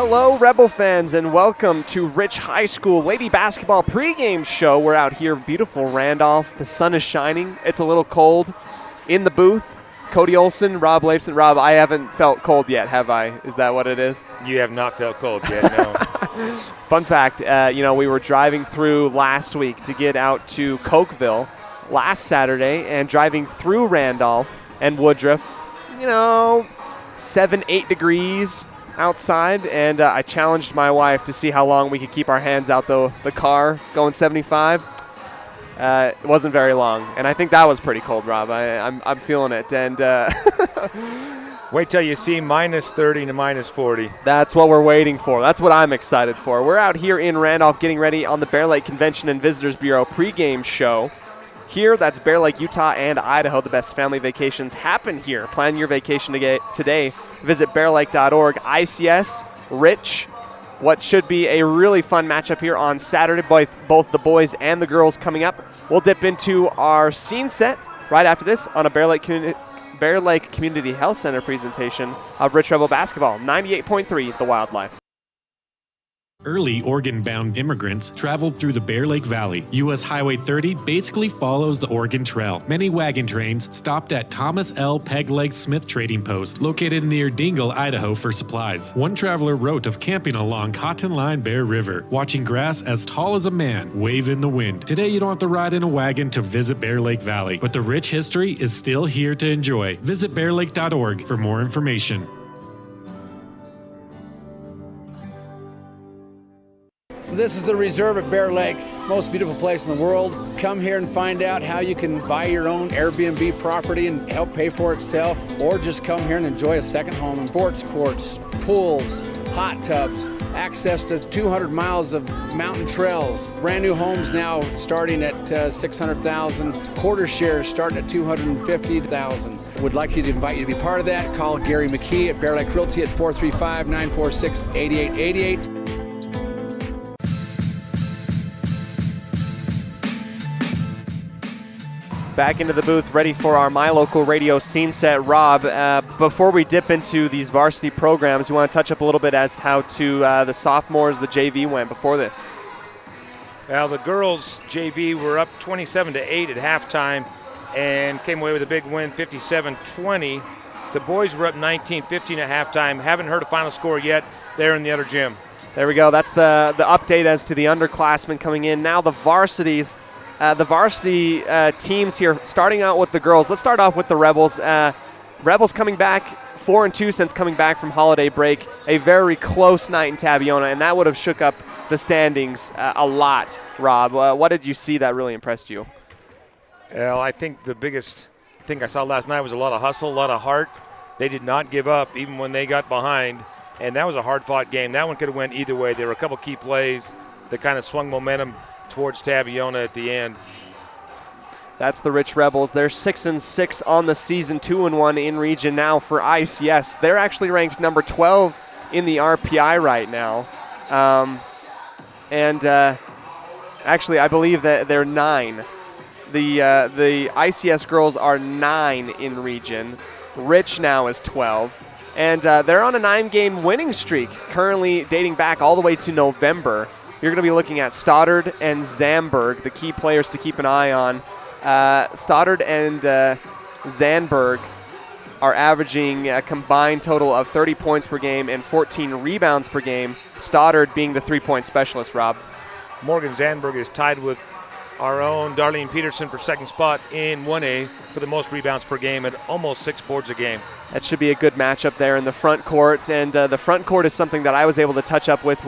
Hello, Rebel fans, and welcome to Rich High School Lady Basketball pregame show. We're out here in beautiful Randolph. The sun is shining. It's a little cold. In the booth, Cody Olsen, Rob Leifson. Rob, I haven't felt cold yet, have I? Is that what it is? You have not felt cold yet, no. Fun fact, we were driving through last week to get out to Cokeville last Saturday, and driving through Randolph and Woodruff, 7-8 degrees outside, and I challenged my wife to see how long we could keep our hands out the car going 75. It wasn't very long, and I think that was pretty cold, Rob. I'm feeling it, and wait till you see minus 30 to minus 40. That's what we're waiting for. That's what I'm excited for. We're out here in Randolph getting ready on the Bear Lake Convention and Visitors Bureau pregame show. Here, that's Bear Lake, Utah, and Idaho. The best family vacations happen here. Plan your vacation today. Visit bearlake.org. ICS, Rich, what should be a really fun matchup here on Saturday, both the boys and the girls coming up. We'll dip into our scene set right after this on a Bear Lake Community Health Center presentation of Rich Rebel Basketball, 98.3 The Wildlife. Early Oregon-bound immigrants traveled through the Bear Lake Valley. U.S. Highway 30 basically follows the Oregon Trail. Many wagon trains stopped at Thomas L. Pegleg Smith Trading Post, located near Dingle, Idaho, for supplies. One traveler wrote of camping along Cotton Line Bear River, watching grass as tall as a man wave in the wind. Today, you don't have to ride in a wagon to visit Bear Lake Valley, but the rich history is still here to enjoy. Visit bearlake.org for more information. So this is the reserve at Bear Lake, most beautiful place in the world. Come here and find out how you can buy your own Airbnb property and help pay for itself, or just come here and enjoy a second home. Sports courts, pools, hot tubs, access to 200 miles of mountain trails. Brand new homes now starting at $600,000. Quarter shares starting at $250,000. Would like to invite you to be part of that. Call Gary McKee at Bear Lake Realty at 435-946-8888. Back into the booth, ready for our My Local Radio scene set. Rob, before we dip into these varsity programs, you want to touch up a little bit as how to the sophomores, the JV went before this? Well, the girls' JV were up 27-8 at halftime and came away with a big win, 57-20. The boys were up 19-15 at halftime. Haven't heard a final score yet. They're in the other gym. There we go. That's the update as to the underclassmen coming in. Now the varsities. The varsity teams here, starting out with the girls. Let's start off with the Rebels. Rebels coming back 4-2 since coming back from holiday break. A very close night in Tabiona, and that would have shook up the standings a lot. Rob, what did you see that really impressed you? Well, I think the biggest thing I saw last night was a lot of hustle, a lot of heart. They did not give up even when they got behind, and that was a hard-fought game. That one could have went either way. There were a couple key plays that kind of swung momentum towards Tabiona at the end. That's the Rich Rebels. They're 6-6 on the season, 2-1 in region now for ICS. They're actually ranked number 12 in the RPI right now. Actually, I believe that they're 9. The ICS girls are 9 in region. Rich now is 12. And they're on a 9-game winning streak, currently dating back all the way to November. You're going to be looking at Stoddard and Zamberg, the key players to keep an eye on. Stoddard and Zandberg are averaging a combined total of 30 points per game and 14 rebounds per game, Stoddard being the three-point specialist, Rob. Morgan Zandberg is tied with our own Darlene Peterson for second spot in 1A for the most rebounds per game at almost 6 boards a game. That should be a good matchup there in the front court, and the front court is something that I was able to touch up with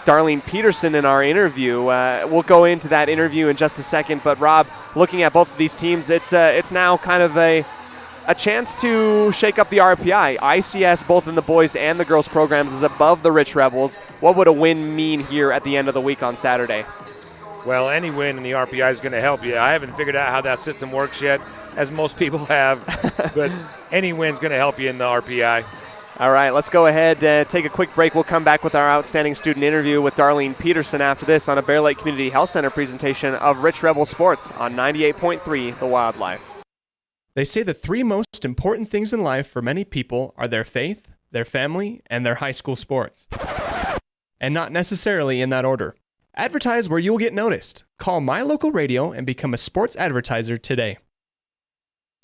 Darlene Peterson in our interview. We'll go into that interview in just a second, but Rob, looking at both of these teams, it's now kind of a chance to shake up the RPI. ICS, both in the boys and the girls programs, is above the Rich Rebels. What would a win mean here at the end of the week on Saturday? Well, any win in the RPI is going to help you. I haven't figured out how that system works yet, as most people have, but any win's going to help you in the RPI. All right, let's go ahead and take a quick break. We'll come back with our outstanding student interview with Darlene Peterson after this on a Bear Lake Community Health Center presentation of Rich Rebel Sports on 98.3 The Wildlife. They say the 3 most important things in life for many people are their faith, their family, and their high school sports. And not necessarily in that order. Advertise where you'll get noticed. Call My Local Radio and become a sports advertiser today.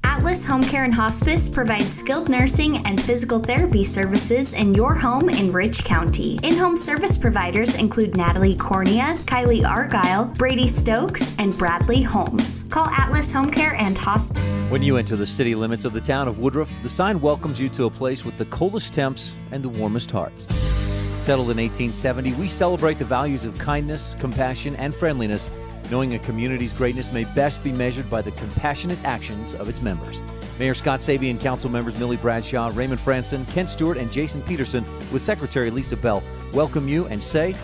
Atlas Home Care and Hospice provides skilled nursing and physical therapy services in your home in Rich County. In-home service providers include Natalie Cornea, Kylie Argyle, Brady Stokes, and Bradley Holmes. Call Atlas Home Care and Hospice. When you enter the city limits of the town of Woodruff, the sign welcomes you to a place with the coldest temps and the warmest hearts. Settled in 1870, we celebrate the values of kindness, compassion, and friendliness, knowing a community's greatness may best be measured by the compassionate actions of its members. Mayor Scott Sabian, council members Millie Bradshaw, Raymond Franson, Kent Stewart, and Jason Peterson, with Secretary Lisa Bell, welcome you and say, Go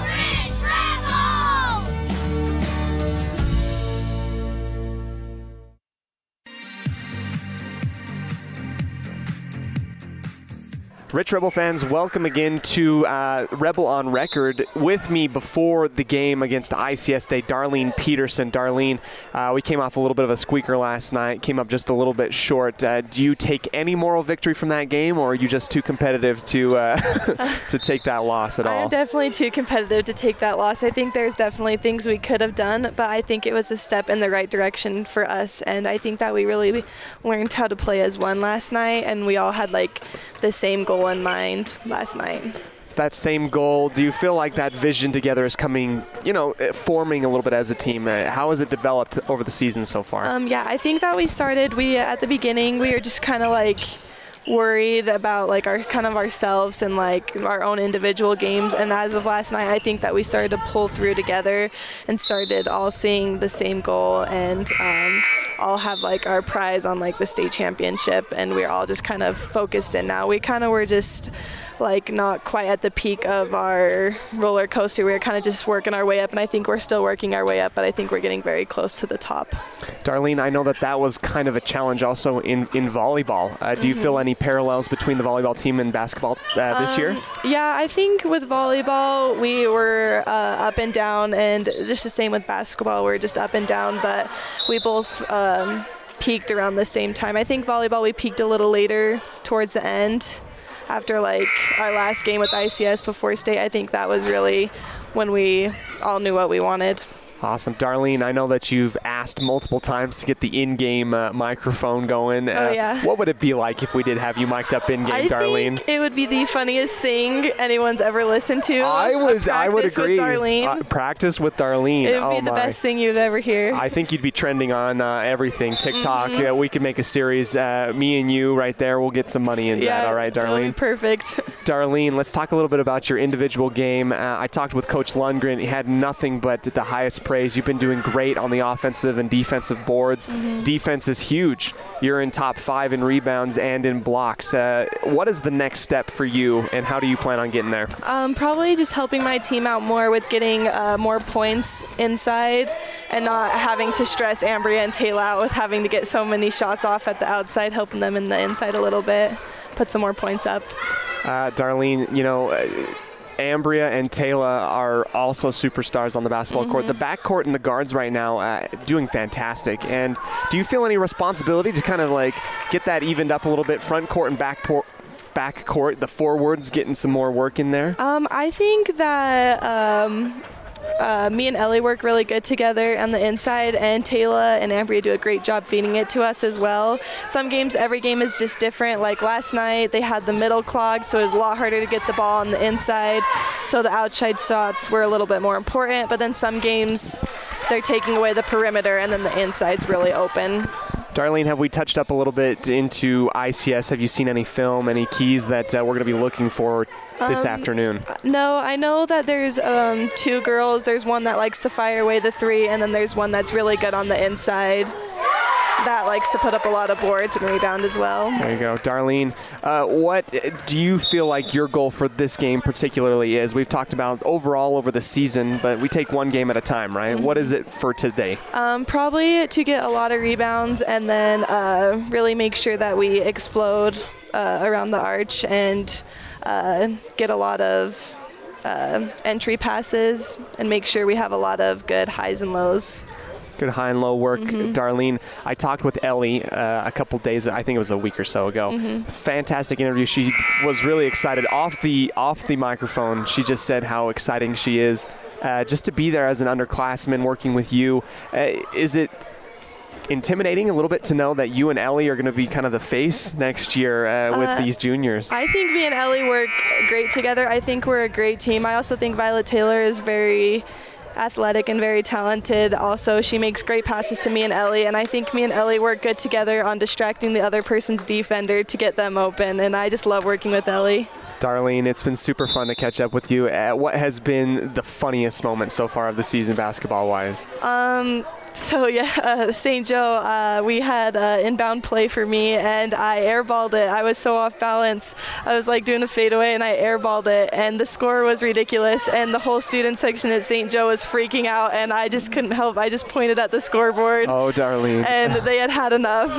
Red Rebels! Rich Rebel fans, welcome again to Rebel on Record. With me before the game against ICS Day, Darlene Peterson. Darlene, we came off a little bit of a squeaker last night, came up just a little bit short. Do you take any moral victory from that game, or are you just too competitive to to take that loss at all? I'm definitely too competitive to take that loss. I think there's definitely things we could have done, but I think it was a step in the right direction for us, and I think that we really learned how to play as one last night, and we all had like the same goal in mind last night. That same goal, do you feel like that vision together is coming, forming a little bit as a team? How has it developed over the season so far? Yeah, I think that at the beginning, we were just kind of like worried about like ourselves and like our own individual games, and as of last night I think that we started to pull through together and started all seeing the same goal and all have like our prize on like the state championship, and we're all just kind of focused in now. We kind of were just like not quite at the peak of our roller coaster. We were kind of just working our way up, and I think we're still working our way up, but I think we're getting very close to the top. Darlene, I know that was kind of a challenge also in volleyball. Do you feel any parallels between the volleyball team and basketball this year? Yeah, I think with volleyball we were up and down, and just the same with basketball. We're just up and down, but we both peaked around the same time. I think volleyball we peaked a little later towards the end. After like our last game with ICS before state, I think that was really when we all knew what we wanted. Awesome. Darlene, I know that you've asked multiple times to get the in-game microphone going. Yeah. What would it be like if we did have you mic'd up in-game, Darlene? I think it would be the funniest thing anyone's ever listened to. I would agree. With Darlene. Practice with Darlene. It would be the best thing you'd ever hear. I think you'd be trending on everything. TikTok. We could make a series. Me and you right there. We'll get some money in that. All right, Darlene? That would be perfect. Darlene, let's talk a little bit about your individual game. I talked with Coach Lundgren. He had nothing but the highest praise. You've been doing great on the offensive and defensive boards. Defense is huge. You're in top 5 in rebounds and in blocks. What is the next step for you, and how do you plan on getting there? Probably just helping my team out more with getting more points inside and not having to stress Ambria and Taylor out with having to get so many shots off at the outside, helping them in the inside a little bit, put some more points up. Darlene, Ambria and Taylor are also superstars on the basketball court. The backcourt and the guards right now doing fantastic. And do you feel any responsibility to kind of like get that evened up a little bit, front court and back court, the forwards getting some more work in there? I think that me and Ellie work really good together on the inside, and Taylor and Ambria do a great job feeding it to us as well. Every game is just different. Like last night, they had the middle clogged, so it was a lot harder to get the ball on the inside. So the outside shots were a little bit more important, but then some games, they're taking away the perimeter, and then the inside's really open. Darlene, have we touched up a little bit into ICS? Have you seen any film, any keys that we're going to be looking for this afternoon? No, I know that there's 2 girls. There's one that likes to fire away the 3, and then there's one that's really good on the inside that likes to put up a lot of boards and rebound as well. There you go. Darlene, what do you feel like your goal for this game particularly is? We've talked about overall over the season, but we take one game at a time, right? What is it for today? Probably to get a lot of rebounds and then really make sure that we explode around the arch and get a lot of entry passes and make sure we have a lot of good highs and lows. Good high and low work, Darlene. I talked with Ellie a couple days, I think it was a week or so ago. Fantastic interview. She was really excited off the microphone. She just said how exciting she is just to be there as an underclassman working with you. Is it intimidating a little bit to know that you and Ellie are going to be kind of the face next year with these juniors? I think me and Ellie work great together. I think we're a great team. I also think Violet Taylor is very athletic and very talented. Also, she makes great passes to me and Ellie, and I think me and Ellie work good together on distracting the other person's defender to get them open, and I just love working with Ellie. Darlene, it's been super fun to catch up with you. What has been the funniest moment so far of the season basketball-wise? St. Joe, we had inbound play for me, and I airballed it. I was so off balance. I was like doing a fadeaway, and I airballed it, and the score was ridiculous, and the whole student section at St. Joe was freaking out, and I just couldn't help. I just pointed at the scoreboard. Oh, Darlene. And they had enough.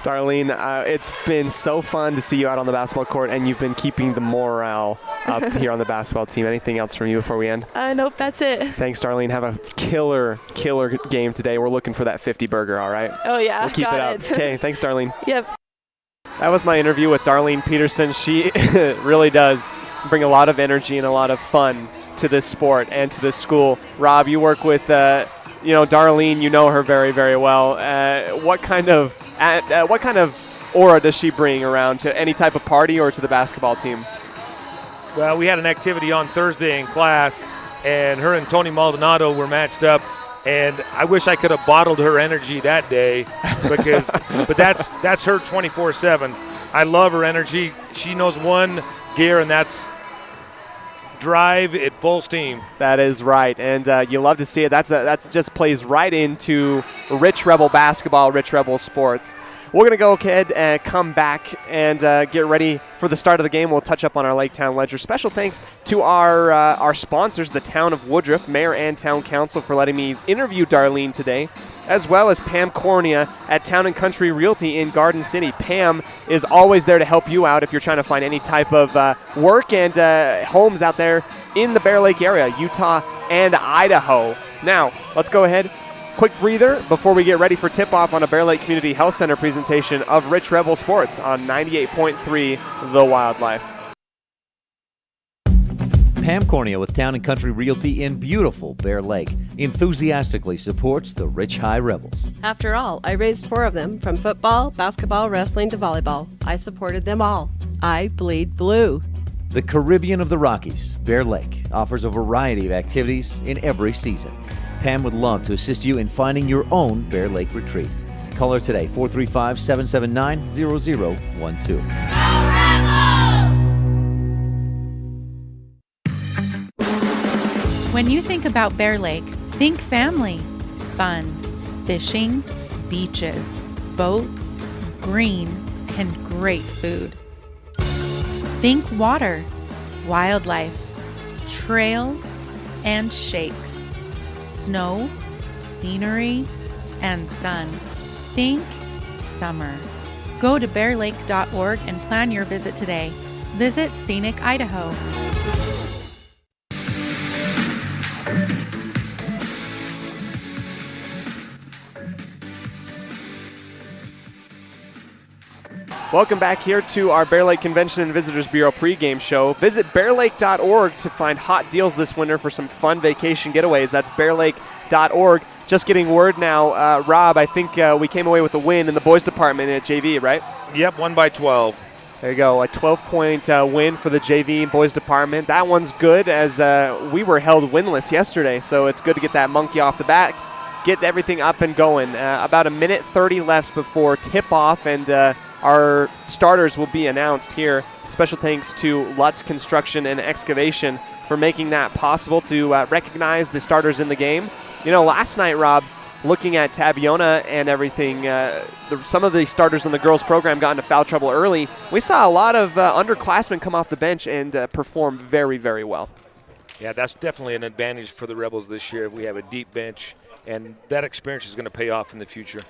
Darlene, it's been so fun to see you out on the basketball court, and you've been keeping the morale up here on the basketball team. Anything else from you before we end? Nope, that's it. Thanks, Darlene. Have a killer game today. We're looking for that 50 burger, all right? Oh, yeah. We'll keep it up. Okay, thanks, Darlene. Yep. That was my interview with Darlene Peterson. She really does bring a lot of energy and a lot of fun to this sport and to this school. Rob, you work with, Darlene. You know her very, very well. What kind of aura does she bring around to any type of party or to the basketball team? Well, we had an activity on Thursday in class, and her and Tony Maldonado were matched up, and I wish I could have bottled her energy that day because but that's her 24/7. I love her energy. She knows one gear, and that's drive at full steam. That is right, and you love to see it. That's just plays right into Rich Rebel basketball, Rich Rebel sports. We're going to go ahead and come back and get ready for the start of the game. We'll touch up on our Lake Town Ledger. Special thanks to our sponsors, the Town of Woodruff, Mayor and Town Council, for letting me interview Darlene today, as well as Pam Cornea at Town & Country Realty in Garden City. Pam is always there to help you out if you're trying to find any type of work and homes out there in the Bear Lake area, Utah and Idaho. Now, let's go ahead. Quick breather before we get ready for tip-off on a Bear Lake Community Health Center presentation of Rich Rebel Sports on 98.3 The Wildlife. Pam Cornea with Town & Country Realty in beautiful Bear Lake enthusiastically supports the Rich High Rebels. After all, I raised 4 of them, from football, basketball, wrestling to volleyball. I supported them all. I bleed blue. The Caribbean of the Rockies, Bear Lake, offers a variety of activities in every season. Pam would love to assist you in finding your own Bear Lake retreat. Call her today, 435-779-0012. When you think about Bear Lake, think family, fun, fishing, beaches, boats, green, and great food. Think water, wildlife, trails, and shakes. Snow, scenery, and sun. Think summer. Go to bearlake.org and plan your visit today. Visit Scenic Idaho. Welcome back here to our Bear Lake Convention and Visitors Bureau pregame show. Visit bearlake.org to find hot deals this winter for some fun vacation getaways. That's bearlake.org. Just getting word now, Rob, I think we came away with a win in the boys department at JV, right? Yep, won by 12. There you go, a 12-point win for the JV boys department. That one's good as we were held winless yesterday, so it's good to get that monkey off the back, get everything up and going. About a minute 30 left before tip-off, and our starters will be announced here. Special thanks to Lutz Construction and Excavation for making that possible to recognize the starters in the game. You know, last night, Rob, looking at Tabiona and everything, some of the starters in the girls program got into foul trouble early. We saw a lot of underclassmen come off the bench and perform very, very well. Yeah, that's definitely an advantage for the Rebels this year. We have a deep bench, and that experience is going to pay off in the future.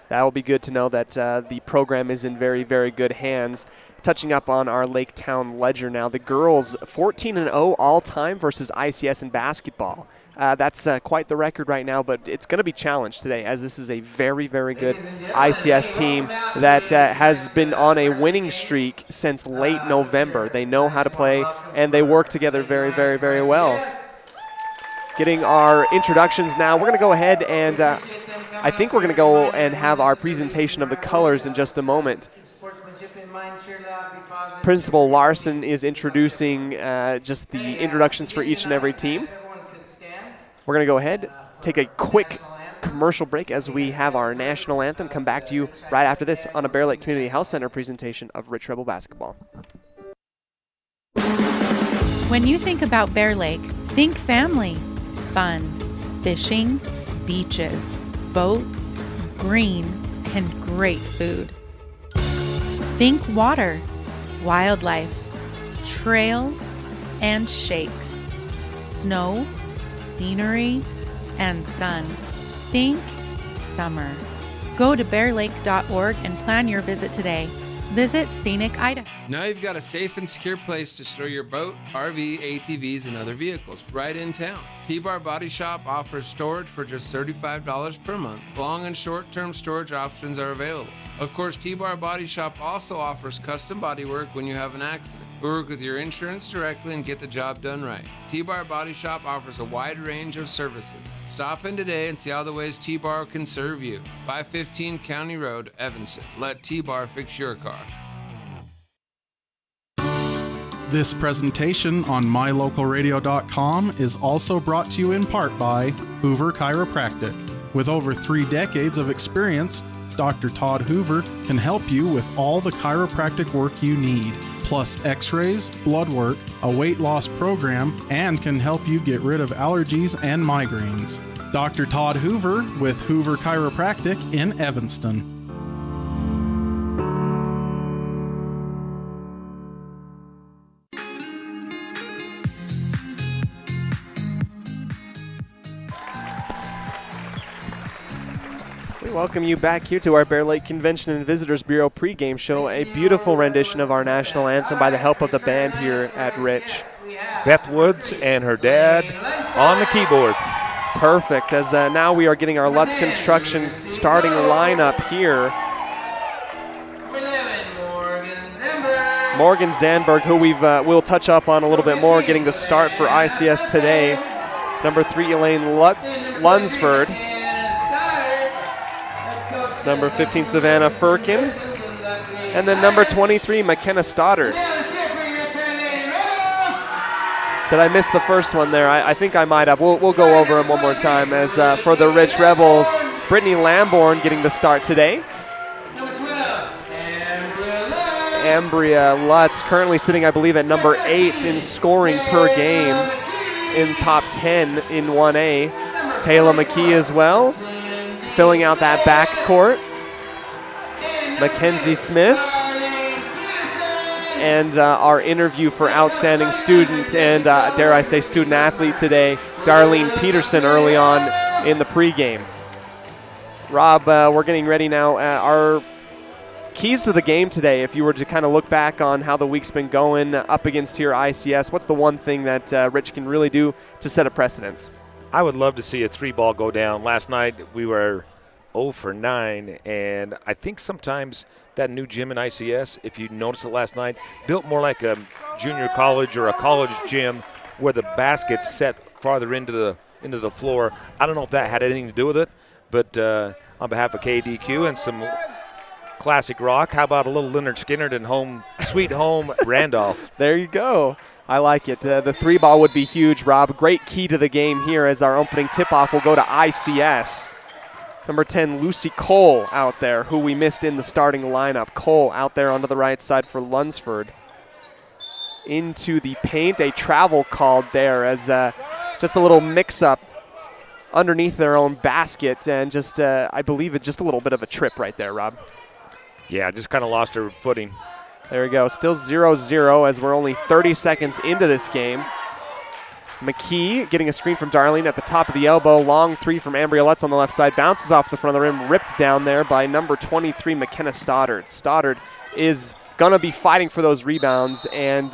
That will be good to know that the program is in very, very good hands. Touching up on our Lake Town Ledger now, the girls 14-0 all-time versus ICS in basketball. That's quite the record right now, but it's going to be challenged today, as this is a very, very good ICS team that has been on a winning streak since late November. They know how to play, and they work together very, very, very well. Getting our introductions now. We're going to go ahead and I think we're going to go and have our presentation of the colors in just a moment. Principal Larson is introducing just the introductions for each and every team. We're going to go ahead, take a quick commercial break as we have our national anthem. Come back to you right after this on a Bear Lake Community Health Center presentation of Rich Rebel basketball. When you think about Bear Lake, think family, fun, fishing, beaches, boats, green, and great food. Think water, wildlife, trails, and shakes, snow, scenery, and sun. Think summer. Go to bearlake.org and plan your visit today. Visit Scenic Idaho. Now you've got a safe and secure place to store your boat, RV, ATVs, and other vehicles right in town. T-Bar Body Shop offers storage for just $35 per month. Long and short-term storage options are available. Of course, T-Bar Body Shop also offers custom body work when you have an accident. We work with your insurance directly and get the job done right. T-Bar Body Shop offers a wide range of services. Stop in today and see all the ways T-Bar can serve you. 515 County Road, Evanston. Let T-Bar fix your car. This presentation on mylocalradio.com is also brought to you in part by Hoover Chiropractic. With over 3 decades of experience, Dr. Todd Hoover can help you with all the chiropractic work you need, plus x-rays, blood work, a weight loss program, and can help you get rid of allergies and migraines. Dr. Todd Hoover with Hoover Chiropractic in Evanston. Welcome you back here to our Bear Lake Convention and Visitors Bureau pregame show. A beautiful rendition of our national anthem by the help of the band here at Rich. Beth Woods and her dad on the keyboard. Perfect, as now we are getting our Lutz Construction starting lineup here. Morgan Zandberg, who we'll touch up on a little bit more, getting the start for ICS today. Number 3, Elaine Lunsford. Number 15, Savannah Firkin. And then number 23, McKenna Stoddard. Did I miss the first one there? I think I might have. We'll go over them one more time. As for the Rich Rebels, Brittany Lamborn getting the start today. Ambria Lutz currently sitting, I believe, at number 8 in scoring per game in top 10 in 1A. Taylor McKee as well, filling out that backcourt. Mackenzie Smith. And our interview for Outstanding Student and, dare I say, Student Athlete today, Darlene Peterson, early on in the pregame. Rob, we're getting ready now. Our keys to the game today, if you were to kind of look back on how the week's been going up against here ICS, what's the one thing that Rich can really do to set a precedence? I would love to see a 3-ball go down. Last night we were 0 for 9, and I think sometimes that new gym in ICS, if you noticed it last night, built more like a junior college or a college gym where the baskets set farther into the floor. I don't know if that had anything to do with it, but on behalf of KDQ and some classic rock, how about a little Leonard Skinner and home, sweet home Randolph? There you go. I like it. The 3-ball would be huge, Rob. Great key to the game here as our opening tip-off will go to ICS. Number 10, Lucy Cole out there, who we missed in the starting lineup. Cole out there onto the right side for Lunsford. Into the paint, a travel called there as just a little mix-up underneath their own basket, and just, I believe, just a little bit of a trip right there, Rob. Yeah, just kind of lost her footing. There we go. Still 0-0 as we're only 30 seconds into this game. McKee getting a screen from Darlene at the top of the elbow. Long 3 from Ambria Lutz on the left side. Bounces off the front of the rim. Ripped down there by number 23, McKenna Stoddard. Stoddard is going to be fighting for those rebounds. And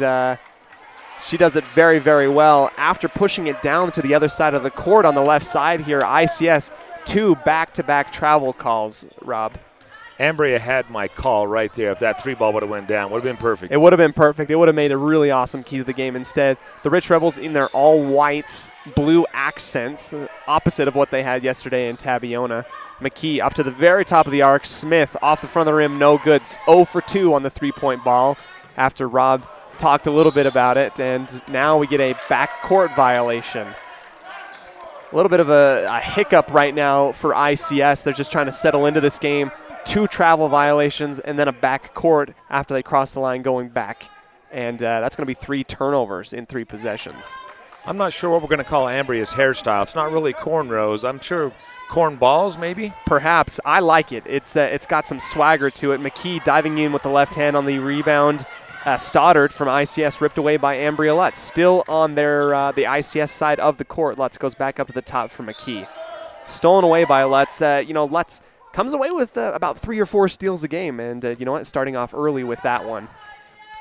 She does it very, very well. After pushing it down to the other side of the court on the left side here, ICS 2 back-to-back travel calls, Rob. Ambria had my call right there. If that 3 ball would have went down, would have been perfect. It would have been perfect. It would have made a really awesome key to the game. Instead, the Rich Rebels in their all-white blue accents, opposite of what they had yesterday in Tabiona. McKee up to the very top of the arc. Smith off the front of the rim, no good. 0 for 2 on the three-point ball after Rob talked a little bit about it. And now we get a backcourt violation. A little bit of a hiccup right now for ICS. They're just trying to settle into this game. 2 travel violations and then a backcourt after they cross the line going back. And that's going to be 3 turnovers in 3 possessions. I'm not sure what we're going to call Ambria's hairstyle. It's not really cornrows. I'm sure corn balls maybe? Perhaps. I like it. It's got some swagger to it. McKee diving in with the left hand on the rebound. Stoddard from ICS ripped away by Ambria Lutz. Still on their the ICS side of the court. Lutz goes back up to the top for McKee. Stolen away by Lutz. Lutz comes away with about 3 or 4 steals a game, and you know what? Starting off early with that one.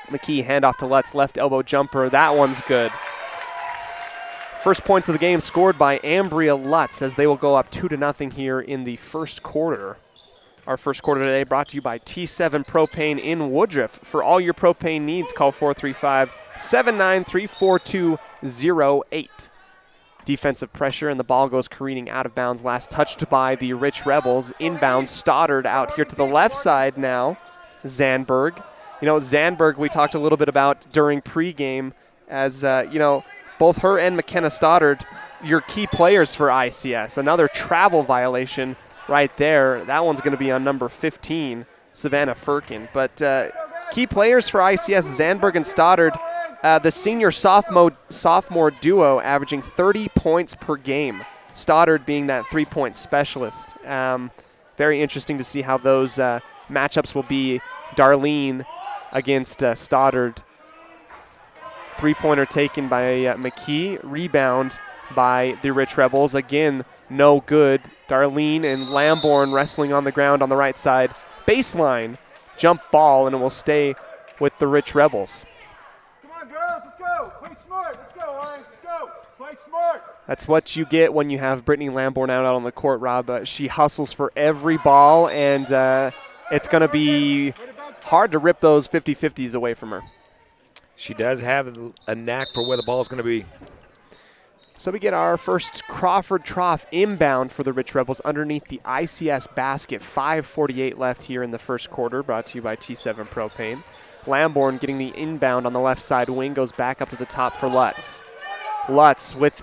McKee handoff to Lutz, left elbow jumper. That one's good. First points of the game scored by Ambria Lutz as they will go up 2-0 here in the first quarter. Our first quarter today brought to you by T7 Propane in Woodruff. For all your propane needs, call 435-793-4208. Defensive pressure, and the ball goes careening out of bounds. Last touched by the Rich Rebels. Inbound, Stoddard out here to the left side now. Zandberg. Zandberg we talked a little bit about during pregame as, both her and McKenna Stoddard, your key players for ICS. Another travel violation right there. That one's going to be on number 15, Savannah Firkin. But key players for ICS, Zandberg and Stoddard, the senior-sophomore duo averaging 30 points per game. Stoddard being that 3-point specialist. Very interesting to see how those matchups will be. Darlene against Stoddard. 3-pointer taken by McKee. Rebound by the Rich Rebels. Again, no good. Darlene and Lamborn wrestling on the ground on the right side. Baseline jump ball, and it will stay with the Rich Rebels. Come on, girls, let's go. Play smart. Let's go, Orange. Let's go. Play smart. That's what you get when you have Brittany Lamborn out on the court, Rob. She hustles for every ball, and it's going to be hard to rip those 50-50s away from her. She does have a knack for where the ball is going to be. So we get our first Crawford Trough inbound for the Rich Rebels underneath the ICS basket. 5:48 left here in the first quarter, brought to you by T7 Propane. Lamborn getting the inbound on the left side wing, goes back up to the top for Lutz. Lutz with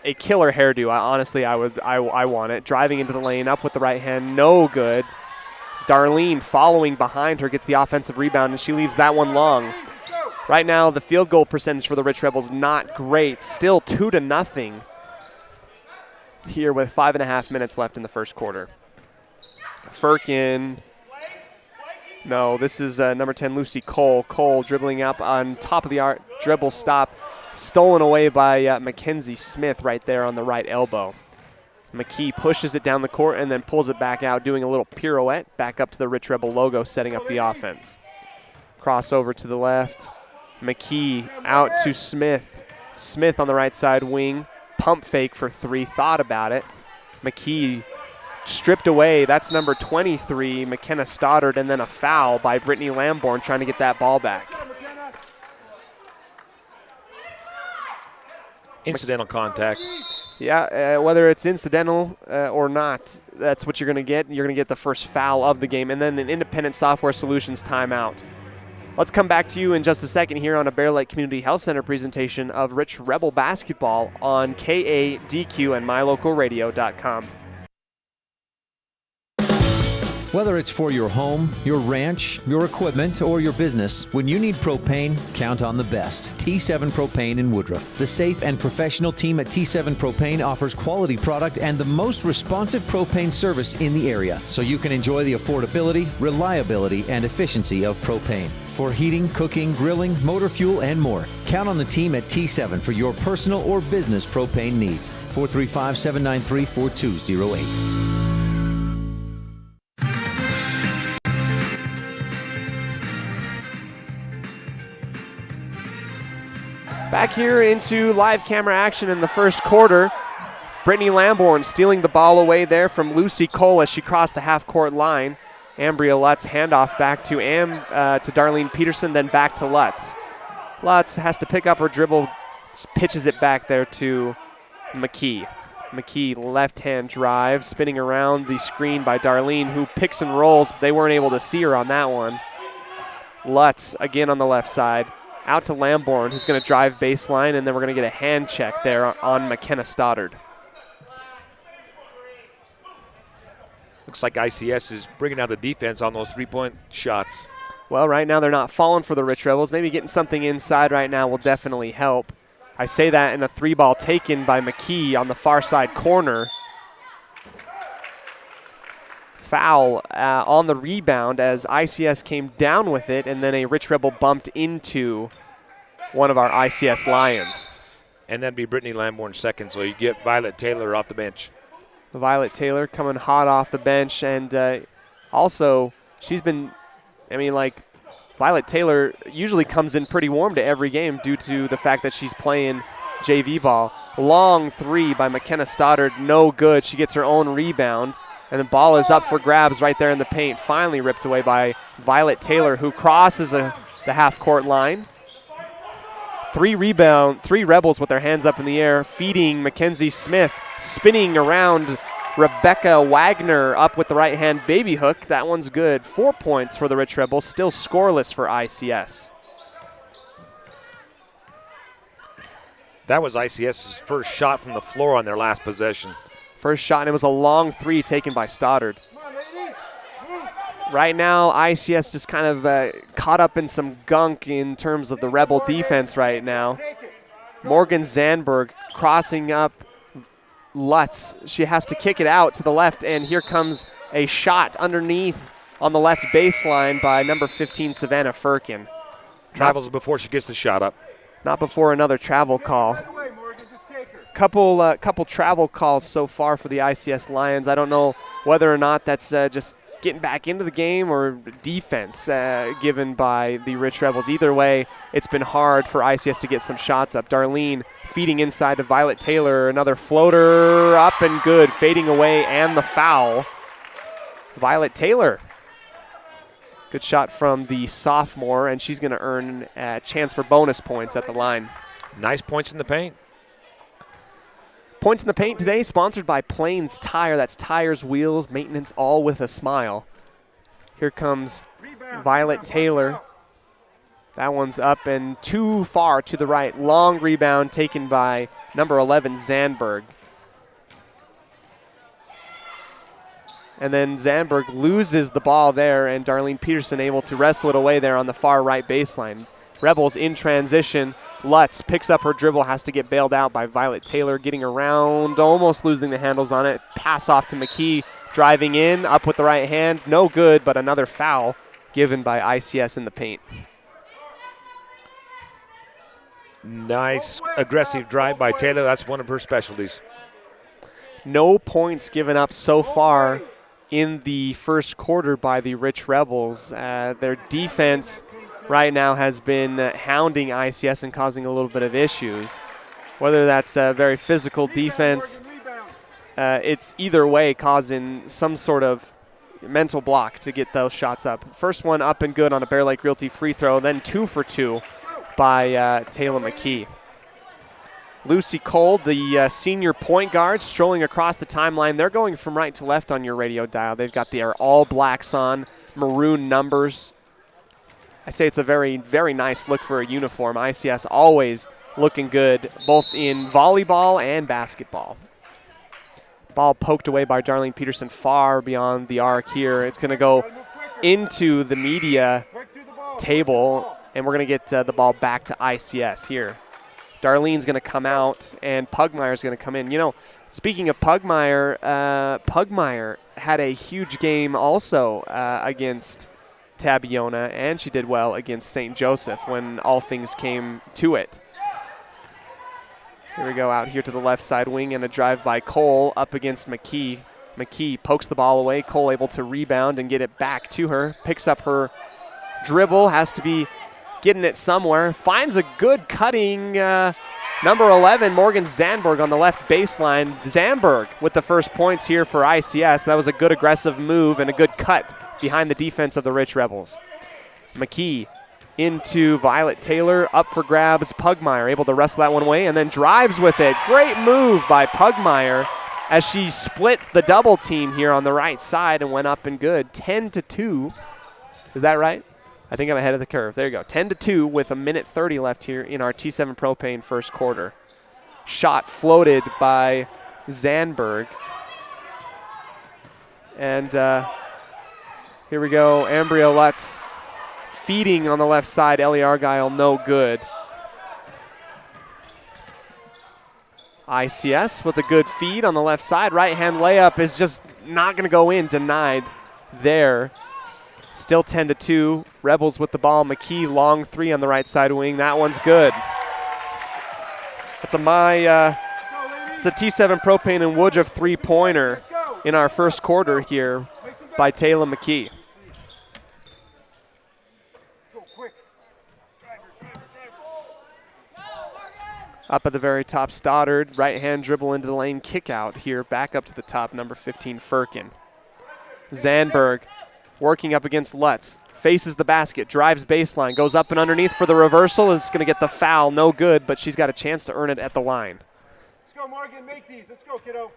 a killer hairdo. I want it. Driving into the lane, up with the right hand, no good. Darlene following behind her gets the offensive rebound, and she leaves that one long. Right now, the field goal percentage for the Rich Rebels not great. Still 2-0 here with 5.5 minutes left in the first quarter. Firkin. No, this is number 10, Lucy Cole. Cole dribbling up on top of the arc. Dribble stop. Stolen away by Mackenzie Smith right there on the right elbow. McKee pushes it down the court and then pulls it back out, doing a little pirouette back up to the Rich Rebel logo, setting up the offense. Crossover to the left. McKee out to Smith. Smith on the right side wing. Pump fake for 3. Thought about it. McKee stripped away. That's number 23, McKenna Stoddard, and then a foul by Brittany Lamborn trying to get that ball back. Incidental contact. Yeah, whether it's incidental or not, that's what you're going to get. You're going to get the first foul of the game, and then an Independent Software Solutions timeout. Let's come back to you in just a second here on a Bear Lake Community Health Center presentation of Rich Rebel basketball on KADQ and MyLocalRadio.com. Whether it's for your home, your ranch, your equipment, or your business, when you need propane, count on the best. T7 Propane in Woodruff. The safe and professional team at T7 Propane offers quality product and the most responsive propane service in the area, so you can enjoy the affordability, reliability, and efficiency of propane. For heating, cooking, grilling, motor fuel, and more, count on the team at T7 for your personal or business propane needs. 435-793-4208. Back here into live camera action in the first quarter. Brittany Lamborn stealing the ball away there from Lucy Cole as she crossed the half-court line. Ambria Lutz handoff back to Darlene Peterson, then back to Lutz. Lutz has to pick up her dribble, pitches it back there to McKee. McKee left-hand drive, spinning around the screen by Darlene, who picks and rolls. They weren't able to see her on that one. Lutz again on the left side. Out to Lamborn, who's going to drive baseline, and then we're going to get a hand check there on McKenna Stoddard. Looks like ICS is bringing out the defense on those three-point shots. Well, right now they're not falling for the Rich Rebels. Maybe getting something inside right now will definitely help. I say that in a three-ball taken by McKee on the far side corner. Foul on the rebound as ICS came down with it, and then a Rich Rebel bumped into one of our ICS Lions. And that'd be Brittany Lamborn second, so you get Violet Taylor off the bench. Violet Taylor coming hot off the bench, and also she's been, Violet Taylor usually comes in pretty warm to every game due to the fact that she's playing JV ball. Long three by McKenna Stoddard, no good. She gets her own rebound. And the ball is up for grabs right there in the paint. Finally ripped away by Violet Taylor, who crosses the half-court line. Three Rebels with their hands up in the air, feeding Mackenzie Smith, spinning around Rebecca Wagner up with the right-hand baby hook. That one's good. 4 points for the Rich Rebels, still scoreless for ICS. That was ICS's first shot from the floor on their last possession. First shot, and it was a long three taken by Stoddard. Right now, ICS just kind of caught up in some gunk in terms of the Rebel defense right now. Morgan Zandberg crossing up Lutz. She has to kick it out to the left, and here comes a shot underneath on the left baseline by number 15, Savannah Firkin. Travels before she gets the shot up. Not before another travel call. Couple travel calls so far for the ICS Lions. I don't know whether or not that's just getting back into the game or defense given by the Rich Rebels. Either way, it's been hard for ICS to get some shots up. Darlene feeding inside to Violet Taylor. Another floater up and good, fading away, and the foul. Violet Taylor. Good shot from the sophomore, and she's going to earn a chance for bonus points at the line. Nice points in the paint. Points in the Paint today, sponsored by Plains Tire. That's tires, wheels, maintenance, all with a smile. Here comes Violet Taylor. That one's up and too far to the right. Long rebound taken by number 11, Zandberg. And then Zandberg loses the ball there, and Darlene Peterson able to wrestle it away there on the far right baseline. Rebels in transition. Lutz picks up her dribble, has to get bailed out by Violet Taylor, getting around, almost losing the handles on it. Pass off to McKee, driving in, up with the right hand. No good, but another foul given by ICS in the paint. Nice aggressive drive by Taylor. That's one of her specialties. No points given up so far in the first quarter by the Rich Rebels. Their defense right now has been hounding ICS and causing a little bit of issues. Whether that's a very physical defense, it's either way causing some sort of mental block to get those shots up. First one up and good on a Bear Lake Realty free throw, then 2 for 2 by Taylor McKee. Lucy Cole, the senior point guard, strolling across the timeline. They're going from right to left on your radio dial. They've got their all blacks on, maroon numbers. I say it's a very, very nice look for a uniform. ICS always looking good, both in volleyball and basketball. Ball poked away by Darlene Peterson far beyond the arc here. It's going to go into the media table, and we're going to get the ball back to ICS here. Darlene's going to come out, and Pugmire's going to come in. You know, speaking of Pugmire, Pugmire had a huge game also against Tabiona, and she did well against St. Joseph when all things came to it. Here we go out here to the left side wing, and a drive by Cole up against McKee. McKee pokes the ball away. Cole able to rebound and get it back to her. Picks up her dribble, has to be getting it somewhere. Finds a good cutting number 11, Morgan Zandberg on the left baseline. Zandberg with the first points here for ICS. That was a good aggressive move and a good cut behind the defense of the Rich Rebels. McKee into Violet Taylor, up for grabs. Pugmire able to wrestle that one away and then drives with it. Great move by Pugmire as she split the double team here on the right side and went up and good. 10-2. Is that right? I think I'm ahead of the curve. There you go. 10-2 with a minute 30 left here in our T7 Propane first quarter. Shot floated by Zandberg. And here we go. Ambria Lutz feeding on the left side. Ellie Argyle, no good. ICS with a good feed on the left side. Right-hand layup is just not going to go in. Denied there. Still 10-2. Rebels with the ball. McKee, long three on the right side wing. That one's good. That's it's a T7 Propane and Woodruff three-pointer in our first quarter here by Taylor McKee. Up at the very top, Stoddard. Right-hand dribble into the lane. Kick out here. Back up to the top, number 15, Firkin. Zandberg working up against Lutz. Faces the basket. Drives baseline. Goes up and underneath for the reversal. Is going to get the foul. No good, but she's got a chance to earn it at the line. Let's go, Morgan. Make these. Let's go, kiddo.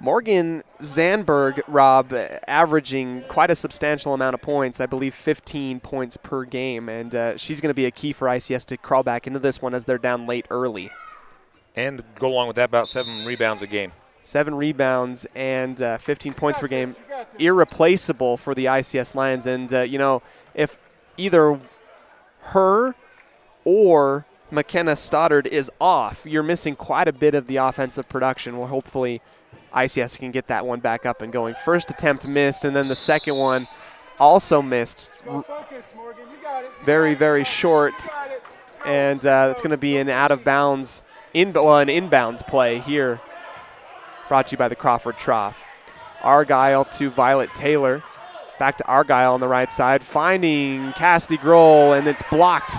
Morgan Zandberg, Rob, averaging quite a substantial amount of points, I believe 15 points per game, and she's going to be a key for ICS to crawl back into this one as they're down late early. And go along with that, about 7 rebounds a game. 7 rebounds and 15 points per game. Irreplaceable for the ICS Lions, and, if either her or McKenna Stoddard is off, you're missing quite a bit of the offensive production. Well, hopefully ICS can get that one back up and going. First attempt missed, and then the second one also missed. Very, very short, and it's going to be an out-of-bounds, an inbounds play here, brought to you by the Crawford Trough. Argyle to Violet Taylor. Back to Argyle on the right side, finding Cassidy Grohl, and it's blocked.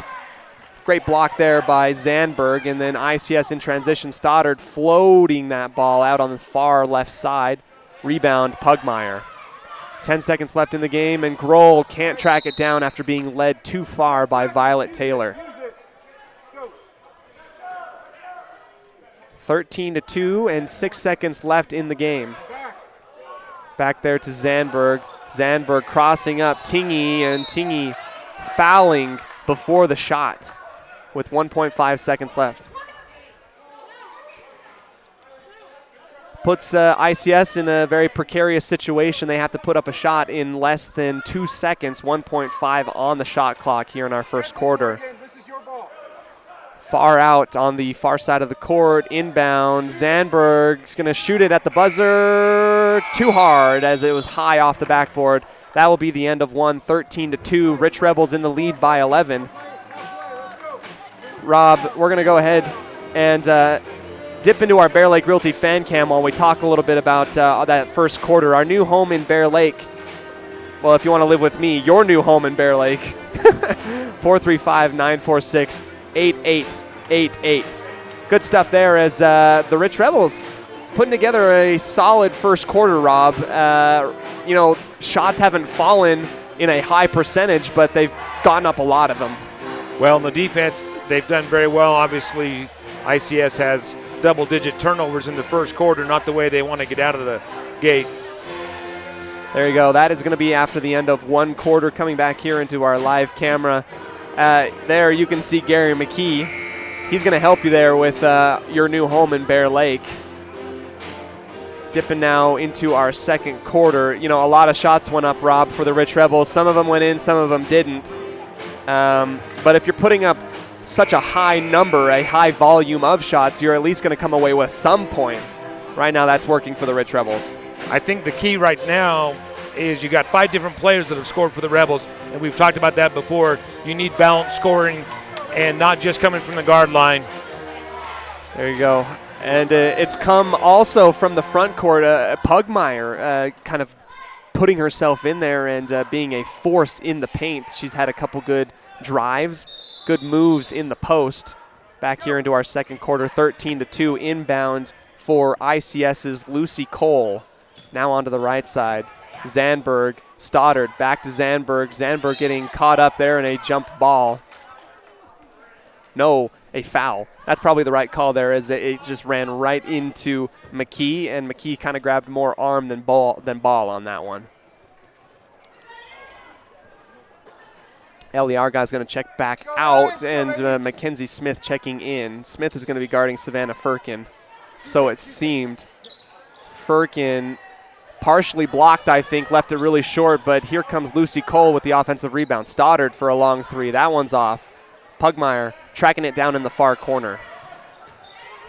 Great block there by Zandberg, and then ICS in transition. Stoddard floating that ball out on the far left side. Rebound, Pugmire. 10 seconds left in the game, and Grohl can't track it down after being led too far by Violet Taylor. 13-2 and 6 seconds left in the game. Back there to Zandberg. Zandberg crossing up Tingy, and Tingy fouling before the shot with 1.5 seconds left. Puts ICS in a very precarious situation. They have to put up a shot in less than 2 seconds, 1.5 on the shot clock here in our first quarter. Far out on the far side of the court, inbound. Zandberg's going to shoot it at the buzzer. Too hard as it was high off the backboard. That will be the end of one, 13-2. Rich Rebels in the lead by 11. Rob, we're going to go ahead and dip into our Bear Lake Realty fan cam while we talk a little bit about that first quarter. Our new home in Bear Lake. Well, if you want to live with me, your new home in Bear Lake. 435-946-8888. Good stuff there as the Rich Rebels putting together a solid first quarter, Rob. Shots haven't fallen in a high percentage, but they've gotten up a lot of them. Well, in the defense, they've done very well. Obviously, ICS has double-digit turnovers in the first quarter, not the way they want to get out of the gate. There you go. That is going to be after the end of one quarter. Coming back here into our live camera. There you can see Gary McKee. He's going to help you there with your new home in Bear Lake. Dipping now into our second quarter. A lot of shots went up, Rob, for the Rich Rebels. Some of them went in, some of them didn't. But if you're putting up such a high number, a high volume of shots, you're at least going to come away with some points. Right now, that's working for the Rich Rebels. I think the key right now is you got 5 different players that have scored for the Rebels, and we've talked about that before. You need balanced scoring and not just coming from the guard line. There you go. And it's come also from the front court. Pugmire kind of putting herself in there and being a force in the paint. She's had a couple good drives, good moves in the post. Back here into our second quarter, 13-2 inbound for ICS's Lucy Cole. Now onto the right side. Zandberg, Stoddard, back to Zandberg. Zandberg getting caught up there in a jumped ball. No, a foul. That's probably the right call there, as it just ran right into McKee, and McKee kind of grabbed more arm than ball on that one. Ellie Argyle going to check back out, and Mackenzie Smith checking in. Smith is going to be guarding Savannah Firkin, so it seemed. Firkin partially blocked, I think, left it really short, but here comes Lucy Cole with the offensive rebound. Stoddard for a long three. That one's off. Pugmire tracking it down in the far corner.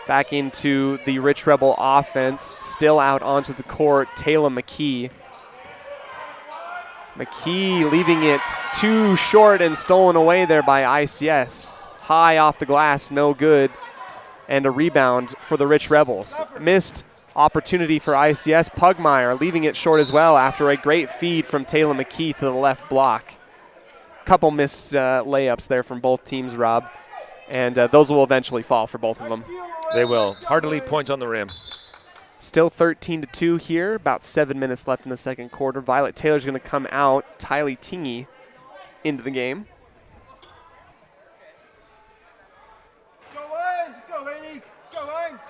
Back into the Rich Rebel offense, still out onto the court, Taylor McKee. McKee leaving it too short and stolen away there by ICS. High off the glass, no good. And a rebound for the Rich Rebels. Missed opportunity for ICS. Pugmire leaving it short as well after a great feed from Taylor McKee to the left block. Couple missed layups there from both teams, Rob. And those will eventually fall for both of them. They will. Hard to leave points on the rim. Still 13-2 here. About 7 minutes left in the second quarter. Violet Taylor's going to come out. Tylee Tingy into the game. Let's go, Lions. Let's go, ladies. Let's go, Lions.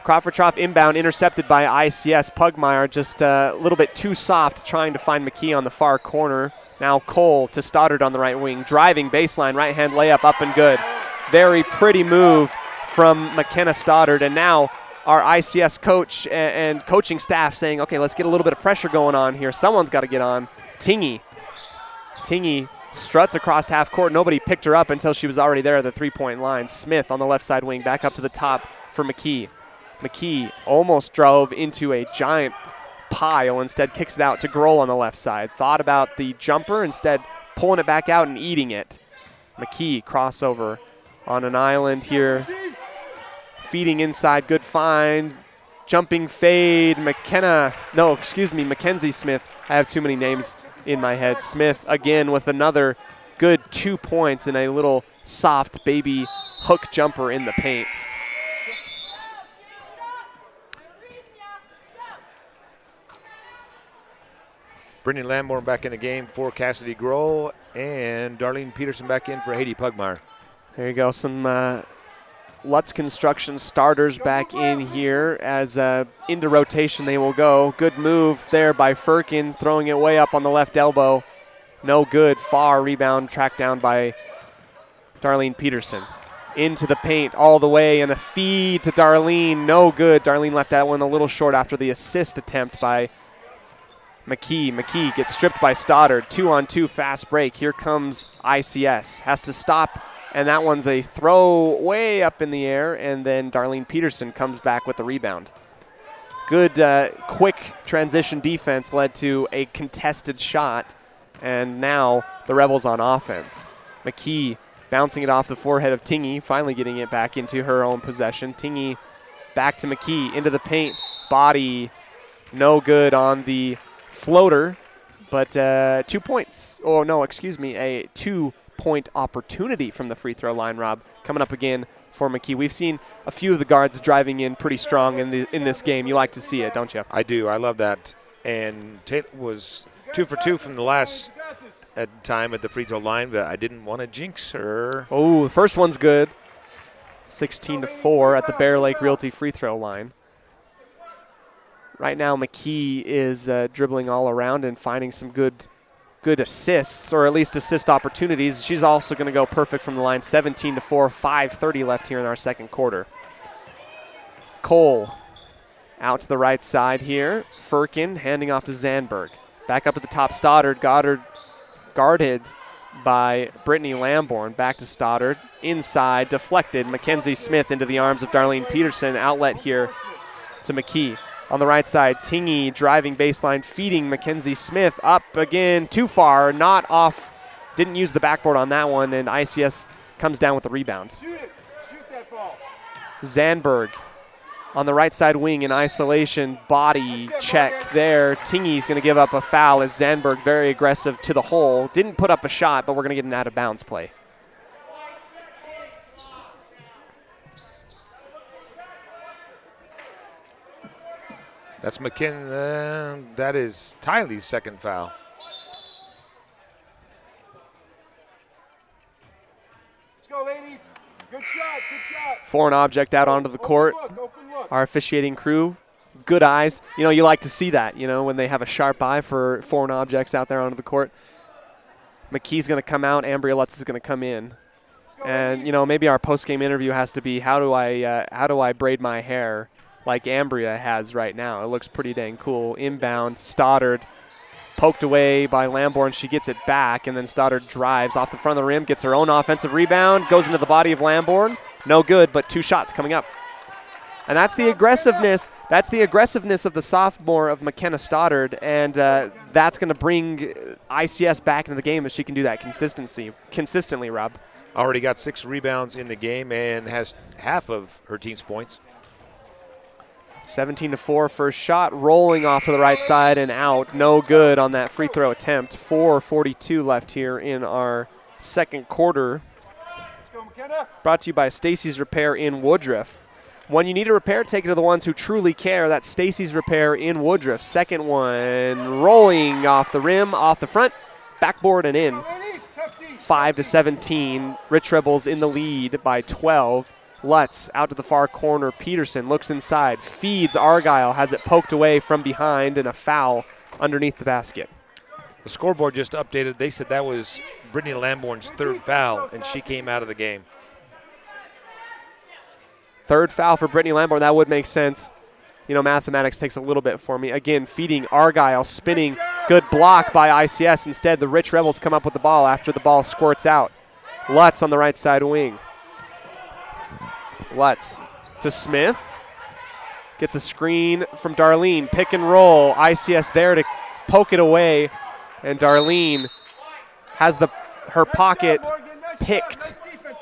Crawford Trough inbound intercepted by ICS. Pugmire just a little bit too soft trying to find McKee on the far corner. Now Cole to Stoddard on the right wing. Driving baseline, right-hand layup up and good. Very pretty move from McKenna Stoddard. And now our ICS coach and coaching staff saying, okay, let's get a little bit of pressure going on here. Someone's got to get on. Tingy struts across half court. Nobody picked her up until she was already there at the three-point line. Smith on the left side wing, back up to the top for McKee. McKee almost drove into a giant pile, instead kicks it out to Grohl on the left side. Thought about the jumper, instead pulling it back out and eating it. McKee crossover on an island here. Feeding inside, good find. Jumping fade, Mackenzie Smith. I have too many names in my head. Smith again with another good 2 points and a little soft baby hook jumper in the paint. Brittany Lamborn back in the game for Cassidy Grohl, and Darlene Peterson back in for Haiti Pugmire. There you go. Some Lutz Construction starters back in here as into rotation they will go. Good move there by Firkin, throwing it way up on the left elbow. No good. Far rebound tracked down by Darlene Peterson. Into the paint all the way, and a feed to Darlene. No good. Darlene left that one a little short after the assist attempt by McKee. McKee gets stripped by Stoddard. 2-on-2 fast break. Here comes ICS. Has to stop, and that one's a throw way up in the air, and then Darlene Peterson comes back with the rebound. Good quick transition defense led to a contested shot, and now the Rebels on offense. McKee bouncing it off the forehead of Tingy, finally getting it back into her own possession. Tingy back to McKee, into the paint. Body no good on the floater, but 2 points. Oh, no, excuse me, a 2-point opportunity from the free throw line, Rob, coming up again for McKee. We've seen a few of the guards driving in pretty strong in this game. You like to see it, don't you? I do. I love that. And Tate was 2 for 2 from the last time at the free throw line, but I didn't want to jinx her. Oh, the first one's good. 16-4 at the Bear Lake Realty free throw line. Right now, McKee is dribbling all around and finding some good assists, or at least assist opportunities. She's also going to go perfect from the line. 17-4, 5:30 left here in our second quarter. Cole out to the right side here. Firkin handing off to Zandberg. Back up to the top, Stoddard. Guarded by Brittany Lamborn. Back to Stoddard. Inside, deflected. Mackenzie Smith into the arms of Darlene Peterson. Outlet here to McKee. On the right side, Tingy driving baseline, feeding Mackenzie Smith up again, too far, not off, didn't use the backboard on that one, and ICS comes down with the rebound. Shoot it. Shoot that ball. Zandberg on the right side wing in isolation. Body check there. Tingy's going to give up a foul as Zandberg very aggressive to the hole. Didn't put up a shot, but we're going to get an out-of-bounds play. That's McKinnon. That is Tylee's second foul. Let's go, ladies. Good shot, good shot. Foreign object out onto the court. Open look. Our officiating crew, good eyes. You know, you like to see that, you know, when they have a sharp eye for foreign objects out there onto the court. McKee's going to come out. Ambria Lutz is going to come in. And, you know, maybe our post-game interview has to be, how do I braid my hair like Ambria has right now? It looks pretty dang cool. Inbound, Stoddard poked away by Lamborn. She gets it back, and then Stoddard drives off the front of the rim, gets her own offensive rebound, goes into the body of Lamborn. No good, but 2 shots coming up. And that's the aggressiveness. That's the aggressiveness of the sophomore of McKenna Stoddard, and that's going to bring ICS back into the game if she can do that consistently, Rob. Already got 6 rebounds in the game and has half of her team's points. 17-4 first shot, rolling off to the right side and out. No good on that free throw attempt. 4:42 left here in our second quarter. Brought to you by Stacy's Repair in Woodruff. When you need a repair, take it to the ones who truly care. That's Stacy's Repair in Woodruff. Second one, rolling off the rim, off the front, backboard and in. 5-17. Rich Rebels in the lead by 12. Lutz out to the far corner. Peterson looks inside, feeds Argyle, has it poked away from behind, and a foul underneath the basket. The scoreboard just updated. They said that was Brittany Lamborn's 3rd foul, and she came out of the game. 3rd foul for Brittany Lamborn. That would make sense. You know, mathematics takes a little bit for me. Again, feeding Argyle, spinning. Good block by ICS. Instead, the Rich Rebels come up with the ball after the ball squirts out. Lutz on the right side wing. Lutz to Smith. Gets a screen from Darlene. Pick and roll. ICS there to poke it away. And Darlene has her pocket picked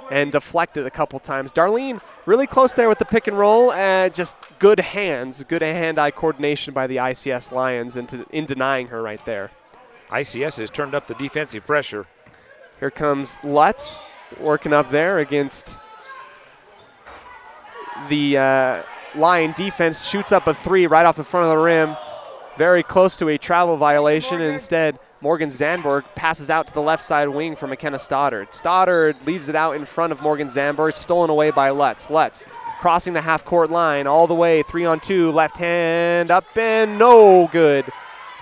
and deflected a couple times. Darlene really close there with the pick and roll. Just good hands, good hand-eye coordination by the ICS Lions in denying her right there. ICS has turned up the defensive pressure. Here comes Lutz working up there against the Lion defense. Shoots up a 3 right off the front of the rim. Very close to a travel violation. Instead, Morgan Zandberg passes out to the left side wing for McKenna Stoddard. Stoddard leaves it out in front of Morgan Zandberg, stolen away by Lutz. Lutz crossing the half-court line all the way, 3-on-2, left hand up and no good.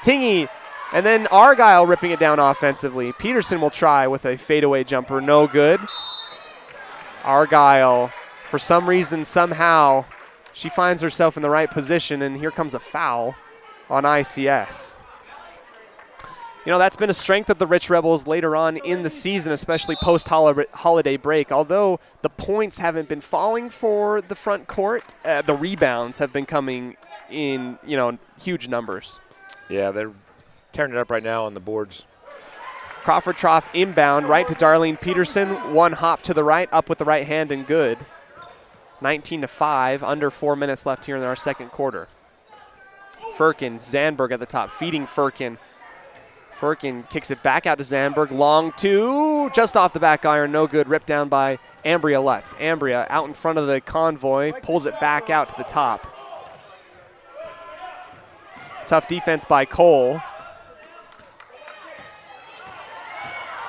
Tingy, and then Argyle ripping it down offensively. Peterson will try with a fadeaway jumper, no good. Argyle, for some reason, somehow, she finds herself in the right position, and here comes a foul on ICS. You know, that's been a strength of the Rich Rebels later on in the season, especially post-holiday break. Although the points haven't been falling for the front court, the rebounds have been coming in, you know, huge numbers. Yeah, they're tearing it up right now on the boards. Crawford Trough inbound right to Darlene Peterson. One hop to the right, up with the right hand and good. 19-5, under 4 minutes left here in our second quarter. Firkin, Zandberg at the top, feeding Firkin. Firkin kicks it back out to Zandberg. Long 2, just off the back iron, no good. Ripped down by Ambria Lutz. Ambria out in front of the convoy, pulls it back out to the top. Tough defense by Cole.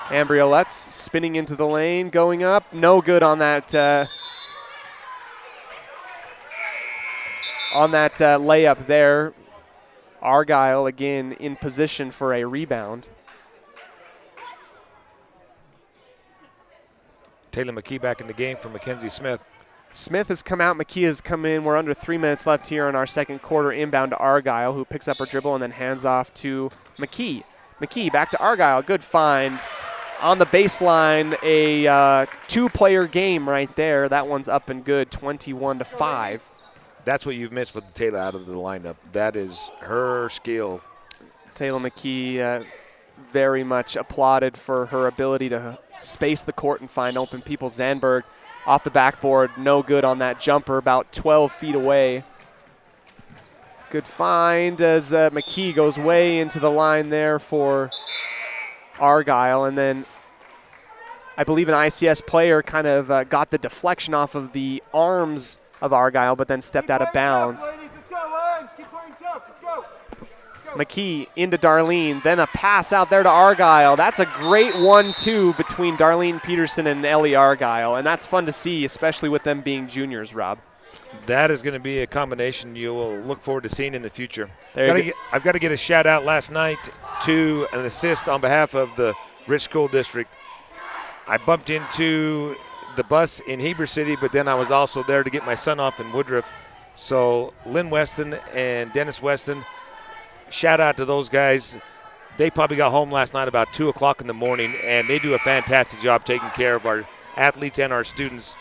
Ambria Lutz spinning into the lane, going up. No good on that layup there. Argyle again in position for a rebound. Taylor McKee back in the game for Mackenzie Smith. Smith has come out, McKee has come in. We're under 3 minutes left here in our second quarter. Inbound to Argyle, who picks up her dribble and then hands off to McKee. McKee back to Argyle, good find. On the baseline, a 2-player game right there. That one's up and good, 21-5. That's what you've missed with Taylor out of the lineup. That is her skill. Taylor McKee very much applauded for her ability to space the court and find open people. Zandberg off the backboard, no good on that jumper, about 12 feet away. Good find as McKee goes way into the line there for Argyle. And then I believe an ICS player kind of got the deflection off of the arms of Argyle, but then stepped out of bounds. Let's go, Lions. Keep playing tough. Let's go. McKee into Darlene, then a pass out there to Argyle. That's a great 1-2 between Darlene Peterson and Ellie Argyle, and that's fun to see, especially with them being juniors, Rob. That is going to be a combination you will look forward to seeing in the future. I've got to get a shout out last night to an assist on behalf of the Rich School District. I bumped into the bus in Heber City, but then I was also there to get my son off in Woodruff. So Lynn Weston and Dennis Weston, shout out to those guys. They probably got home last night about 2 o'clock in the morning, and they do a fantastic job taking care of our athletes and our students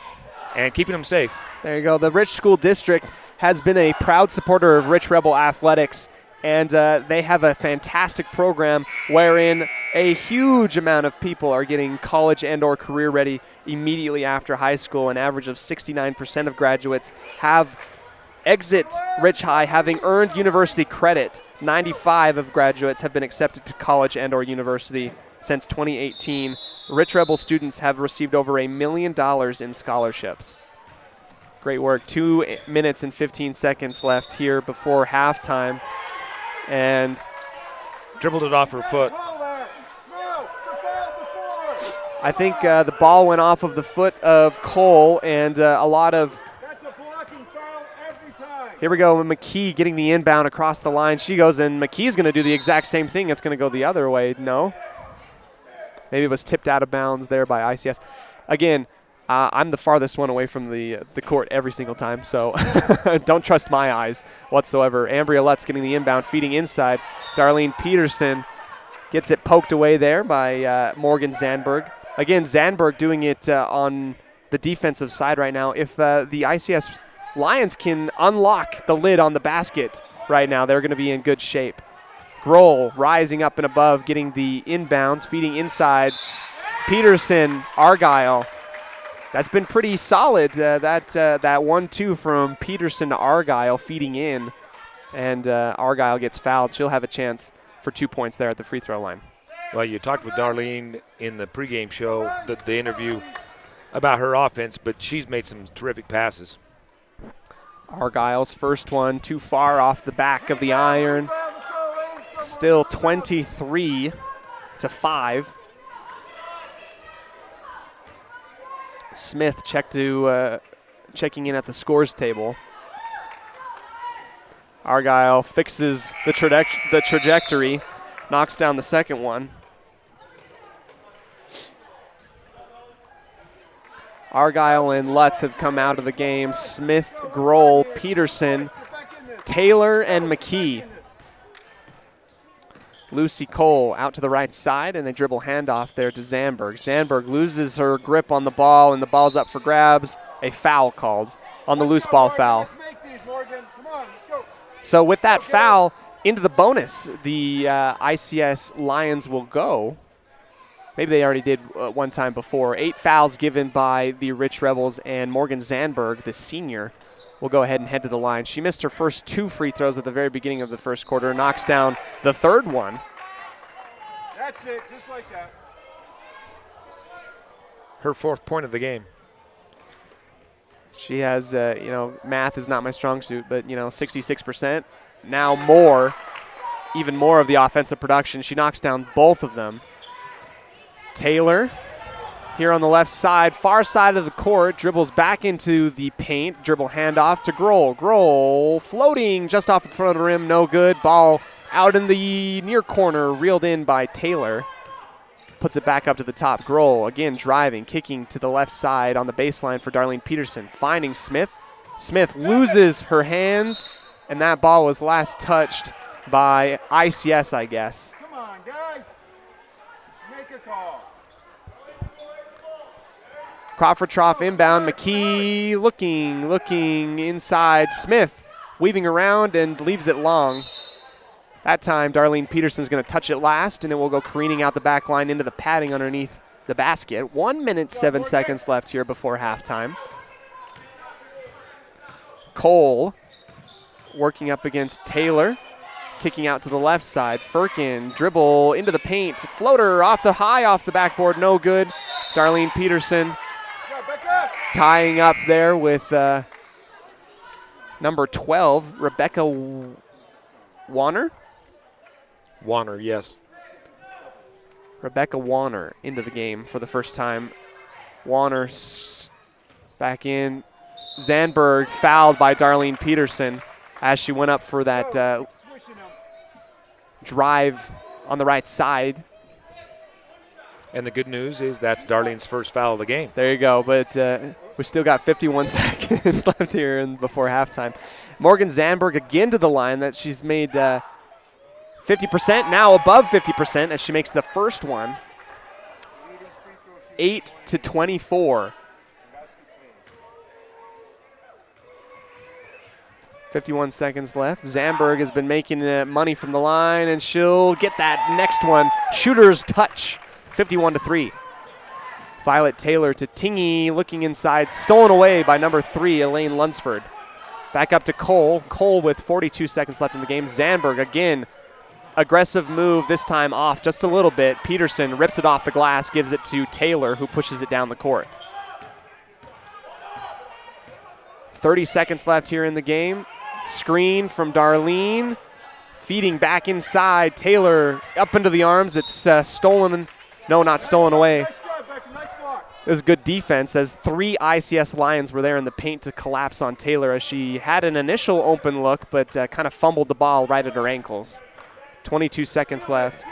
and keeping them safe. There you go. The Rich School District has been a proud supporter of Rich Rebel athletics, and they have a fantastic program wherein a huge amount of people are getting college and or career ready immediately after high school. An average of 69% of graduates have exit Rich High having earned university credit. 95 of graduates have been accepted to college and or university since 2018. Rich Rebel students have received over $1 million in scholarships. Great work. 2 minutes and 15 seconds left here before halftime. And dribbled it off her foot. I think the ball went off of the foot of Cole, and a lot of... That's a blocking foul every time. Here we go, McKee getting the inbound across the line. She goes, and McKee's going to do the exact same thing. It's going to go the other way. No. Maybe it was tipped out of bounds there by ICS. Again, I'm the farthest one away from the court every single time, so don't trust my eyes whatsoever. Ambria Lutz getting the inbound, feeding inside. Darlene Peterson gets it poked away there by Morgan Zandberg. Again, Zandberg doing it on the defensive side right now. If the ICS Lions can unlock the lid on the basket right now, they're going to be in good shape. Grohl rising up and above, getting the inbounds, feeding inside. Peterson, Argyle. That's been pretty solid, that 1-2 from Peterson to Argyle feeding in. And Argyle gets fouled. She'll have a chance for 2 points there at the free throw line. Well, you talked with Darlene in the pregame show, the interview, about her offense, but she's made some terrific passes. Argyle's first one too far off the back of the iron. Still 23-5. Smith checking in at the scores table. Argyle fixes the trajectory, knocks down the second one. Argyle and Lutz have come out of the game. Smith, Grohl, Peterson, Taylor, and McKee. Lucy Cole out to the right side, and they dribble handoff there to Zandberg. Zandberg loses her grip on the ball, and the ball's up for grabs. A foul called on the loose ball foul. So with that foul, into the bonus, the ICS Lions will go. Maybe they already did one time before. 8 fouls given by the Rich Rebels, and Morgan Zandberg, the senior, will go ahead and head to the line. She missed her first 2 free throws at the very beginning of the first quarter, knocks down the third one. That's it, just like that. Her 4th point of the game. She has, math is not my strong suit, but, 66%. Now more, even more of the offensive production. She knocks down both of them. Taylor here on the left side, far side of the court, dribbles back into the paint, dribble handoff to Grohl. Grohl floating just off the front of the rim, no good. Ball out in the near corner, reeled in by Taylor. Puts it back up to the top. Grohl again driving, kicking to the left side on the baseline for Darlene Peterson. Finding Smith. Smith loses her hands, and that ball was last touched by ICS, I guess. Come on, guys. Make a call. Crawford Trough inbound. McKee looking inside. Smith weaving around and leaves it long. That time, Darlene Peterson's going to touch it last, and it will go careening out the back line into the padding underneath the basket. 1 minute, 7 seconds left here before halftime. Cole working up against Taylor. Kicking out to the left side. Firkin, dribble into the paint. Floater off the backboard, no good. Darlene Peterson tying up there with number 12, Rebecca Warner. Warner, yes. Rebecca Warner into the game for the first time. Warner back in. Zandberg fouled by Darlene Peterson as she went up for that drive on the right side. And the good news is that's Darlene's first foul of the game. There you go, but we still got 51 seconds left here before halftime. Morgan Zandberg again to the line that she's made 50%, now above 50% as she makes the first one. 8-24. 51 seconds left. Zandberg has been making money from the line, and she'll get that next one. Shooter's touch, 51-3. Violet Taylor to Tingy, looking inside, stolen away by number 3, Elaine Lunsford. Back up to Cole. Cole with 42 seconds left in the game. Zandberg again, aggressive move, this time off just a little bit. Peterson rips it off the glass, gives it to Taylor, who pushes it down the court. 30 seconds left here in the game. Screen from Darlene. Feeding back inside. Taylor up into the arms. It's stolen. No, not stolen away. It was good defense as 3 ICS Lions were there in the paint to collapse on Taylor as she had an initial open look but kind of fumbled the ball right at her ankles. 22 seconds left.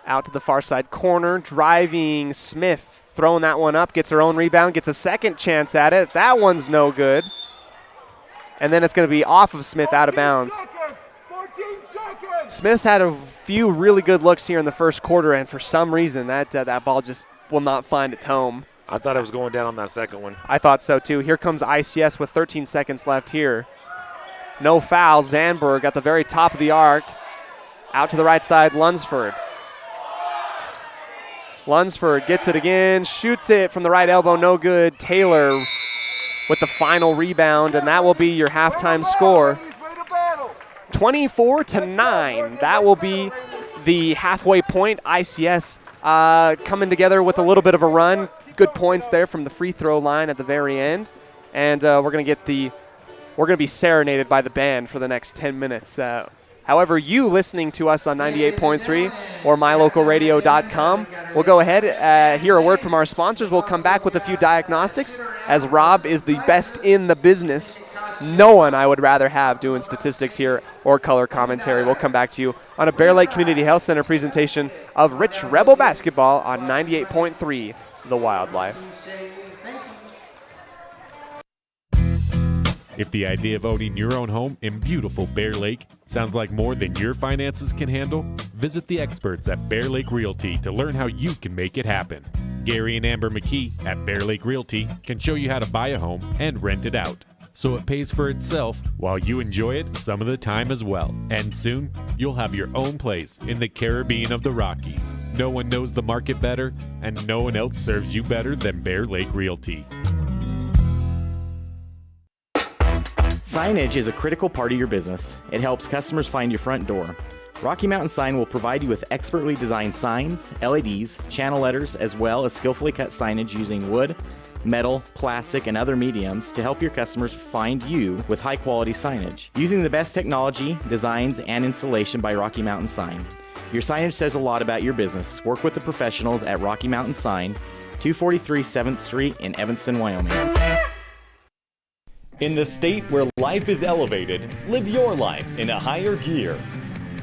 Out to the far side corner. Driving Smith. Throwing that one up, gets her own rebound, gets a second chance at it. That one's no good. And then it's going to be off of Smith, out of bounds. 14 seconds. Smith's had a few really good looks here in the first quarter, and for some reason that ball just will not find its home. I thought it was going down on that second one. I thought so too. Here comes ICS with 13 seconds left here. No foul. Zandberg at the very top of the arc. Out to the right side, Lunsford. Lunsford gets it again, shoots it from the right elbow, no good. Taylor with the final rebound, and that will be your halftime score. 24-9. That will be the halfway point. ICS coming together with a little bit of a run. Good points there from the free throw line at the very end, and we're gonna be serenaded by the band for the next 10 minutes. However, you listening to us on 98.3 or mylocalradio.com, we'll go ahead, hear a word from our sponsors. We'll come back with a few diagnostics, as Rob is the best in the business. No one I would rather have doing statistics here or color commentary. We'll come back to you on a Bear Lake Community Health Center presentation of Rich Rebel Basketball on 98.3 The Wildlife. If the idea of owning your own home in beautiful Bear Lake sounds like more than your finances can handle, visit the experts at Bear Lake Realty to learn how you can make it happen. Gary and Amber McKee at Bear Lake Realty can show you how to buy a home and rent it out, so it pays for itself while you enjoy it some of the time as well. And soon, you'll have your own place in the Caribbean of the Rockies. No one knows the market better, and no one else serves you better than Bear Lake Realty. Signage is a critical part of your business. It helps customers find your front door. Rocky Mountain Sign will provide you with expertly designed signs, LEDs, channel letters, as well as skillfully cut signage using wood, metal, plastic, and other mediums to help your customers find you with high-quality signage. Using the best technology, designs, and installation by Rocky Mountain Sign. Your signage says a lot about your business. Work with the professionals at Rocky Mountain Sign, 243 7th Street in Evanston, Wyoming. In the state where life is elevated, live your life in a higher gear.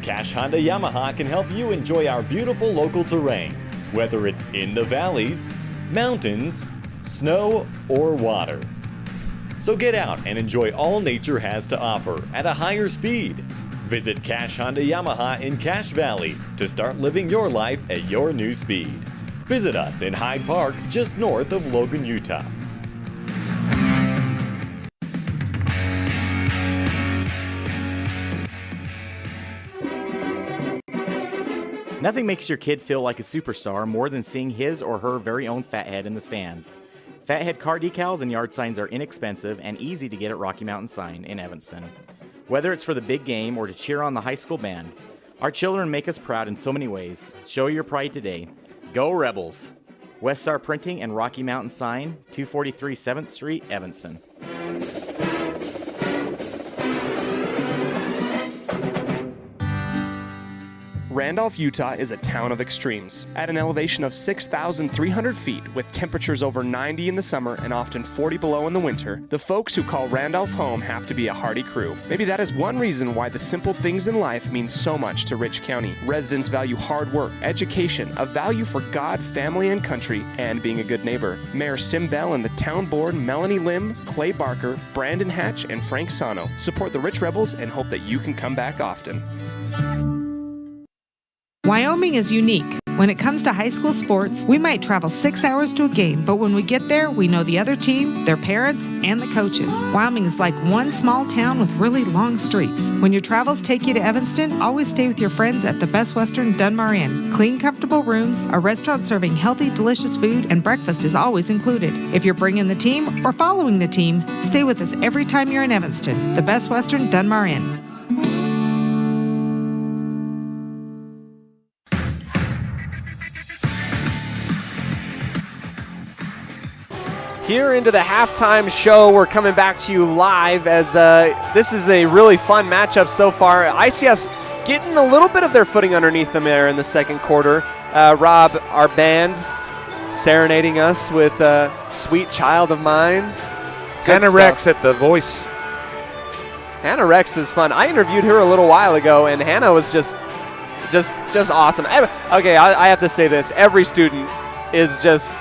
Cash Honda Yamaha can help you enjoy our beautiful local terrain, whether it's in the valleys, mountains, snow, or water. So get out and enjoy all nature has to offer at a higher speed. Visit Cash Honda Yamaha in Cache Valley to start living your life at your new speed. Visit us in Hyde Park, just north of Logan, Utah. Nothing makes your kid feel like a superstar more than seeing his or her very own fathead in the stands. Fathead car decals and yard signs are inexpensive and easy to get at Rocky Mountain Sign in Evanston. Whether it's for the big game or to cheer on the high school band, our children make us proud in so many ways. Show your pride today. Go Rebels! West Star Printing and Rocky Mountain Sign, 243 7th Street, Evanston. Randolph, Utah is a town of extremes. At an elevation of 6,300 feet, with temperatures over 90 in the summer and often 40 below in the winter, the folks who call Randolph home have to be a hardy crew. Maybe that is one reason why the simple things in life mean so much to Rich County. Residents value hard work, education, a value for God, family, and country, and being a good neighbor. Mayor Sim Bell and the town board, Melanie Lim, Clay Barker, Brandon Hatch, and Frank Sano, support the Rich Rebels and hope that you can come back often. Wyoming is unique. When it comes to high school sports, we might travel 6 hours to a game, but when we get there, we know the other team, their parents, and the coaches. Wyoming is like one small town with really long streets. When your travels take you to Evanston, always stay with your friends at the Best Western Dunmar Inn. Clean, comfortable rooms, a restaurant serving healthy, delicious food, and breakfast is always included. If you're bringing the team or following the team, stay with us every time you're in Evanston. The Best Western Dunmar Inn. Here into the halftime show, we're coming back to you live as this is a really fun matchup so far. ICS getting a little bit of their footing underneath them there in the second quarter. Rob, our band, serenading us with Sweet Child of Mine. Hannah Rex at the voice. Hannah Rex is fun. I interviewed her a little while ago, and Hannah was just awesome. Okay, I have to say this. Every student is just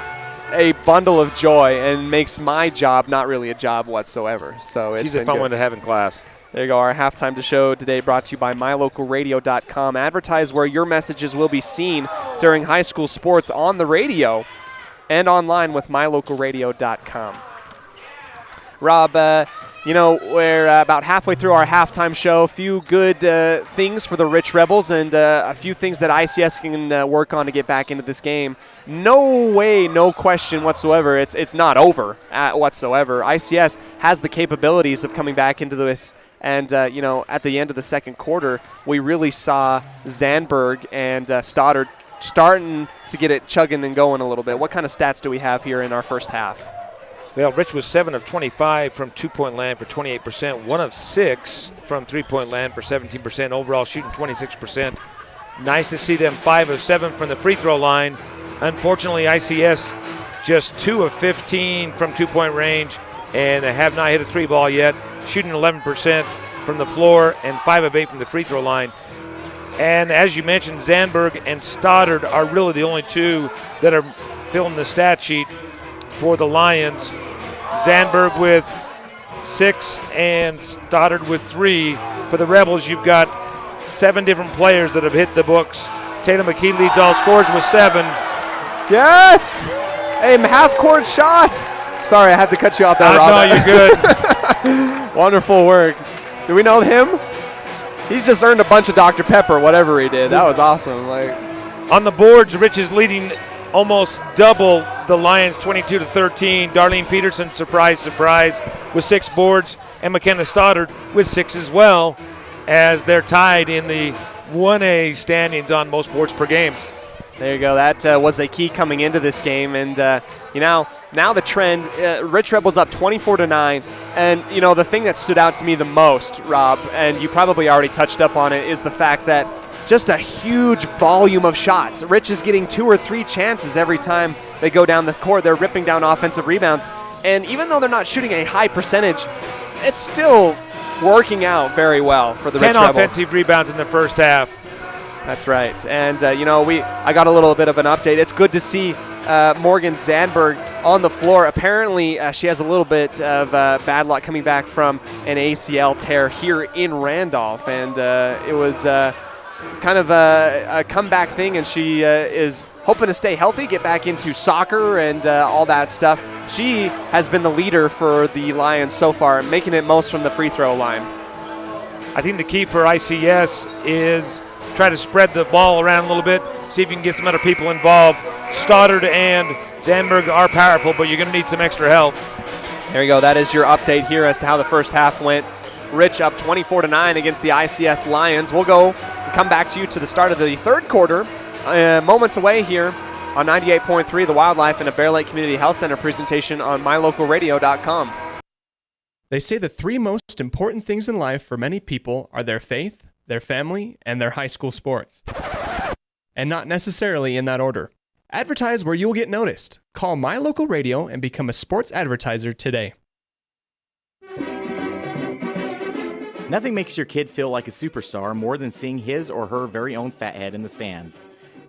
a bundle of joy and makes my job not really a job whatsoever. So it's She's a fun one to have in class. There you go. Our halftime to show today brought to you by mylocalradio.com. Advertise where your messages will be seen during high school sports on the radio and online with mylocalradio.com. Rob, we're about halfway through our halftime show. A few good things for the Rich Rebels and a few things that ICS can work on to get back into this game. No way, no question whatsoever. It's not over whatsoever. ICS has the capabilities of coming back into this. And, at the end of the second quarter, we really saw Zandberg and Stoddard starting to get it chugging and going a little bit. What kind of stats do we have here in our first half? Well, Rich was 7 of 25 from two-point land for 28%, 1 of 6 from three-point land for 17%, overall shooting 26%. Nice to see them 5 of 7 from the free throw line. Unfortunately, ICS just 2 of 15 from two-point range and have not hit a three ball yet, shooting 11% from the floor and 5 of 8 from the free throw line. And as you mentioned, Zandberg and Stoddard are really the only two that are filling the stat sheet for the Lions. Zandberg with 6 and Stoddard with 3. For the Rebels, you've got 7 different players that have hit the books. Taylor McKee leads all scorers with 7. Yes! A half-court shot. Sorry, I had to cut you off there, Rob. No, you're good. Wonderful work. Do we know him? He's just earned a bunch of Dr. Pepper, whatever he did. That was awesome. On the boards, Rich is leading almost double the Lions, 22-13. Darlene Peterson, surprise, with 6 boards, and McKenna Stoddard with 6 as well, as they're tied in the 1A standings on most boards per game. There you go. That was a key coming into this game, and now the trend. Rich Rebels up 24-9, and the thing that stood out to me the most, Rob, and you probably already touched up on it, is the fact that just a huge volume of shots. Rich is getting 2 or 3 chances every time they go down the court. They're ripping down offensive rebounds. And even though they're not shooting a high percentage, it's still working out very well for the Rich Rebels. 10 offensive rebounds in the first half. That's right. And, I got a little bit of an update. It's good to see Morgan Zandberg on the floor. Apparently, she has a little bit of bad luck coming back from an ACL tear here in Randolph. And it was kind of a comeback thing, and she is hoping to stay healthy, get back into soccer and all that stuff. She has been the leader for the Lions so far, making it most from the free throw line. I think the key for ICS is try to spread the ball around a little bit, see if you can get some other people involved. Stoddard and Zandberg are powerful, but you're going to need some extra help. There you go. That is your update here as to how the first half went. Rich up 24-9 against the ICS Lions. We'll go and come back to you to the start of the third quarter, moments away here on 98.3 The Wildlife and a Bear Lake Community Health Center presentation on mylocalradio.com. They say the three most important things in life for many people are their faith, their family, and their high school sports. And not necessarily in that order. Advertise where you'll get noticed. Call My Local Radio and become a sports advertiser today. Nothing makes your kid feel like a superstar more than seeing his or her very own Fathead in the stands.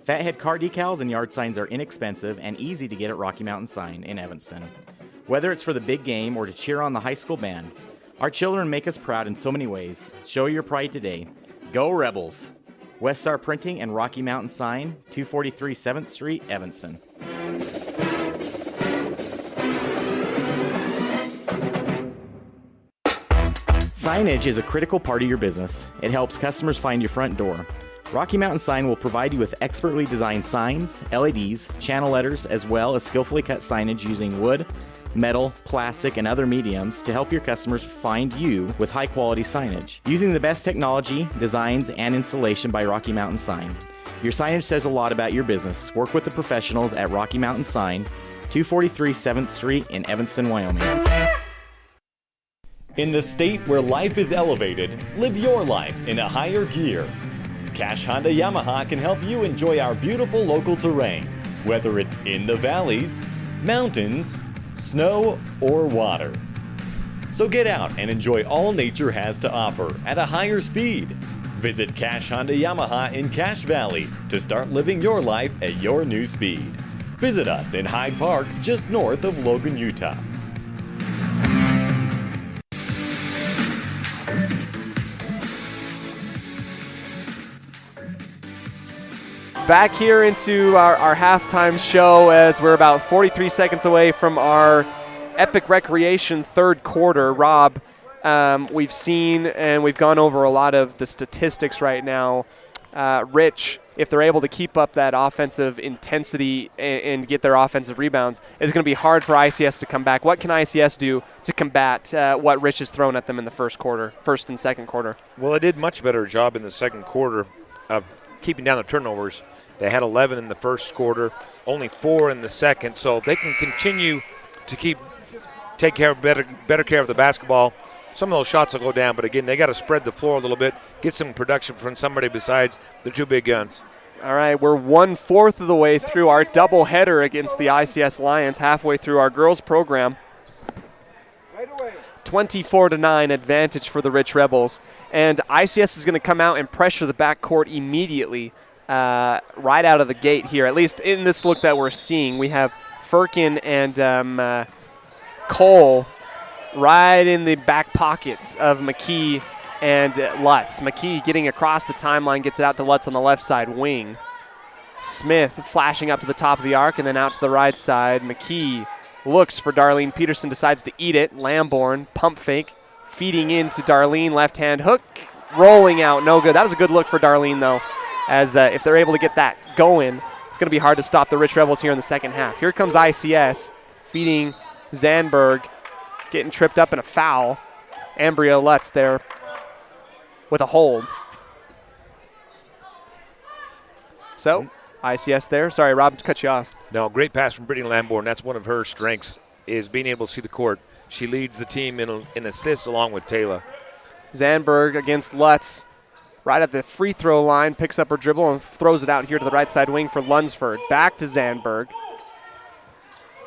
Fathead car decals and yard signs are inexpensive and easy to get at Rocky Mountain Sign in Evanston. Whether it's for the big game or to cheer on the high school band, our children make us proud in so many ways. Show your pride today. Go Rebels! West Star Printing and Rocky Mountain Sign, 243 7th Street, Evanston. Signage is a critical part of your business. It helps customers find your front door. Rocky Mountain Sign will provide you with expertly designed signs, LEDs, channel letters, as well as skillfully cut signage using wood, metal, plastic, and other mediums to help your customers find you with high-quality signage. Using the best technology, designs, and installation by Rocky Mountain Sign. Your signage says a lot about your business. Work with the professionals at Rocky Mountain Sign, 243 7th Street in Evanston, Wyoming. In the state where life is elevated, live your life in a higher gear. Cash Honda Yamaha can help you enjoy our beautiful local terrain, whether it's in the valleys, mountains, snow, or water. So get out and enjoy all nature has to offer at a higher speed. Visit Cash Honda Yamaha in Cache Valley to start living your life at your new speed. Visit us in Hyde Park, just north of Logan, Utah. Back here into our halftime show as we're about 43 seconds away from our Epic Recreation third quarter. Rob, we've seen and we've gone over a lot of the statistics right now. Rich, if they're able to keep up that offensive intensity and get their offensive rebounds, it's going to be hard for ICS to come back. What can ICS do to combat what Rich has thrown at them in the first and second quarter? Well, they did much better job in the second quarter of keeping down the turnovers. They had 11 in the first quarter, only 4 in the second, so they can continue to take care of better care of the basketball. Some of those shots will go down, but again, they got to spread the floor a little bit, get some production from somebody besides the two big guns. All right, we're 1/4 of the way through our doubleheader against the ICS Lions, halfway through our girls program. 24-9 advantage for the Rich Rebels. And ICS is going to come out and pressure the backcourt immediately right out of the gate here. At least in this look that we're seeing, we have Firkin and Cole right in the back pockets of McKee and Lutz. McKee getting across the timeline, gets it out to Lutz on the left side wing. Smith flashing up to the top of the arc and then out to the right side. McKee looks for Darlene Peterson, decides to eat it. Lamborn, pump fake, feeding into Darlene, left-hand hook, rolling out, no good. That was a good look for Darlene, though, as if they're able to get that going, it's going to be hard to stop the Rich Rebels here in the second half. Here comes ICS, feeding Zandberg, getting tripped up in a foul. Ambria Lutz there with a hold. So, ICS there. Sorry, Rob, to cut you off. No, great pass from Brittany Lamborn. That's one of her strengths, is being able to see the court. She leads the team in assists along with Taylor. Zandberg against Lutz. Right at the free throw line, picks up her dribble and throws it out here to the right side wing for Lunsford. Back to Zandberg.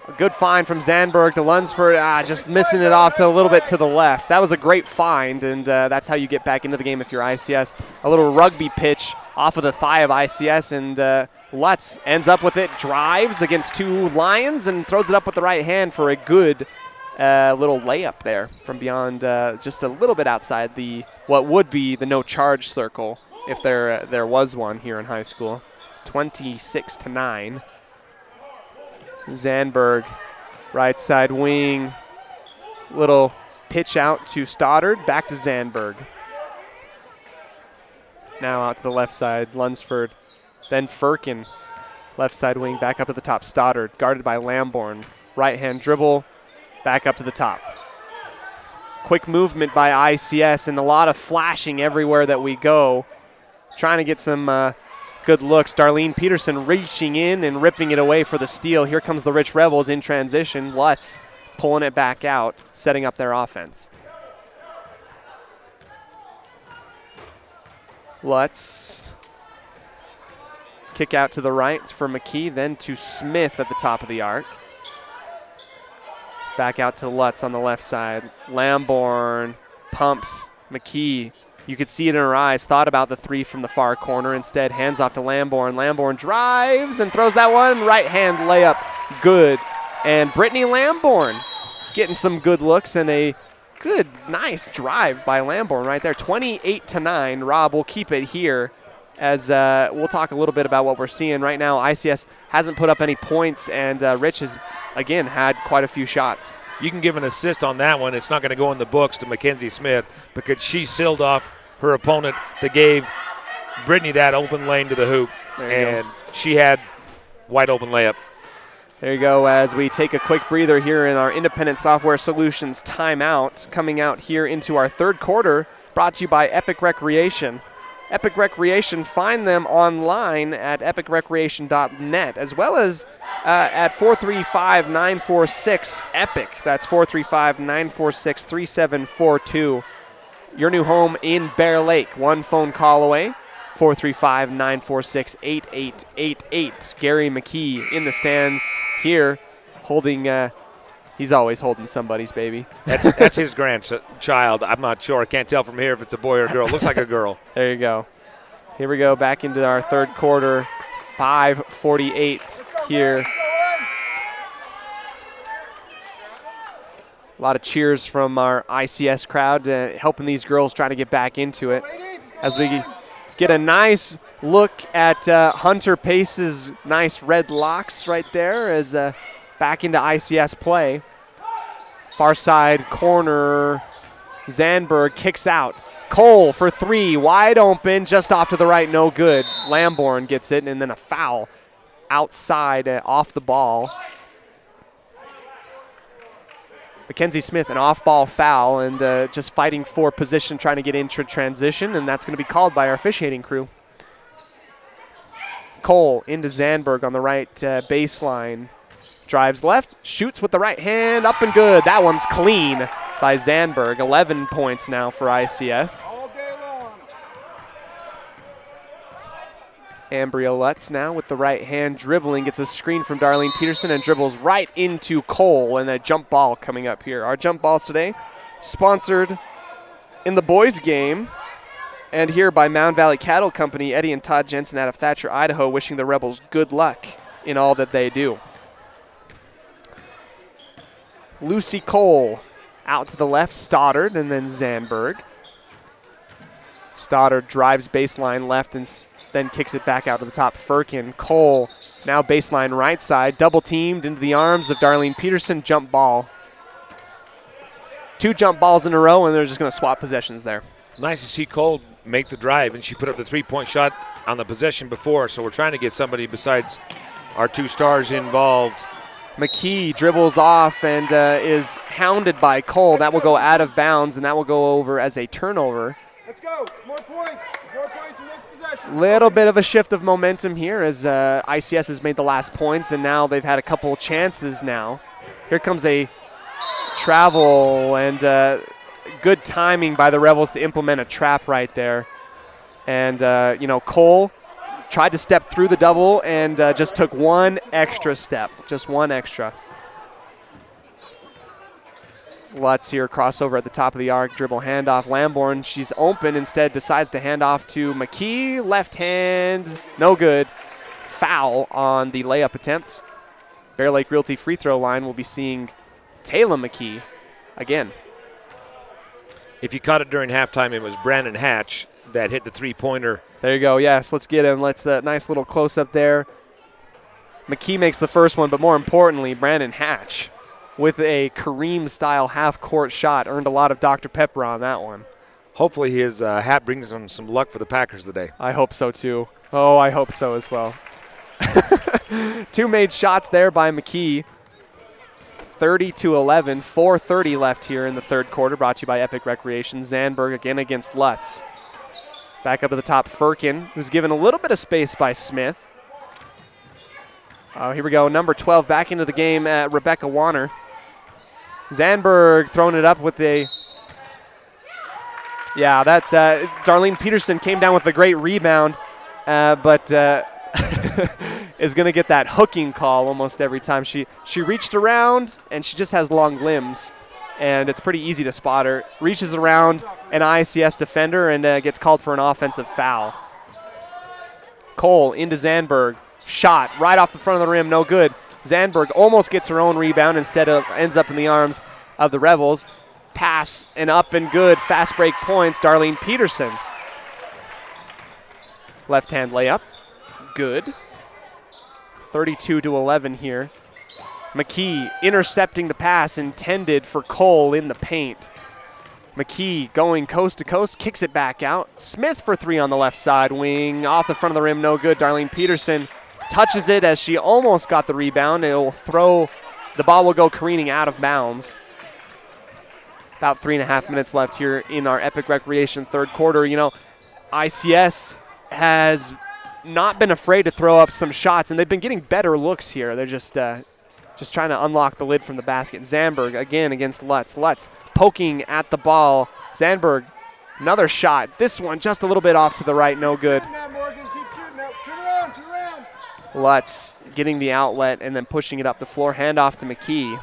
A good find from Zandberg to Lunsford. Just missing it off to a little bit to the left. That was a great find, and that's how you get back into the game if you're ICS. A little rugby pitch off of the thigh of ICS, and Lutz ends up with it, drives against two Lions, and throws it up with the right hand for a good little layup there from beyond, just a little bit outside what would be the no charge circle if there was one here in high school. 26-9. Zandberg, right side wing, little pitch out to Stoddard, back to Zandberg. Now out to the left side, Lunsford, then Firkin. Left side wing, back up to the top. Stoddard, guarded by Lamborn. Right-hand dribble, back up to the top. Quick movement by ICS and a lot of flashing everywhere that we go. Trying to get some good looks. Darlene Peterson reaching in and ripping it away for the steal. Here comes the Rich Rebels in transition. Lutz pulling it back out, setting up their offense. Lutz. Kick out to the right for McKee, then to Smith at the top of the arc. Back out to Lutz on the left side. Lamborn pumps McKee. You could see it in her eyes. Thought about the three from the far corner. Instead, hands off to Lamborn. Lamborn drives and throws that one. Right hand layup, good. And Brittany Lamborn getting some good looks and a good, nice drive by Lamborn right there. 28-9. Rob will keep it here as we'll talk a little bit about what we're seeing right now. ICS hasn't put up any points, and Rich has, again, had quite a few shots. You can give an assist on that one. It's not going to go in the books to Mackenzie Smith because she sealed off her opponent that gave Brittany that open lane to the hoop, and she had wide open layup. There you go as we take a quick breather here in our Independent Software Solutions timeout. Coming out here into our third quarter, brought to you by Epic Recreation. Epic Recreation, find them online at epicrecreation.net as well as at 435-946-EPIC. That's 435-946-3742. Your new home in Bear Lake. One phone call away, 435-946-8888. Gary McKee in the stands here holding he's always holding somebody's baby. That's his grandchild. I'm not sure. I can't tell from here if it's a boy or a girl. It looks like a girl. There you go. Here we go back into our third quarter. 5:48 here. A lot of cheers from our ICS crowd helping these girls trying to get back into it. As we get a nice look at Hunter Pace's nice red locks right there as back into ICS play. Far side corner, Zandberg kicks out. Cole for three, wide open, just off to the right, no good. Lamborn gets it, and then a foul outside off the ball. Mackenzie Smith, an off-ball foul, and just fighting for position, trying to get into transition, and that's going to be called by our officiating crew. Cole into Zandberg on the right baseline. Drives left, shoots with the right hand, up and good. That one's clean by Zandberg. 11 points now for ICS. Ambria Lutz now with the right hand dribbling, gets a screen from Darlene Peterson and dribbles right into Cole, and a jump ball coming up here. Our jump balls today sponsored in the boys game and here by Mound Valley Cattle Company. Eddie and Todd Jensen out of Thatcher, Idaho, wishing the Rebels good luck in all that they do. Lucy Cole out to the left, Stoddard, and then Zandberg. Stoddard drives baseline left and then kicks it back out to the top. Firkin, Cole, now baseline right side, double teamed into the arms of Darlene Peterson, jump ball. Two jump balls in a row, and they're just going to swap possessions there. Nice to see Cole make the drive, and she put up the three-point shot on the possession before, so we're trying to get somebody besides our two stars involved. McKee dribbles off and is hounded by Cole. That will go out of bounds, and that will go over as a turnover. Let's go. More points. More points in this possession. Little bit of a shift of momentum here as ICS has made the last points, and now they've had a couple chances now. Here comes a travel and good timing by the Rebels to implement a trap right there. And, Cole tried to step through the double and just took one extra step, just one extra. Lutz here, crossover at the top of the arc, dribble handoff. Lamborn, she's open, instead decides to hand off to McKee. Left hand, no good. Foul on the layup attempt. Bear Lake Realty free throw line will be seeing Taylor McKee again. If you caught it during halftime, it was Brandon Hatch that hit the three-pointer. There you go. Yes, let's get him. Let's nice little close-up there. McKee makes the first one, but more importantly, Brandon Hatch with a Kareem-style half-court shot. Earned a lot of Dr. Pepper on that one. Hopefully his hat brings him some luck for the Packers today. I hope so, too. Oh, I hope so as well. Two made shots there by McKee. 30-11, 4:30 left here in the third quarter, brought to you by Epic Recreation. Zandberg again against Lutz. Back up to the top, Firkin, who's given a little bit of space by Smith. Here we go, number 12 back into the game, Rebecca Warner. Zandberg throwing it up with a... Yeah, that's Darlene Peterson came down with a great rebound, but is going to get that hooking call almost every time. She reached around, and she just has long limbs, and it's pretty easy to spot her. Reaches around an ICS defender and gets called for an offensive foul. Cole into Zandberg. Shot right off the front of the rim, no good. Zandberg almost gets her own rebound, instead of ends up in the arms of the Rebels. Pass and up and good. Fast break points. Darlene Peterson. Left hand layup. Good. 32-11 here. McKee intercepting the pass intended for Cole in the paint. McKee going coast to coast, kicks it back out. Smith for three on the left side wing. Off the front of the rim, no good. Darlene Peterson touches it as she almost got the rebound. The ball will go careening out of bounds. About 3.5 minutes left here in our Epic Recreation third quarter. You know, ICS has not been afraid to throw up some shots, and they've been getting better looks here. They're just trying to unlock the lid from the basket. Zandberg again against Lutz. Lutz poking at the ball. Zandberg, another shot. This one just a little bit off to the right, no good. Lutz getting the outlet and then pushing it up the floor. Handoff to McKee.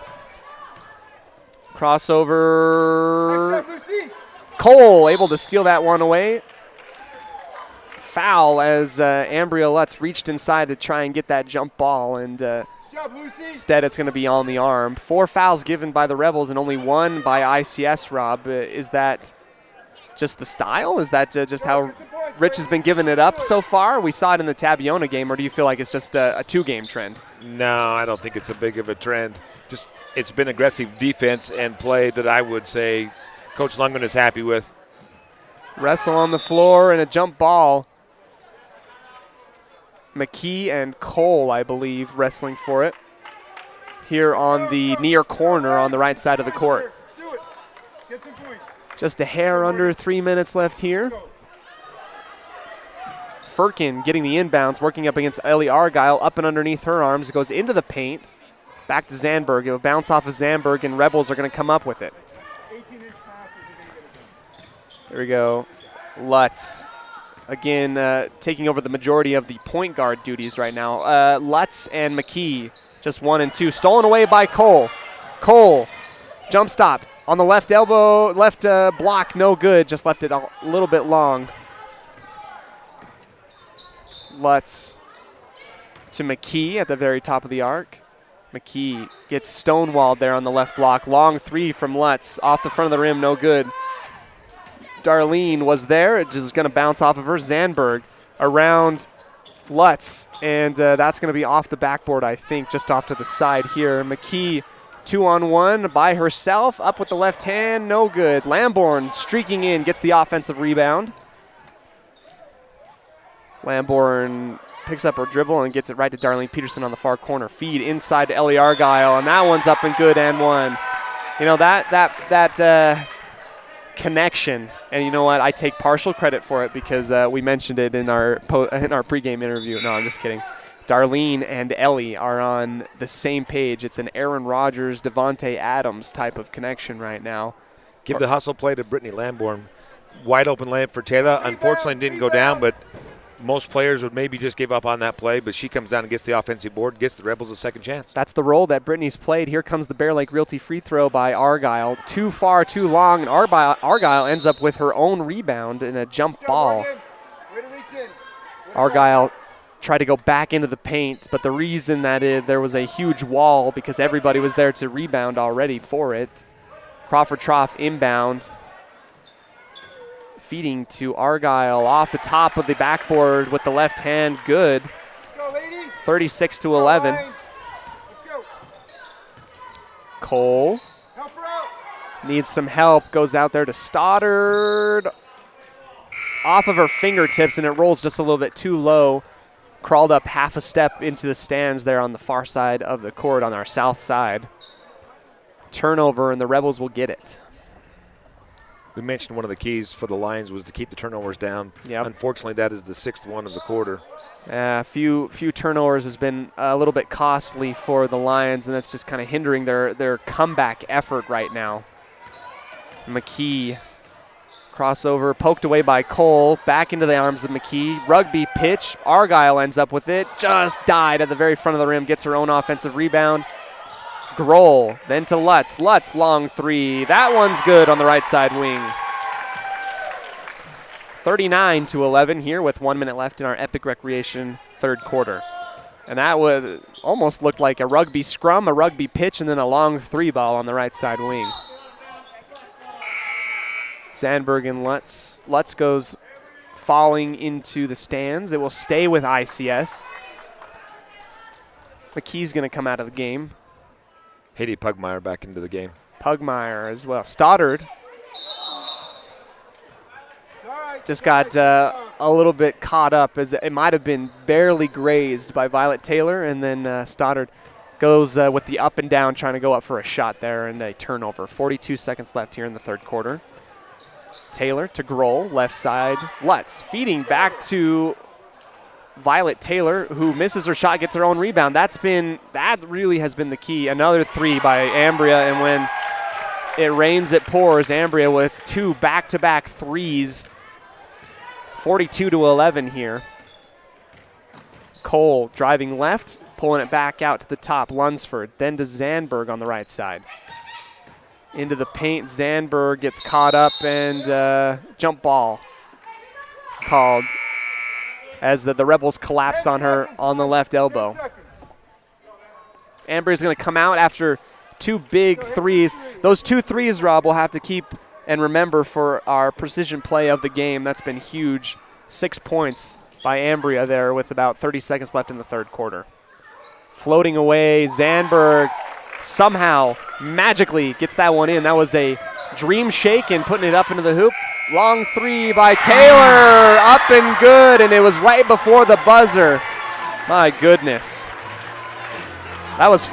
Crossover. Cole able to steal that one away. Foul as Ambria Lutz reached inside to try and get that jump ball, and instead it's going to be on the arm. 4 fouls given by the Rebels and only 1 by ICS, Rob. Is that just the style? Is that just how Rich has been giving it up so far? We saw it in the Tabiona game, or do you feel like it's just a 2-game trend? No, I don't think it's a big of a trend. Just it's been aggressive defense and play that I would say Coach Lundgren is happy with. Wrestle on the floor and a jump ball. McKee and Cole, I believe, wrestling for it here on the near corner on the right side of the court. Just a hair under 3 minutes left here. Firkin getting the inbounds, working up against Ellie Argyle, up and underneath her arms, goes into the paint. Back to Zandberg. It will bounce off of Zandberg, and Rebels are going to come up with it. There we go. Lutz. Again, taking over the majority of the point guard duties right now. Lutz and McKee, just 1 and 2. Stolen away by Cole. Cole, jump stop. On the left elbow, left block, no good. Just left it a little bit long. Lutz to McKee at the very top of the arc. McKee gets stonewalled there on the left block. Long three from Lutz. Off the front of the rim, no good. Darlene was there. It's just going to bounce off of her. Zandberg around Lutz, and that's going to be off the backboard, I think, just off to the side here. McKee 2-on-1 by herself. Up with the left hand, no good. Lamborn streaking in, gets the offensive rebound. Lamborn picks up her dribble and gets it right to Darlene Peterson on the far corner. Feed inside to Ellie Argyle, and that one's up and good and one. You know, that connection, and you know what? I take partial credit for it because we mentioned it in our pregame interview. No, I'm just kidding. Darlene and Ellie are on the same page. It's an Aaron Rodgers, Devontae Adams type of connection right now. Give the hustle play to Brittany Lamborn. Wide open layup for Taylor. Unfortunately, didn't go down, but most players would maybe just give up on that play, but she comes down and gets the offensive board, gets the Rebels a second chance. That's the role that Brittany's played. Here comes the Bear Lake Realty free throw by Argyle. Too far, too long, and Argyle ends up with her own rebound in a jump ball. Argyle tried to go back into the paint, but the reason that there was a huge wall because everybody was there to rebound already for it. Crawford Trough inbound. Feeding to Argyle off the top of the backboard with the left hand. Good. 36-11. Cole needs some help. Goes out there to Stoddard. Off of her fingertips, and it rolls just a little bit too low crawled up half a step into the stands there on the far side of the court on our south side. Turnover, and the Rebels will get it. We mentioned one of the keys for the Lions was to keep the turnovers down. Yep. Unfortunately, that is the 6th one of the quarter. A few turnovers has been a little bit costly for the Lions, and that's just kind of hindering their comeback effort right now. McKee, crossover, poked away by Cole, back into the arms of McKee. Rugby pitch, Argyle ends up with it, just died at the very front of the rim, gets her own offensive rebound. Grohl, then to Lutz. Lutz, long three. That one's good on the right side wing. 39-11 here with 1 minute left in our Epic Recreation third quarter. And that would almost look like a rugby scrum, a rugby pitch, and then a long three ball on the right side wing. Sandberg and Lutz. Lutz goes falling into the stands. It will stay with ICS. McKee's going to come out of the game. Haiti Pugmire back into the game. Pugmire as well. Stoddard just got a little bit caught up, as it might have been barely grazed by Violet Taylor, and then Stoddard goes with the up and down, trying to go up for a shot there, and a turnover. 42 seconds left here in the third quarter. Taylor to Grohl, left side. Lutz feeding back to Violet Taylor, who misses her shot, gets her own rebound. That really has been the key. Another three by Ambria, and when it rains, it pours. Ambria with 2 back-to-back threes. 42-11 here. Cole driving left, pulling it back out to the top. Lunsford, then to Zandberg on the right side. Into the paint, Zandberg gets caught up, and jump ball called as the Rebels collapsed on her on the left elbow. Ambria's going to come out after 2 big threes. Those 2 threes, Rob, we'll have to keep and remember for our precision play of the game. That's been huge. 6 points by Ambria there with about 30 seconds left in the third quarter. Floating away, Zandberg somehow magically gets that one in. That was a dream shake and putting it up into the hoop. Long three by Taylor, up and good, and it was right before the buzzer. My goodness. That was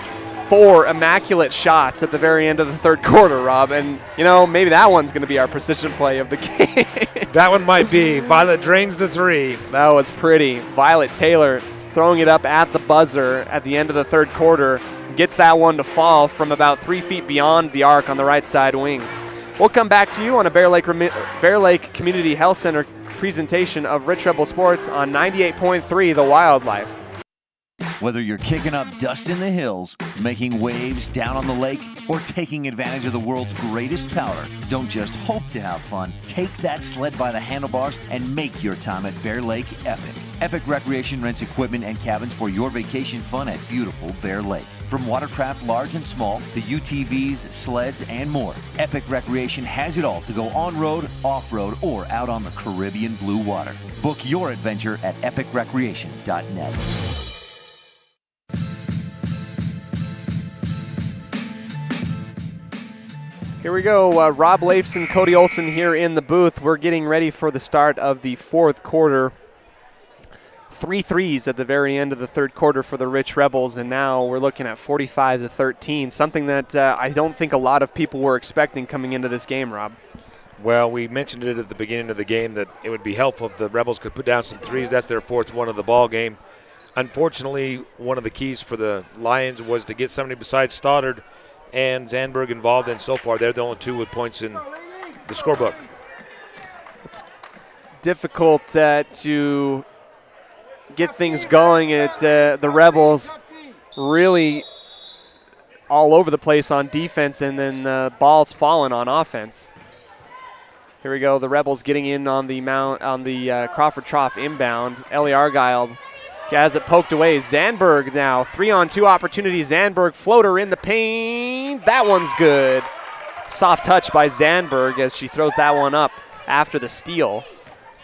4 immaculate shots at the very end of the third quarter, Rob, and maybe that one's going to be our precision play of the game. That one might be. Violet drains the 3. That was pretty. Violet Taylor throwing it up at the buzzer at the end of the third quarter, gets that one to fall from about 3 feet beyond the arc on the right side wing. We'll come back to you on a Bear Lake Community Health Center presentation of Rich Rebel Sports on 98.3 The Wildlife. Whether you're kicking up dust in the hills, making waves down on the lake, or taking advantage of the world's greatest powder, don't just hope to have fun. Take that sled by the handlebars and make your time at Bear Lake epic. Epic Recreation rents equipment and cabins for your vacation fun at beautiful Bear Lake. From watercraft large and small to UTVs, sleds, and more, Epic Recreation has it all to go on-road, off-road, or out on the Caribbean blue water. Book your adventure at epicrecreation.net. Here we go. Rob Leifs and Cody Olsen here in the booth. We're getting ready for the start of the fourth quarter. 3 threes at the very end of the third quarter for the Rich Rebels, and now we're looking at 45-13, something that I don't think a lot of people were expecting coming into this game, Rob. Well, we mentioned it at the beginning of the game that it would be helpful if the Rebels could put down some threes. That's their 4th one of the ball game. Unfortunately, one of the keys for the Lions was to get somebody besides Stoddard and Zandberg involved, and so far they're the only 2 with points in the scorebook. It's difficult to get things going at the Rebels, really all over the place on defense, and then the ball's falling on offense. Here we go, the Rebels getting in on the Crawford Trough inbound. Ellie Argyle has it poked away. Zandberg now, 3-on-2 opportunity. Zandberg floater in the paint. That one's good. Soft touch by Zandberg as she throws that one up after the steal.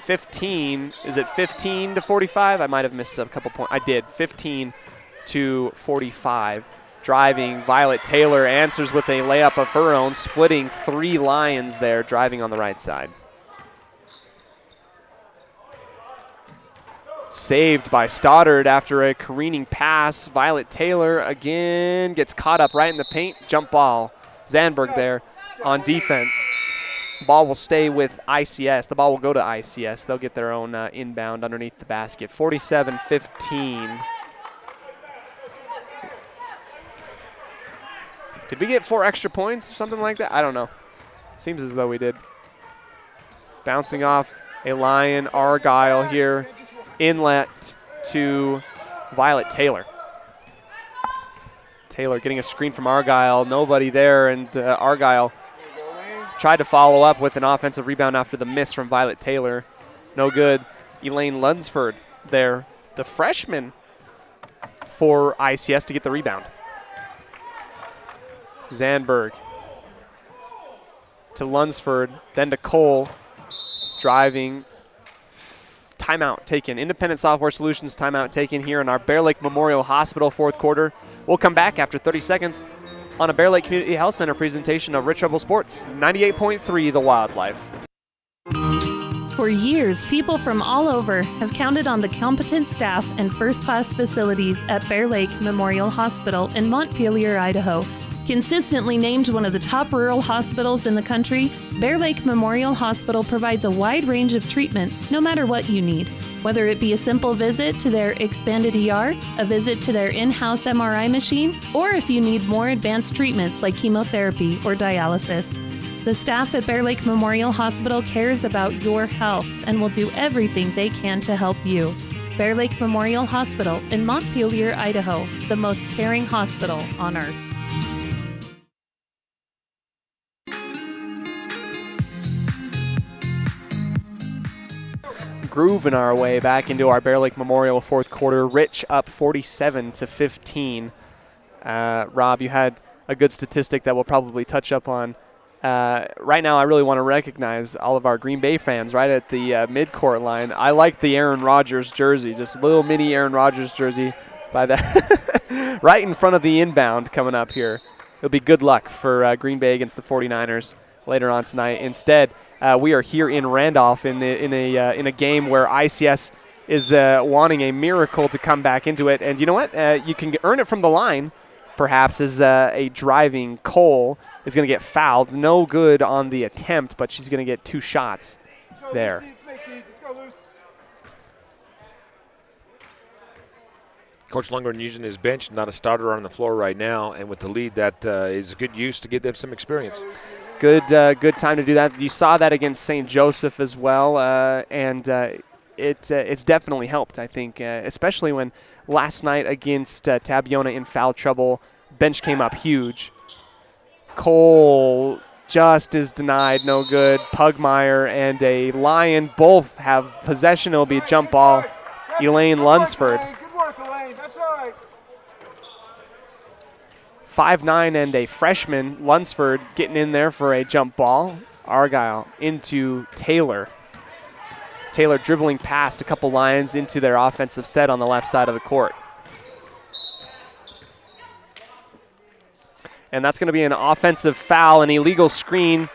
15, is it 15-45? I might have missed a couple points. I did, 15-45. Driving, Violet Taylor answers with a layup of her own, splitting 3 Lions there, driving on the right side. Saved by Stoddard after a careening pass. Violet Taylor again gets caught up right in the paint. Jump ball. Zandberg there on defense. Ball will stay with ICS. The ball will go to ICS. They'll get their own inbound underneath the basket. 47-15. Did we get 4 extra points or something like that? I don't know. Seems as though we did. Bouncing off a Lion Argyle here. Inlet to Violet Taylor. Taylor getting a screen from Argyle. Nobody there, and Argyle tried to follow up with an offensive rebound after the miss from Violet Taylor. No good. Elaine Lunsford there, the freshman for ICS, to get the rebound. Zandberg to Lunsford, then to Cole. Driving. Timeout taken. Independent Software Solutions timeout taken here in our Bear Lake Memorial Hospital fourth quarter. We'll come back after 30 seconds on a Bear Lake Community Health Center presentation of Rich Rebel Sports. 98.3 The Wildlife. For years, people from all over have counted on the competent staff and first-class facilities at Bear Lake Memorial Hospital in Montpelier, Idaho. Consistently named one of the top rural hospitals in the country, Bear Lake Memorial Hospital provides a wide range of treatments, no matter what you need. Whether it be a simple visit to their expanded ER, a visit to their in-house MRI machine, or if you need more advanced treatments like chemotherapy or dialysis. The staff at Bear Lake Memorial Hospital cares about your health and will do everything they can to help you. Bear Lake Memorial Hospital in Montpelier, Idaho, the most caring hospital on earth. Grooving our way back into our Bear Lake Memorial fourth quarter. Rich up 47-15. Rob, you had a good statistic that we'll probably touch up on. Right now, I really want to recognize all of our Green Bay fans right at the midcourt line. I like the Aaron Rodgers jersey, just a little mini Aaron Rodgers jersey by that right in front of the inbound coming up here. It'll be good luck for Green Bay against the 49ers later on tonight. Instead, we are here in Randolph in a game where ICS is wanting a miracle to come back into it. And you know what? You can earn it from the line, perhaps, as a driving Cole is going to get fouled. No good on the attempt, but she's going to get 2 shots there. Coach Lundgren using his bench, not a starter on the floor right now, and with the lead, that is good use to give them some experience. Good time to do that. You saw that against St. Joseph as well, and it's definitely helped, I think, especially when last night against Tabiona in foul trouble, bench came up huge. Cole just is denied, no good. Pugmire and a Lion both have possession. It'll be a jump ball. Elaine Lunsford. 5'9" and a freshman, Lunsford, getting in there for a jump ball. Argyle into Taylor. Taylor dribbling past a couple Lions into their offensive set on the left side of the court. And that's going to be an offensive foul, an illegal screen.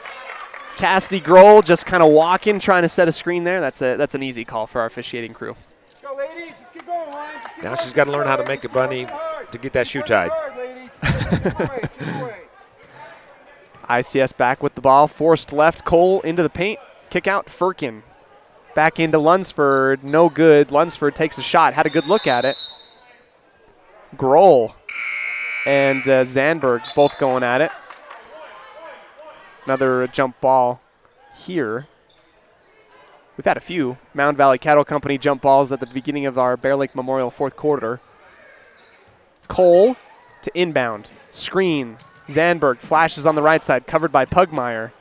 Cassidy Grohl just kind of walking, trying to set a screen there. That's an easy call for our officiating crew. Go, ladies. Keep going, Lions. Now she's got to learn how to make a bunny to get that shoe tied. ICS back with the ball. Forced left. Cole into the paint. Kick out. Firkin. Back into Lunsford. No good. Lunsford takes a shot. Had a good look at it. Grohl and Zandberg both going at it. Another jump ball here. We've had a few Mound Valley Cattle Company jump balls at the beginning of our Bear Lake Memorial fourth quarter. Cole to inbound. Screen. Zandberg flashes on the right side, covered by Pugmire.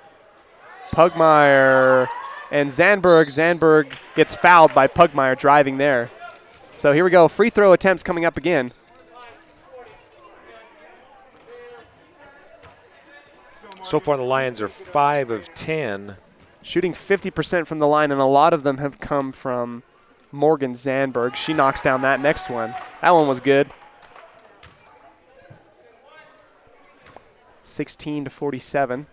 Pugmire and Zandberg. Zandberg gets fouled by Pugmire driving there. So here we go. Free throw attempts coming up again. So far, the Lions are 5 of 10. Shooting 50% from the line, and a lot of them have come from Morgan Zandberg. She knocks down that next one. That one was good. 16-47.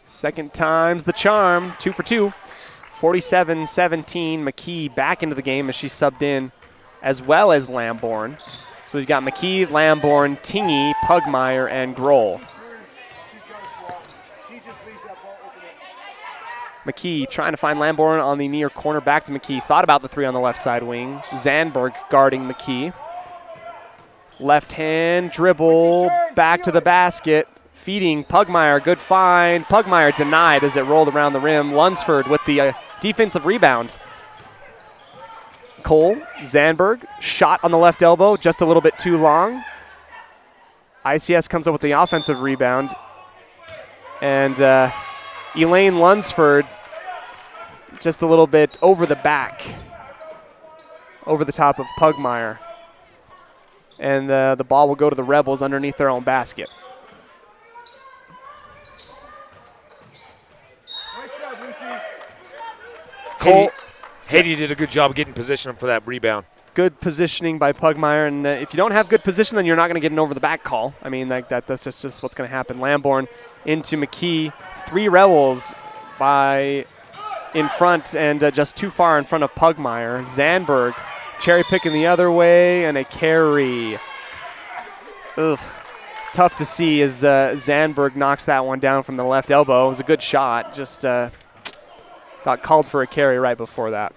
Second time's the charm. 2 for 2. 47-17, McKee back into the game as she subbed in, as well as Lamborn. So we've got McKee, Lamborn, Tingy, Pugmire, and Grohl. McKee trying to find Lamborn on the near corner. Back to McKee. Thought about the three on the left side wing. Zandberg guarding McKee. Left hand dribble back to the basket. Feeding Pugmire. Good find. Pugmire denied as it rolled around the rim. Lunsford with the defensive rebound. Cole, Zandberg, shot on the left elbow, just a little bit too long. ICS comes up with the offensive rebound. And Elaine Lunsford just a little bit over the back, over the top of Pugmire. And the ball will go to the Rebels underneath their own basket. Cole. Haiti did a good job getting position for that rebound. Good positioning by Pugmire, and if you don't have good position, then you're not going to get an over-the-back call. I mean, that's just what's going to happen. Lamborn into McKee. 3 Rebels in front and just too far in front of Pugmire. Zandberg cherry picking the other way, and a carry. Ugh. Tough to see as Zandberg knocks that one down from the left elbow. It was a good shot, just got called for a carry right before that.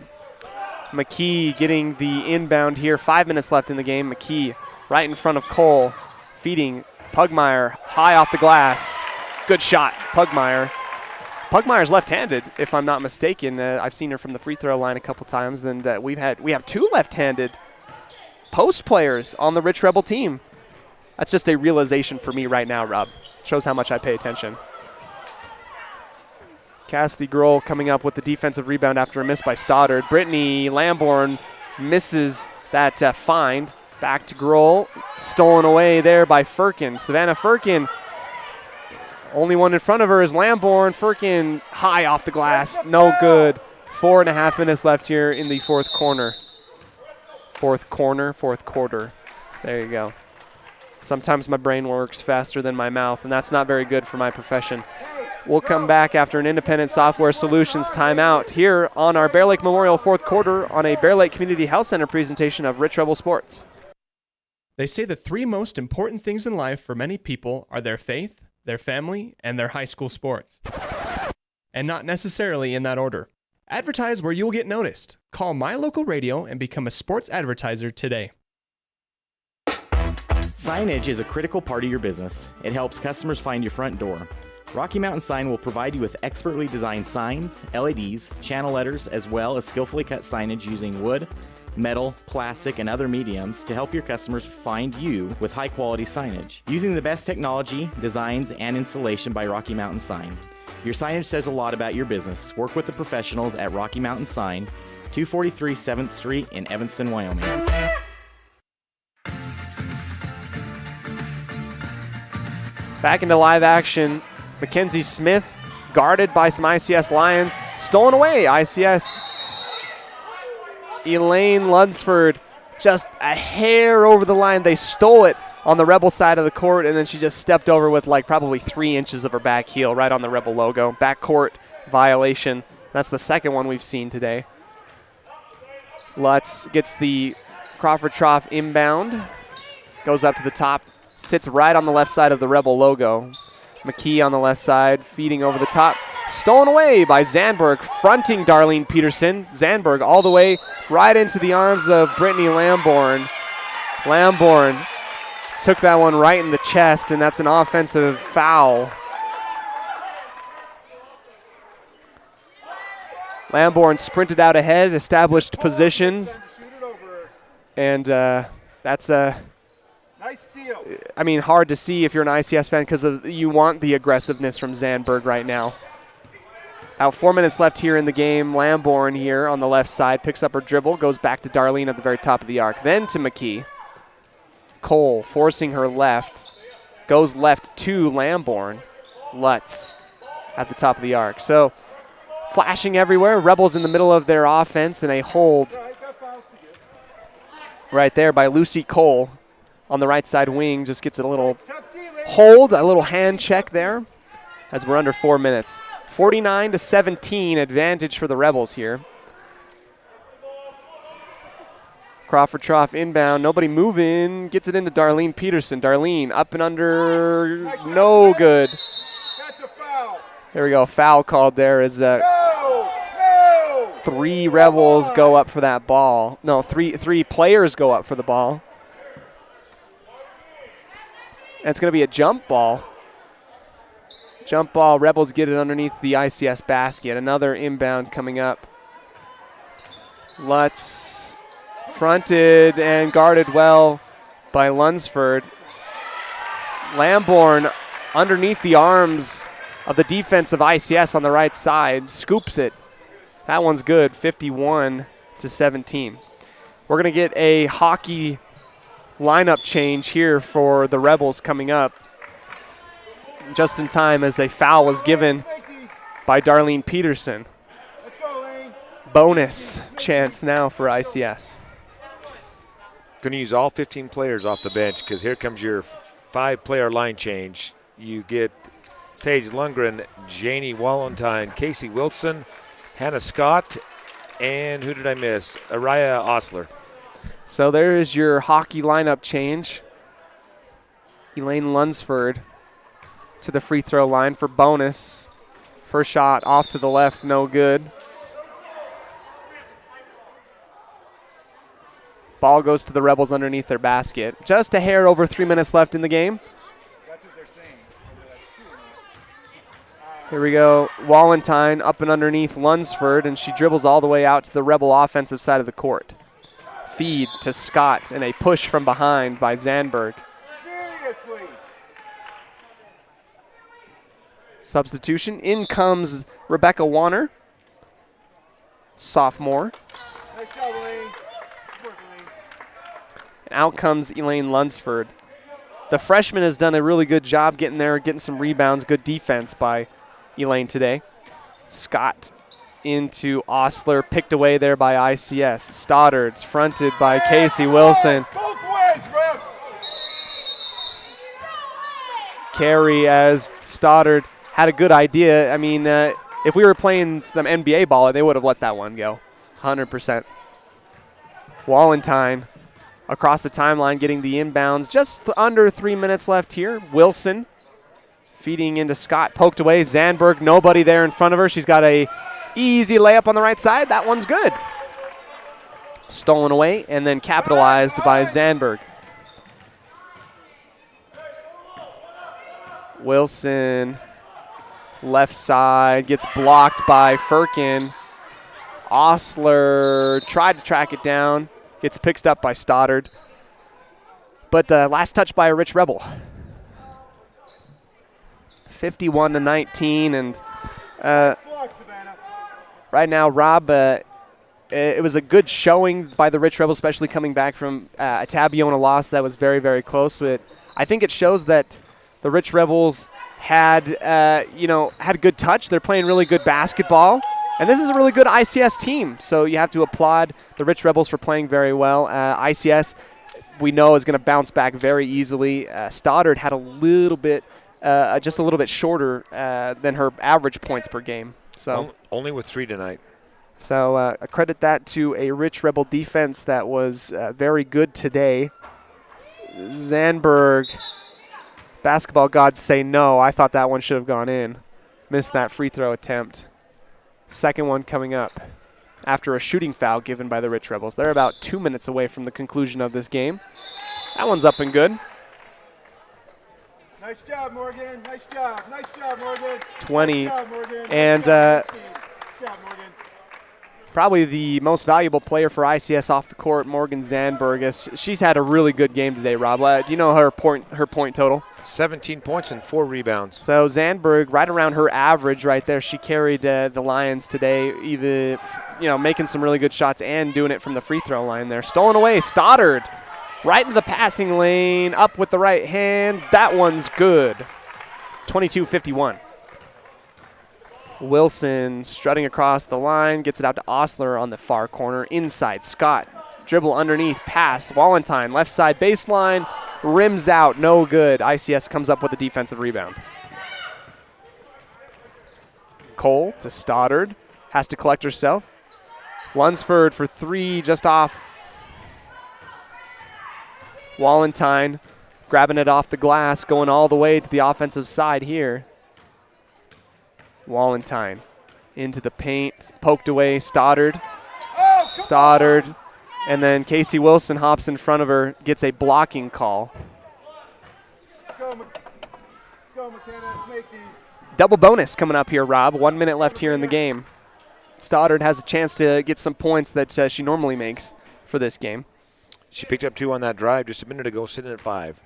McKee getting the inbound here. 5 minutes left in the game. McKee right in front of Cole, feeding Pugmire high off the glass. Good shot, Pugmire. Pugmire's left-handed, if I'm not mistaken. I've seen her from the free throw line a couple times, and we have 2 left-handed post players on the Rich Rebel team. That's just a realization for me right now, Rob. Shows how much I pay attention. Cassidy Grohl coming up with the defensive rebound after a miss by Stoddard. Brittany Lamborn misses that find. Back to Grohl. Stolen away there by Firkin. Savannah Firkin. Only one in front of her is Lamborn. Firkin high off the glass. No good. 4.5 minutes left here in the fourth quarter. Fourth quarter. There you go. Sometimes my brain works faster than my mouth, and that's not very good for my profession. We'll come back after an Independent Software Solutions timeout here on our Bear Lake Memorial fourth quarter on a Bear Lake Community Health Center presentation of Rich Rebel Sports. They say the 3 most important things in life for many people are their faith, their family, and their high school sports. And not necessarily in that order. Advertise where you'll get noticed. Call My Local Radio and become a sports advertiser today. Signage is a critical part of your business. It helps customers find your front door. Rocky Mountain Sign will provide you with expertly designed signs, LEDs, channel letters, as well as skillfully cut signage using wood, metal, plastic, and other mediums to help your customers find you with high-quality signage. Using the best technology, designs, and installation by Rocky Mountain Sign. Your signage says a lot about your business. Work with the professionals at Rocky Mountain Sign, 243 7th Street in Evanston, Wyoming. Back into live action. Mackenzie Smith guarded by some ICS Lions. Stolen away, ICS. Elaine Lunsford just a hair over the line. They stole it on the Rebel side of the court, and then she just stepped over with like probably 3 inches of her back heel right on the Rebel logo. Backcourt violation. That's the second one we've seen today. Lutz gets the Crawford Trough inbound. Goes up to the top. Sits right on the left side of the Rebel logo. McKee on the left side, feeding over the top. Stolen away by Zandberg, fronting Darlene Peterson. Zandberg all the way right into the arms of Brittany Lamborn. Lamborn took that one right in the chest, and that's an offensive foul. Lamborn sprinted out ahead, established positions, and that's a... Nice steal. I mean, hard to see if you're an ICS fan because you want the aggressiveness from Zandberg right now. About 4 minutes left here in the game. Lamborn here on the left side picks up her dribble, goes back to Darlene at the very top of the arc. Then to McKee. Cole forcing her left. Goes left to Lamborn. Lutz at the top of the arc. So flashing everywhere. Rebels in the middle of their offense, and a hold right there by Lucy Cole. On the right side wing, just gets a little hold, a little hand check there as we're under 4 minutes. 49-17 advantage for the Rebels here. Crawford Trough inbound, nobody moving, gets it into Darlene Peterson. Darlene up and under, no good. That's a foul. Here we go, foul called there as three Rebels go up for that ball. No, three players go up for the ball. And it's going to be a jump ball. Jump ball, Rebels get it underneath the ICS basket. Another inbound coming up. Lutz fronted and guarded well by Lunsford. Lamborn underneath the arms of the defense of ICS on the right side, scoops it. That one's good, 51-17. We're going to get a hockey lineup change here for the Rebels coming up just in time as a foul was given by Darlene Peterson. Bonus chance now for ICS. Going to use all 15 players off the bench because here comes your 5-player line change. You get Sage Lundgren, Janie Wallentyne, Casey Wilson, Hannah Scott, and who did I miss? Araya Osler. So there is your hockey lineup change. Elaine Lunsford to the free throw line for bonus. First shot off to the left, no good. Ball goes to the Rebels underneath their basket. Just a hair over 3 minutes left in the game. That's what they're saying. Here we go. Wallentyne up and underneath Lunsford, and she dribbles all the way out to the Rebel offensive side of the court. Feed to Scott, and a push from behind by Zandberg. Seriously. Substitution. In comes Rebecca Warner, sophomore. Nice job, Elaine. And out comes Elaine Lunsford. The freshman has done a really good job getting there, getting some rebounds. Good defense by Elaine today. Scott into Osler, picked away there by ICS. Stoddard fronted by Casey Wilson. Both ways, ref. Carry as Stoddard had a good idea. I mean, if we were playing some NBA ball, they would have let that one go. 100%. Wallentyne across the timeline getting the inbounds. Just under 3 minutes left here. Wilson feeding into Scott. Poked away. Zandberg, nobody there in front of her. She's got a easy layup on the right side. That one's good. Stolen away and then capitalized by Zandberg. Wilson, left side, gets blocked by Firkin. Osler tried to track it down. Gets picked up by Stoddard. But last touch by a Rich Rebel. 51-19, and right now, Rob, it was a good showing by the Rich Rebels, especially coming back from a Tabiona loss that was very, very close. But I think it shows that the Rich Rebels had good touch. They're playing really good basketball. And this is a really good ICS team, so you have to applaud the Rich Rebels for playing very well. ICS, we know, is going to bounce back very easily. Stoddard had a little bit, just a little bit shorter than her average points per game. So only with 3 tonight. So I credit that to a Rich Rebel defense that was very good today. Zandberg, basketball gods say no. I thought that one should have gone in. Missed that free throw attempt. Second one coming up after a shooting foul given by the Rich Rebels. They're about 2 minutes away from the conclusion of this game. That one's up and good. Nice job, Morgan. Nice job. Nice job, Morgan. 20. Nice job, Morgan. And Nice job, Morgan. probably the most valuable player for ICS off the court, Morgan Zandberg. She's had a really good game today, Rob. Do you know her point total? 17 points and 4 rebounds. So Zandberg, right around her average right there. She carried the Lions today, either making some really good shots and doing it from the free throw line there. Stolen away, Stoddard, right into the passing lane, up with the right hand. That one's good. 22-51. Wilson strutting across the line, gets it out to Osler on the far corner. Inside, Scott, dribble underneath, pass. Wallentyne, left side baseline. Rims out, no good. ICS comes up with a defensive rebound. Cole to Stoddard. Has to collect herself. Lunsford for three, just off. Wallentyne grabbing it off the glass, going all the way to the offensive side here. Wallentyne into the paint, poked away Stoddard. Stoddard, and then Casey Wilson hops in front of her, gets a blocking call. Let's go, McKenna. Let's make these. Double bonus coming up here, Rob. 1 minute left here in the game. Stoddard has a chance to get some points that she normally makes for this game. She picked up 2 on that drive just a minute ago, sitting at 5.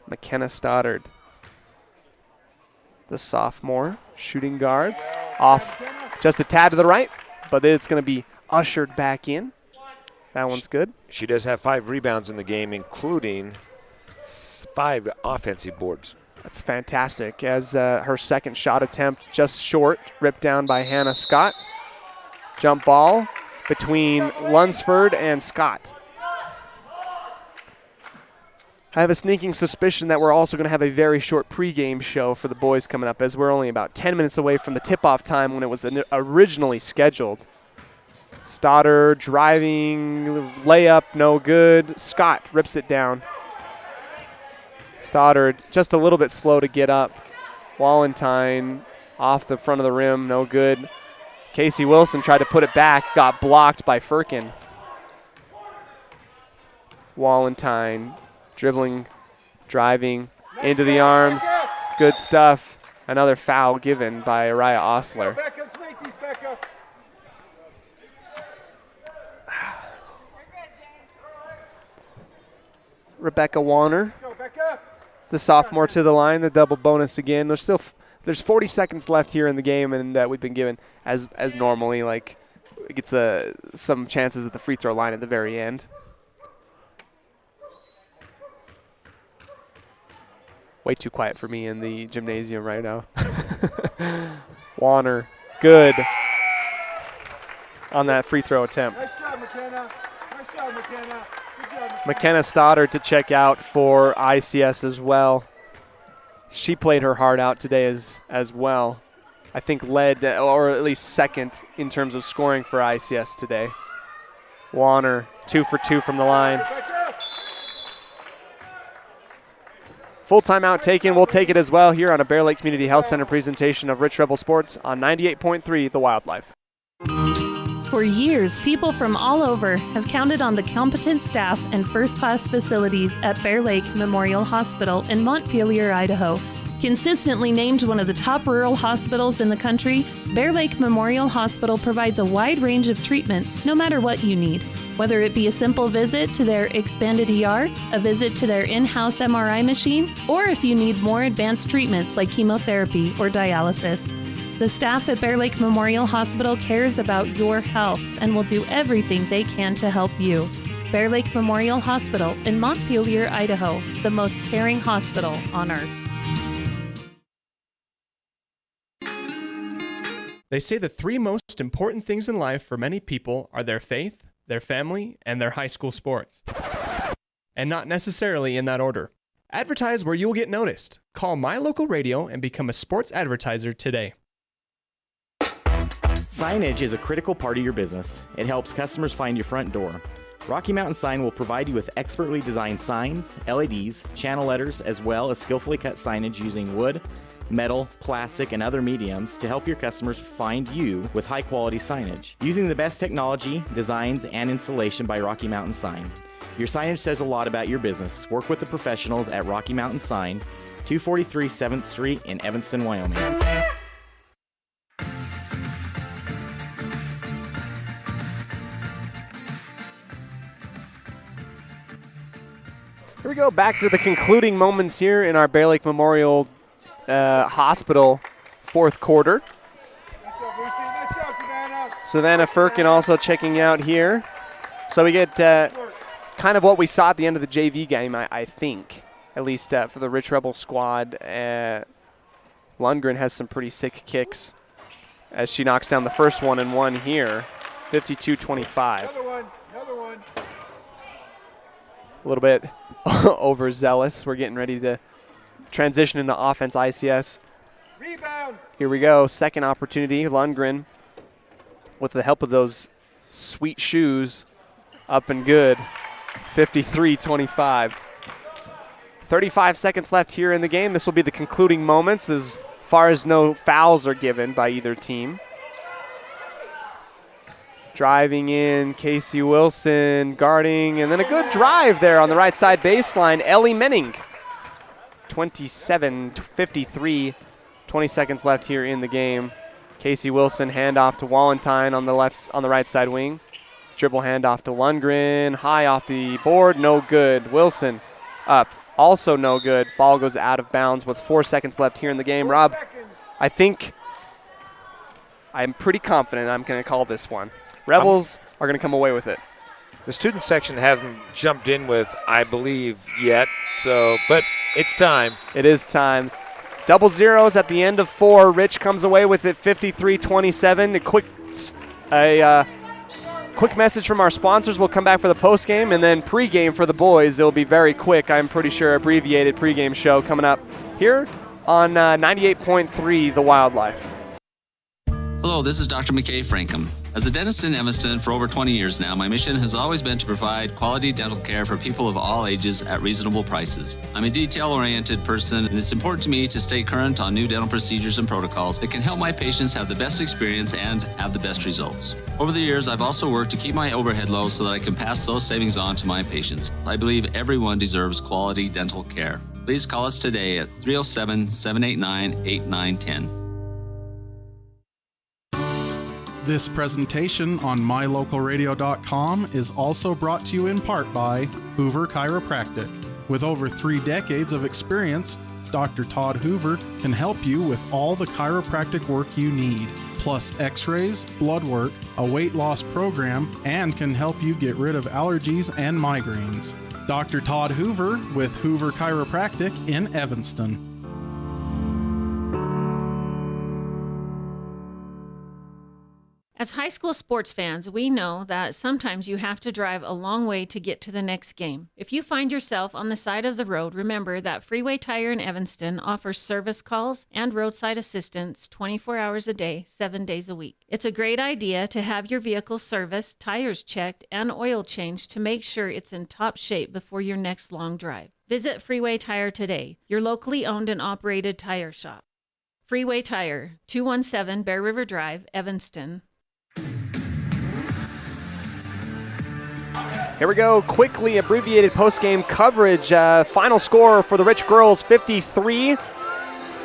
McKenna Stoddard, the sophomore shooting guard, off just a tad to the right, but it's going to be ushered back in. That one's good. She does have 5 rebounds in the game, including 5 offensive boards. That's fantastic, as her second shot attempt just short, ripped down by Hannah Scott. Jump ball between Lunsford and Scott. I have a sneaking suspicion that we're also going to have a very short pregame show for the boys coming up, as we're only about 10 minutes away from the tip-off time when it was originally scheduled. Stoddard driving, layup, no good. Scott rips it down. Stoddard just a little bit slow to get up. Wallentyne off the front of the rim, no good. Casey Wilson tried to put it back, got blocked by Firkin. Wallentyne dribbling, driving into the arms. Good stuff. Another foul given by Araya Osler. Let's make these, Becca. Rebecca Warner, Go, Becca. the sophomore, to the line, the double bonus again. There's 40 seconds left here in the game, and we've been given, as normally, like, it gets some chances at the free throw line at the very end. Way too quiet for me in the gymnasium right now. Warner, good on that free throw attempt. Nice job, McKenna. Nice job, McKenna. Good job, McKenna. McKenna Stoddard to check out for ICS as well. She played her heart out today as well. I think led, or at least second, in terms of scoring for ICS today. Warner, 2 for 2 from the line. Full timeout taken. We'll take it as well here on a Bear Lake Community Health Center presentation of Rich Rebel Sports on 98.3 The Wildlife. For years, people from all over have counted on the competent staff and first-class facilities at Bear Lake Memorial Hospital in Montpelier, Idaho. Consistently named one of the top rural hospitals in the country, Bear Lake Memorial Hospital provides a wide range of treatments no matter what you need. Whether it be a simple visit to their expanded ER, a visit to their in-house MRI machine, or if you need more advanced treatments like chemotherapy or dialysis. The staff at Bear Lake Memorial Hospital cares about your health and will do everything they can to help you. Bear Lake Memorial Hospital in Montpelier, Idaho, the most caring hospital on earth. They say the 3 most important things in life for many people are their faith, their family, and their high school sports. And not necessarily in that order. Advertise where you'll get noticed. Call My Local Radio and become a sports advertiser today. Signage is a critical part of your business. It helps customers find your front door. Rocky Mountain Sign will provide you with expertly designed signs, LEDs, channel letters, as well as skillfully cut signage using wood, metal, plastic, and other mediums to help your customers find you with high-quality signage. Using the best technology, designs, and installation by Rocky Mountain Sign. Your signage says a lot about your business. Work with the professionals at Rocky Mountain Sign, 243 7th Street in Evanston, Wyoming. Here we go, back to the concluding moments here in our Bear Lake Memorial Hospital fourth quarter. Nice job, Lucy. Nice job, Savannah. Savannah Firkin also checking out here. So we get kind of what we saw at the end of the JV game, I think, at least for the Rich Rebel squad. Lundgren has some pretty sick kicks as she knocks down the first one and one here, 52-25. Another one. A little bit overzealous. We're getting ready to transition into offense. ICS Rebound. Here we go. Second opportunity. Lundgren, with the help of those sweet shoes, up and good. 53-25. 35 seconds left here in the game. This will be the concluding moments as far as no fouls are given by either team. Driving in, Casey Wilson guarding, and then a good drive there on the right side baseline. Ellie Menning. 27-53. 20 seconds left here in the game. Casey Wilson handoff to Wallentyne on the right side wing. Dribble handoff to Lundgren. High off the board, no good. Wilson up. Also no good. Ball goes out of bounds with 4 seconds left here in the game. Rob, I think I'm pretty confident I'm going to call this one. Rebels are going to come away with it. The student section hasn't jumped in with, I believe, yet. But it's time. It is time. Double zeros at the end of 4. Rich comes away with it 53-27. A quick message from our sponsors. We'll come back for the postgame, and then pregame for the boys. It'll be very quick, I'm pretty sure. Abbreviated pregame show coming up here on 98.3 The Wildlife. Hello, this is Dr. McKay Frankham. As a dentist in Evanston for over 20 years now, my mission has always been to provide quality dental care for people of all ages at reasonable prices. I'm a detail-oriented person, and it's important to me to stay current on new dental procedures and protocols that can help my patients have the best experience and have the best results. Over the years, I've also worked to keep my overhead low so that I can pass those savings on to my patients. I believe everyone deserves quality dental care. Please call us today at 307-789-8910. This presentation on mylocalradio.com is also brought to you in part by Hoover Chiropractic. With over 3 decades of experience, Dr. Todd Hoover can help you with all the chiropractic work you need, plus x-rays, blood work, a weight loss program, and can help you get rid of allergies and migraines. Dr. Todd Hoover with Hoover Chiropractic in Evanston. As high school sports fans, we know that sometimes you have to drive a long way to get to the next game. If you find yourself on the side of the road, remember that Freeway Tire in Evanston offers service calls and roadside assistance 24 hours a day, 7 days a week. It's a great idea to have your vehicle serviced, tires checked, and oil changed to make sure it's in top shape before your next long drive. Visit Freeway Tire today, your locally owned and operated tire shop. Freeway Tire, 217 Bear River Drive, Evanston. Here we go, quickly abbreviated post-game coverage. Final score for the Rich girls, 53.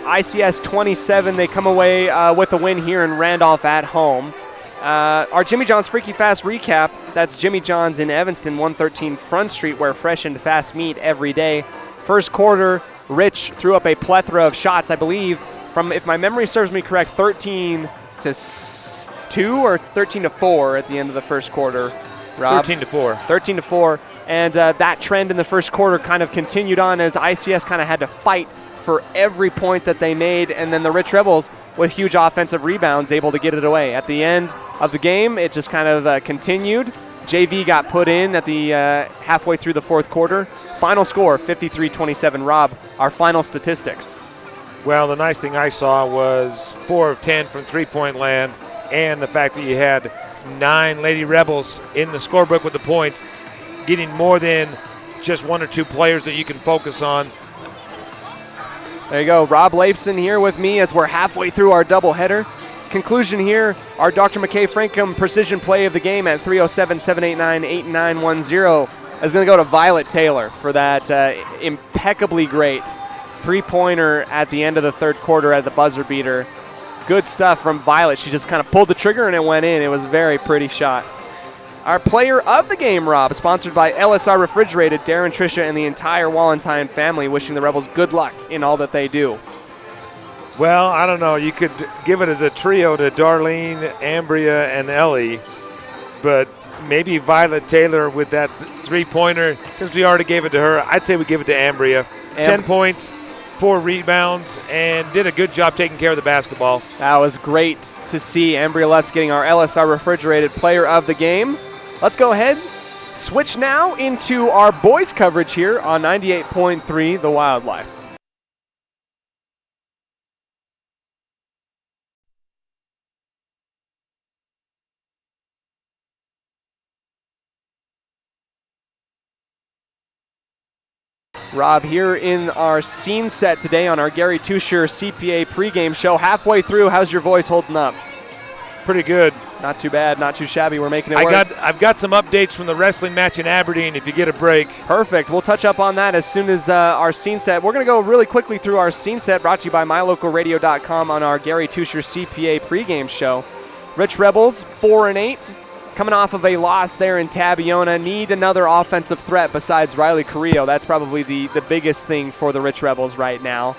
ICS 27. They come away with a win here in Randolph at home. Our Jimmy John's Freaky Fast recap, that's Jimmy John's in Evanston, 113 Front Street, where fresh and fast meet every day. First quarter, Rich threw up a plethora of shots, I believe, from, if my memory serves me correct, 13-2 or 13-4 at the end of the first quarter. Rob? 13-4. 13-4. And that trend in the first quarter kind of continued on as ICS kind of had to fight for every point that they made. And then the Rich Rebels, with huge offensive rebounds, able to get it away. At the end of the game, it just kind of continued. JV got put in at the halfway through the fourth quarter. Final score, 53-27. Rob, our final statistics. Well, the nice thing I saw was 4 of 10 from three-point land, and the fact that you had 9 Lady Rebels in the scorebook with the points, getting more than just 1 or 2 players that you can focus on. There you go. Rob Leifson here with me as we're halfway through our doubleheader. Conclusion here, our Dr. McKay Frankham precision play of the game at 307-789-8910 is going to go to Violet Taylor for that impeccably great three-pointer at the end of the third quarter at the buzzer beater. Good stuff from Violet. She just kind of pulled the trigger and it went in. It was a very pretty shot. Our player of the game, Rob, sponsored by LSR Refrigerated, Darren, Tricia, and the entire Wallentyne family, wishing the Rebels good luck in all that they do. Well, I don't know. You could give it as a trio to Darlene, Ambria, and Ellie, but maybe Violet Taylor with that three-pointer. Since we already gave it to her, I'd say we give it to Ambria. 10 points. 4 rebounds, and did a good job taking care of the basketball. That was great to see. Ambria Lutz getting our LSR Refrigerated player of the game. Let's go ahead, switch now into our boys coverage here on 98.3 The Wildlife. Rob, here in our scene set today on our Gary Tusher CPA pregame show. Halfway through, how's your voice holding up? Pretty good. Not too bad, not too shabby. We're making it work. I've got some updates from the wrestling match in Aberdeen if you get a break. Perfect. We'll touch up on that as soon as our scene set. We're going to go really quickly through our scene set, brought to you by mylocalradio.com on our Gary Tusher CPA pregame show. Rich Rebels, 4-8. Coming off of a loss there in Tabiona, need another offensive threat besides Riley Carrillo. That's probably the biggest thing for the Rich Rebels right now.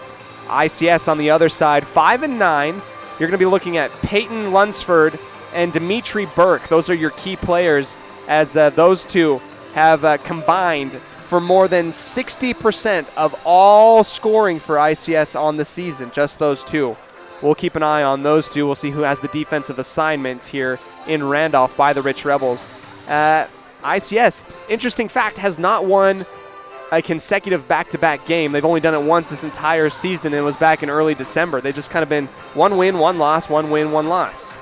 ICS on the other side, 5-9. You're going to be looking at Peyton Lunsford and Dimitri Burke. Those are your key players, as those two have combined for more than 60% of all scoring for ICS on the season, just those two. We'll keep an eye on those two. We'll see who has the defensive assignment here in Randolph by the Rich Rebels. ICS, interesting fact, has not won a consecutive back-to-back game. They've only done it once this entire season, and it was back in early December. They've just kind of been one win, one loss, one win, one loss.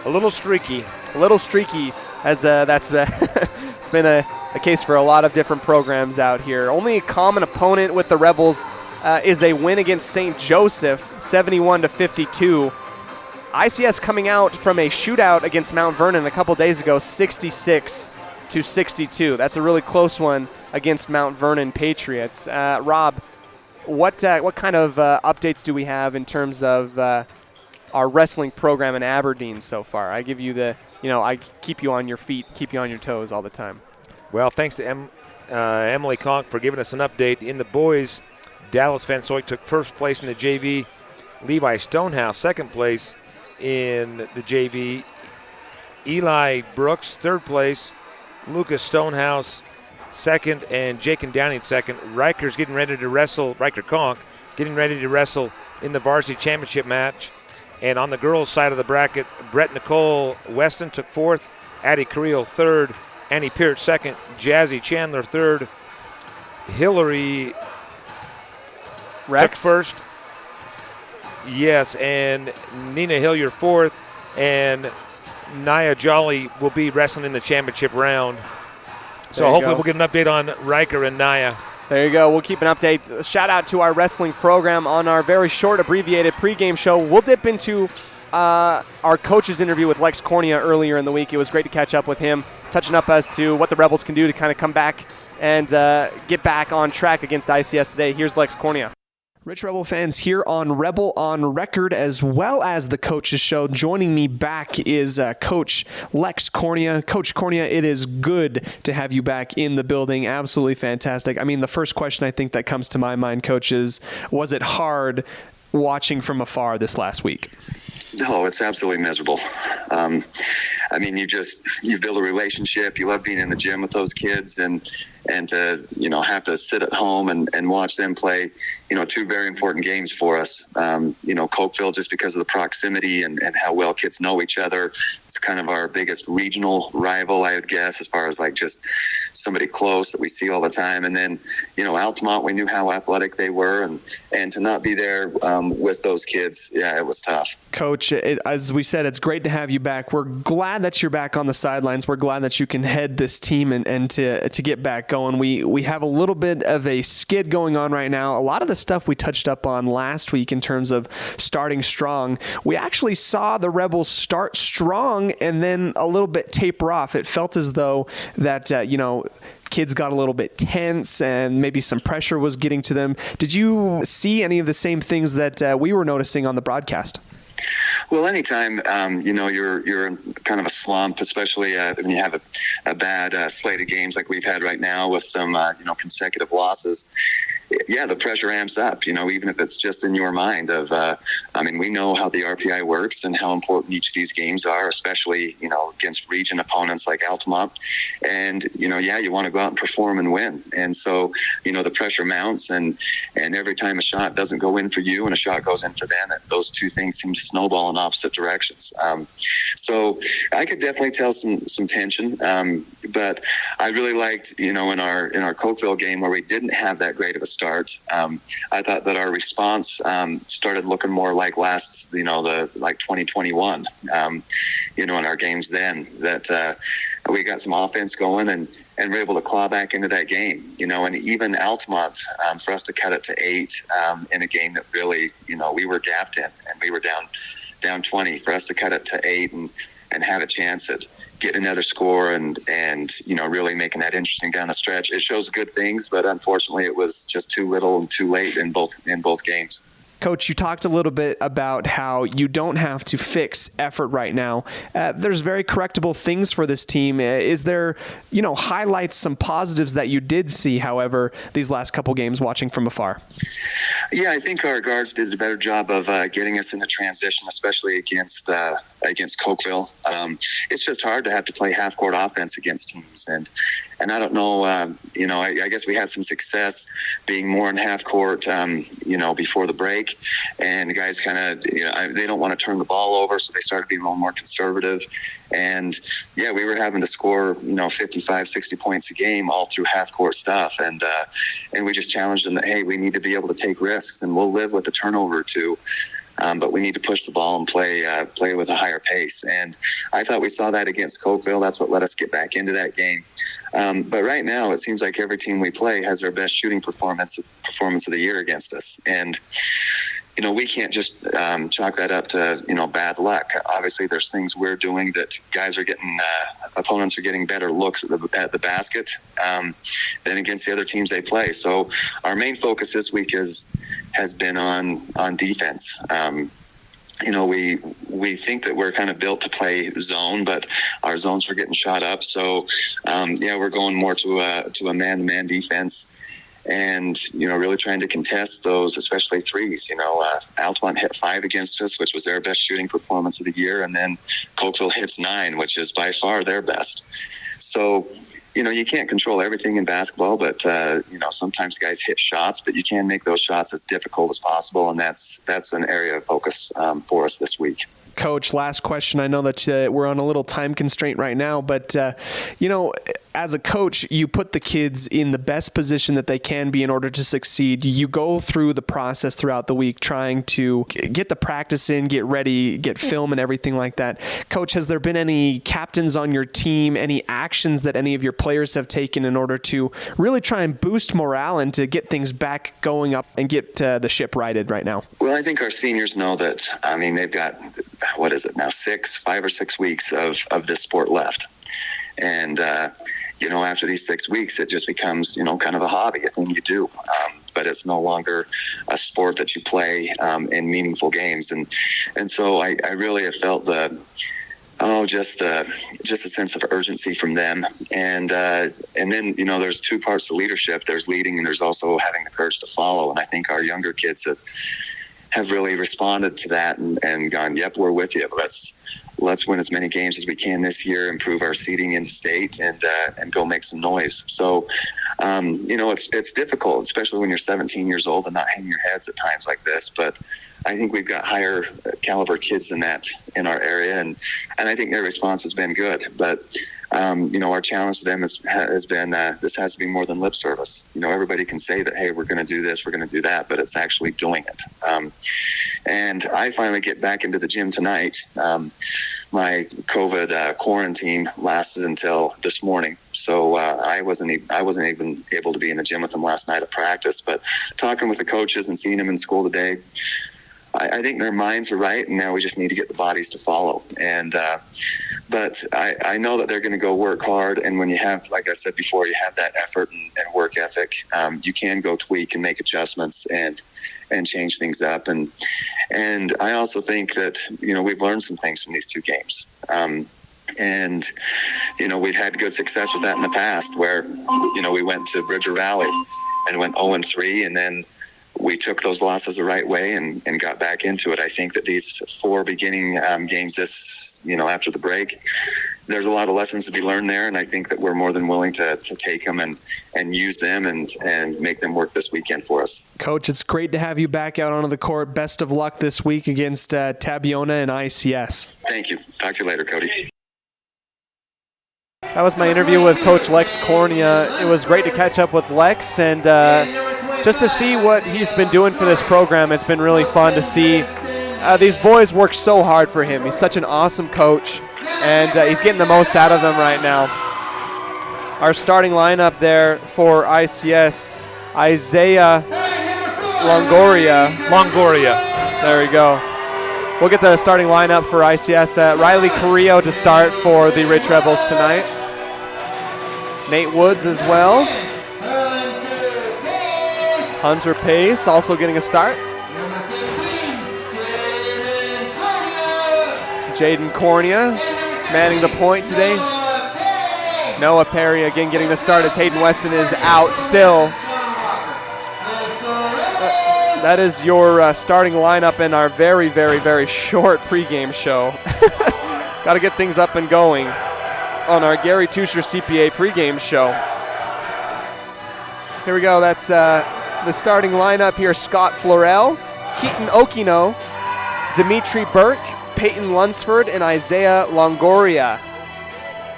A little streaky. A little streaky, as that's it's been a case for a lot of different programs out here. Only a common opponent with the Rebels is a win against St. Joseph, 71-52. ICS coming out from a shootout against Mount Vernon a couple days ago, 66-62. That's a really close one against Mount Vernon Patriots. Rob, what kind of updates do we have in terms of our wrestling program in Aberdeen so far? I give you I keep you on your feet, keep you on your toes all the time. Well, thanks to Emily Conk for giving us an update. In the boys, Dallas Van Soyk took first place in the JV. Levi Stonehouse, second place in the JV. Eli Brooks, third place. Lucas Stonehouse, second, and Jake and Downing, second. Riker's getting ready to wrestle, Riker Conk, getting ready to wrestle in the varsity championship match. And on the girls' side of the bracket, Brett Nicole Weston took fourth, Addie Carrillo third, Annie Peart second, Jazzy Chandler third, Hillary Rex took first. Yes, and Nina Hilliard fourth, and Nia Jolly will be wrestling in the championship round. So hopefully we'll get an update on Riker and Nia. There you go. We'll keep an update. Shout out to our wrestling program on our very short, abbreviated pregame show. We'll dip into our coach's interview with Lex Cornea earlier in the week. It was great to catch up with him, touching up as to what the Rebels can do to kind of come back and get back on track against ICS today. Here's Lex Cornea. Rich Rebel fans, here on Rebel on Record, as well as the Coach's Show. Joining me back is Coach Lex Cornea. Coach Cornea, it is good to have you back in the building. Absolutely fantastic. I mean, the first question I think that comes to my mind, Coach, is, was it hard watching from afar this last week? No, it's absolutely miserable. I mean, you build a relationship. You love being in the gym with those kids, and to have to sit at home and watch them play, two very important games for us. Cokeville, just because of the proximity and how well kids know each other, it's kind of our biggest regional rival, I would guess, as far as like just somebody close that we see all the time. And then, Altamont, we knew how athletic they were, and to not be there with those kids, yeah, it was tough. Coach, as we said, it's great to have you back. We're glad that you're back on the sidelines. We're glad that you can head this team and to get back going. We have a little bit of a skid going on right now. A lot of the stuff we touched up on last week in terms of starting strong, we actually saw the Rebels start strong and then a little bit taper off. It felt as though that, kids got a little bit tense and maybe some pressure was getting to them. Did you see any of the same things that we were noticing on the broadcast? Well, anytime, you're in kind of a slump, especially when you have a bad slate of games like we've had right now with some, consecutive losses. Yeah, the pressure amps up, even if it's just in your mind of, we know how the RPI works and how important each of these games are, especially, against region opponents like Altamont. And, you want to go out and perform and win. And so, the pressure mounts and every time a shot doesn't go in for you and a shot goes in for them, those two things seem to snowball in opposite directions. So I could definitely tell some tension. But I really liked, in our Cokeville game where we didn't have that great of a start. I thought that our response started looking more like last, like 2021. In our games then, that we got some offense going and we're able to claw back into that game. And even Altamont, for us to cut it to 8 in a game that really, we were gapped in and we were down 20, for us to cut it to 8 and have a chance at getting another score and really making that interesting down the stretch. It shows good things, but unfortunately it was just too little and too late in both games. Coach, you talked a little bit about how you don't have to fix effort right now. There's very correctable things for this team. Is there, highlights, some positives that you did see, however, these last couple games watching from afar? Yeah, I think our guards did a better job of getting us into transition, especially against Cokeville. It's just hard to have to play half-court offense against teams. And I don't know, I guess we had some success being more in half-court, before the break. And the guys kind of, they don't want to turn the ball over, so they started being a little more conservative. And, yeah, we were having to score, 55, 60 points a game all through half-court stuff. And we just challenged them that, hey, we need to be able to take risks, and we'll live with the turnover too. But we need to push the ball and play with a higher pace. And I thought we saw that against Cokeville. That's what let us get back into that game. But right now, it seems like every team we play has their best shooting performance of the year against us. And, we can't just chalk that up to, bad luck. Obviously, there's things we're doing that guys are getting, opponents are getting better looks at the basket than against the other teams they play. So our main focus this week has been on defense. We think that we're kind of built to play zone, but our zones were getting shot up. So, we're going more to a man-to-man defense. And, really trying to contest those, especially threes. Altamont hit 5 against us, which was their best shooting performance of the year. And then Cokeville hits 9, which is by far their best. So, you can't control everything in basketball, but, sometimes guys hit shots, but you can make those shots as difficult as possible. And that's an area of focus for us this week. Coach, last question. I know that we're on a little time constraint right now, but, as a coach, you put the kids in the best position that they can be in order to succeed. You go through the process throughout the week trying to get the practice in, get ready, get film and everything like that. Coach, has there been any captains on your team, any actions that any of your players have taken in order to really try and boost morale and to get things back going up and get the ship righted right now? Well, I think our seniors know that, they've got, 5 or 6 weeks of this sport left. And, after these 6 weeks, it just becomes, kind of a hobby, a thing you do. But it's no longer a sport that you play in meaningful games. And so I really have felt just a sense of urgency from them. And then, there's two parts to leadership. There's leading and there's also having the courage to follow. And I think our younger kids have really responded to that and gone, yep, we're with you. Let's win as many games as we can this year, improve our seeding in state, and go make some noise. So, it's difficult, especially when you're 17 years old and not hanging your heads at times like this. But I think we've got higher caliber kids than that in our area, and I think their response has been good. But our challenge to them has been this has to be more than lip service. Everybody can say that, hey, we're going to do this, we're going to do that, but it's actually doing it. And I finally get back into the gym tonight. My COVID quarantine lasted until this morning. So I wasn't even able to be in the gym with them last night at practice. But talking with the coaches and seeing them in school today, I think their minds are right, and now we just need to get the bodies to follow. And but I know that they're going to go work hard. And when you have, like I said before, you have that effort and work ethic, you can go tweak and make adjustments and change things up. And I also think that we've learned some things from these 2 games. And we've had good success with that in the past, where we went to Bridger Valley and went 0-3, and then we took those losses the right way and got back into it. I think that these 4 beginning games after the break, there's a lot of lessons to be learned there, and I think that we're more than willing to take them and use them and make them work this weekend for us. Coach, it's great to have you back out onto the court. Best of luck this week against Tabiona and ICS. Thank you. Talk to you later, Cody. That was my interview with Coach Lex Cornea. It was great to catch up with Lex and just to see what he's been doing for this program. It's been really fun to see. These boys work so hard for him. He's such an awesome coach, and he's getting the most out of them right now. Our starting lineup there for ICS, Isaiah Longoria. There we go. We'll get the starting lineup for ICS. Riley Carrillo to start for the Rich Rebels tonight. Nate Woods as well. Hunter Pace also getting a start. Jaden Cornea manning the point today. Noah Perry again getting the start as Hayden Weston is out still. That is your starting lineup in our very, very, very short pregame show. Got to get things up and going on our Gary Tusher CPA pregame show. Here we go. That's the starting lineup here. Scott Florell, Keaton Okino, Dimitri Burke, Peyton Lunsford, and Isaiah Longoria.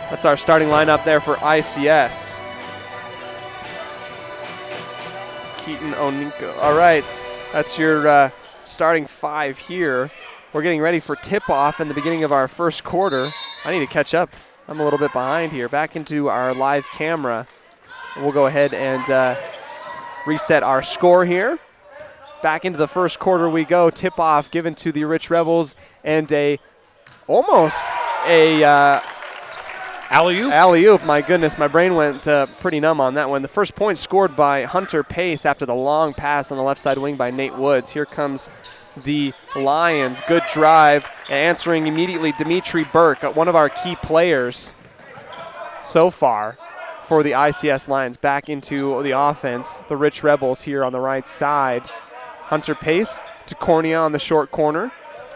That's our starting lineup there for ICS. Keaton Oninko. All right, that's your starting five here. We're getting ready for tip-off in the beginning of our first quarter. I need to catch up. I'm a little bit behind here. Back into our live camera. We'll go ahead and reset our score here. Back into the first quarter we go. Tip-off given to the Rich Rebels and almost a alley-oop. My goodness, my brain went pretty numb on that one. The first point scored by Hunter Pace after the long pass on the left side wing by Nate Woods. Here comes the Lions. Good drive. Answering immediately, Dimitri Burke, one of our key players so far for the ICS Lions. Back into the offense. The Rich Rebels here on the right side. Hunter Pace to Cornea on the short corner.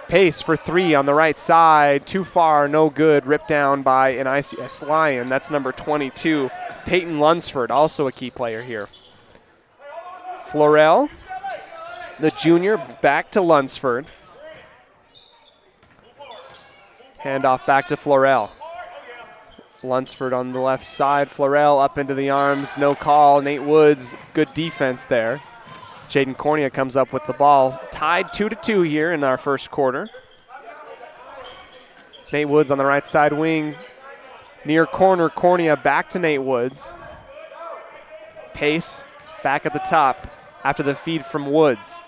Pace for three on the right side. Too far, no good. Ripped down by an ICS Lion. That's number 22, Peyton Lunsford, also a key player here. Florell, the junior, back to Lunsford. Handoff back to Florell. Lunsford on the left side. Florell up into the arms. No call. Nate Woods, good defense there. Jaden Cornea comes up with the ball. Tied 2-2 here in our first quarter. Nate Woods on the right side wing. Near corner, Cornea back to Nate Woods. Pace back at the top after the feed from Woods.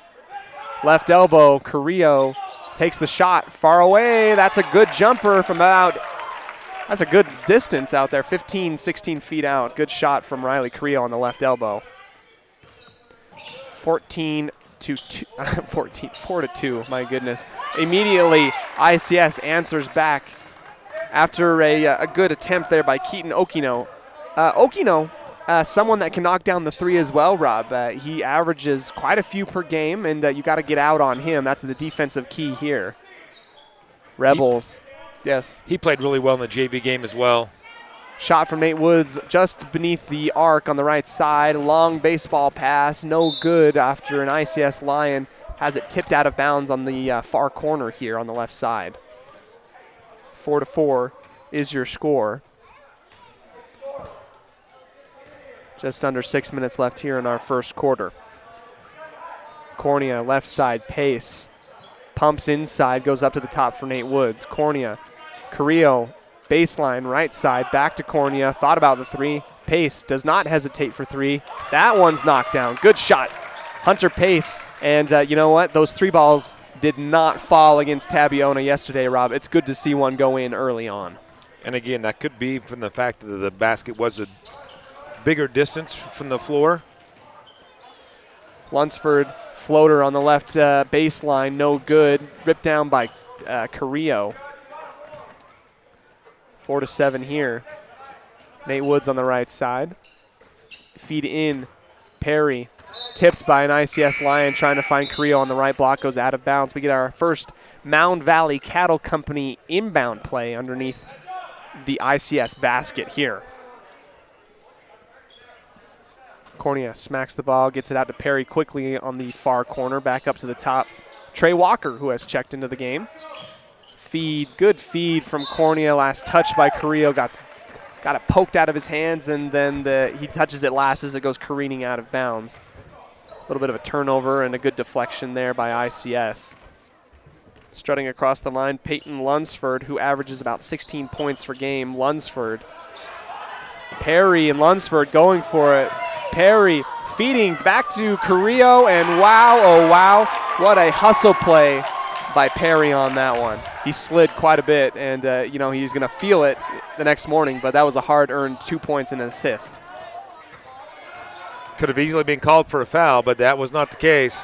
Left elbow, Carrillo takes the shot far away. That's a good jumper from that's a good distance out there, 15, 16 feet out. Good shot from Riley Carrillo on the left elbow. 4-2, my goodness. Immediately, ICS answers back after a good attempt there by Keaton Okino. Okino, someone that can knock down the three as well, Rob. He averages quite a few per game, and you got to get out on him. That's the defensive key here. Rebels, yes. He played really well in the JV game as well. Shot from Nate Woods just beneath the arc on the right side. Long baseball pass, no good after an ICS Lion has it tipped out of bounds on the far corner here on the left side. 4-4 is your score. Just under 6 minutes left here in our first quarter. Cornea, left side, Pace. Pumps inside, goes up to the top for Nate Woods. Cornea, Carrillo, baseline, right side, back to Cornea. Thought about the three. Pace does not hesitate for three. That one's knocked down. Good shot. Hunter Pace. And you know what? Those three balls did not fall against Tabiona yesterday, Rob. It's good to see one go in early on. And again, that could be from the fact that the basket was a bigger distance from the floor. Lunsford, floater on the left baseline, no good. Ripped down by Carrillo. 4-7 here. Nate Woods on the right side. Feed in, Perry. Tipped by an ICS Lion trying to find Carrillo on the right block, goes out of bounds. We get our first Mound Valley Cattle Company inbound play underneath the ICS basket here. Cornea smacks the ball, gets it out to Perry quickly on the far corner, back up to the top. Trey Walker, who has checked into the game. Feed, good feed from Cornea. Last touch by Carrillo, got got it poked out of his hands, and then he touches it last as it goes careening out of bounds. A little bit of a turnover and a good deflection there by ICS. Strutting across the line, Peyton Lunsford, who averages about 16 points per game. Lunsford. Perry and Lunsford going for it. Perry feeding back to Carrillo, and wow, oh wow, what a hustle play by Perry on that one. He slid quite a bit, and he's going to feel it the next morning, but that was a hard-earned 2 points and an assist. Could have easily been called for a foul, but that was not the case.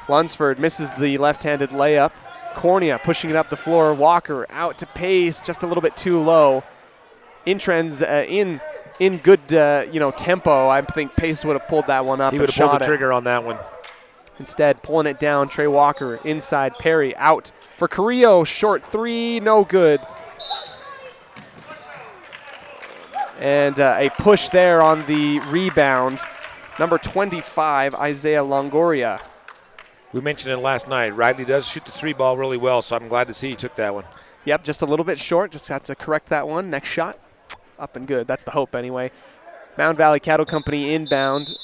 Lunsford misses the left-handed layup. Cornea pushing it up the floor. Walker out to Pace, just a little bit too low. In trends, in good tempo. I think Pace would have pulled that one up. He would have pulled the trigger on that one. Instead, pulling it down, Trey Walker inside. Perry out for Carrillo. Short three, no good. And a push there on the rebound. Number 25, Isaiah Longoria. We mentioned it last night. Riley does shoot the three ball really well, so I'm glad to see he took that one. Yep, just a little bit short. Just had to correct that one. Next shot, up and good. That's the hope anyway. Mound Valley Cattle Company inbound.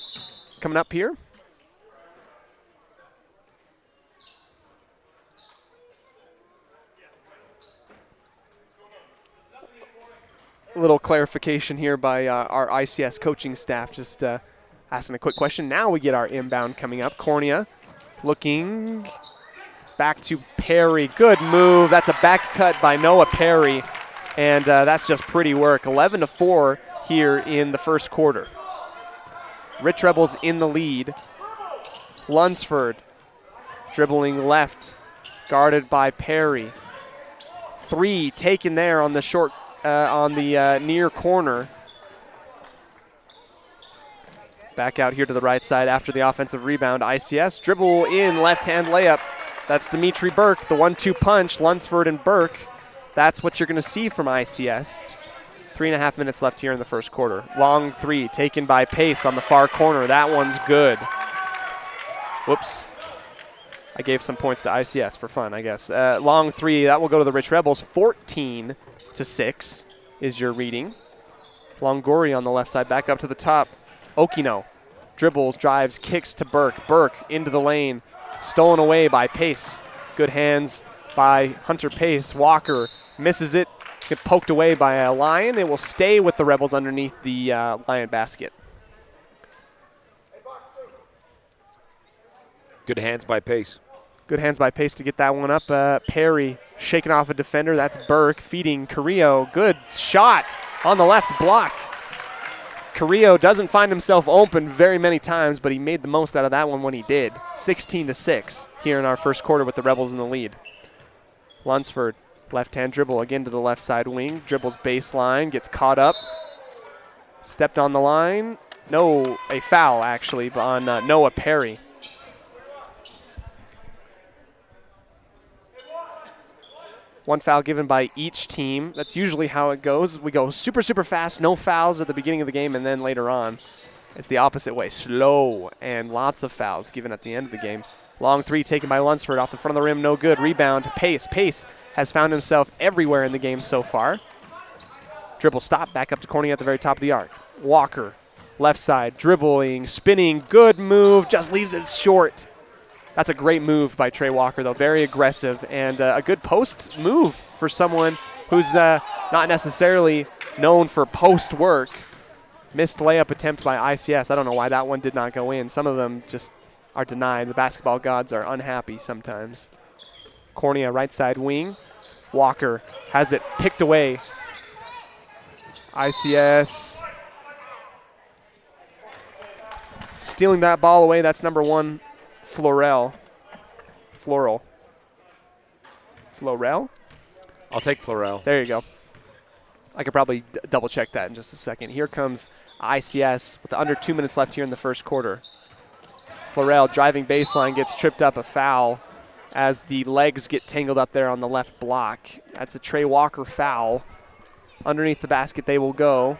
Coming up here. A little clarification here by our ICS coaching staff. Just asking a quick question. Now we get our inbound coming up. Cornea. Looking back to Perry. Good move. That's a back cut by Noah Perry. And that's just pretty work. 11-4 here in the first quarter. Rich Rebels in the lead. Lunsford dribbling left. Guarded by Perry. Three taken there on the short, on the near corner. Back out here to the right side after the offensive rebound. ICS dribble in, left-hand layup. That's Dimitri Burke, the 1-2 punch. Lunsford and Burke. That's what you're going to see from ICS. 3.5 minutes left here in the first quarter. Long three taken by Pace on the far corner. That one's good. Whoops. I gave some points to ICS for fun, I guess. Long three, that will go to the Rich Rebels. 14-6 is your reading. Longoria on the left side, back up to the top. Okino dribbles, drives, kicks to Burke. Burke into the lane, stolen away by Pace. Good hands by Hunter Pace. Walker misses it, get poked away by a Lion. It will stay with the Rebels underneath the Lion basket. Good hands by Pace. Good hands by Pace to get that one up. Perry shaking off a defender. That's Burke feeding Carrillo. Good shot on the left block. Carrillo doesn't find himself open very many times, but he made the most out of that one when he did. 16-6 here in our first quarter with the Rebels in the lead. Lunsford, left-hand dribble again to the left side wing. Dribbles baseline, gets caught up. Stepped on the line. No, a foul actually on Noah Perry. One foul given by each team. That's usually how it goes. We go super, super fast, no fouls at the beginning of the game, and then later on, it's the opposite way. Slow and lots of fouls given at the end of the game. Long three taken by Lunsford off the front of the rim, no good. Rebound to Pace. Pace has found himself everywhere in the game so far. Dribble stop, back up to Cornea at the very top of the arc. Walker, left side, dribbling, spinning, good move, just leaves it short. That's a great move by Trey Walker, though. Very aggressive and a good post move for someone who's not necessarily known for post work. Missed layup attempt by ICS. I don't know why that one did not go in. Some of them just are denied. The basketball gods are unhappy sometimes. Cornea, right side wing. Walker has it picked away. ICS stealing that ball away. That's number one. Floral. I'll take Floral. There you go. I could probably double check that in just a second. Here comes ICS with under 2 minutes left here in the first quarter. Floral driving baseline gets tripped up, a foul as the legs get tangled up there on the left block. That's a Trey Walker foul. Underneath the basket they will go.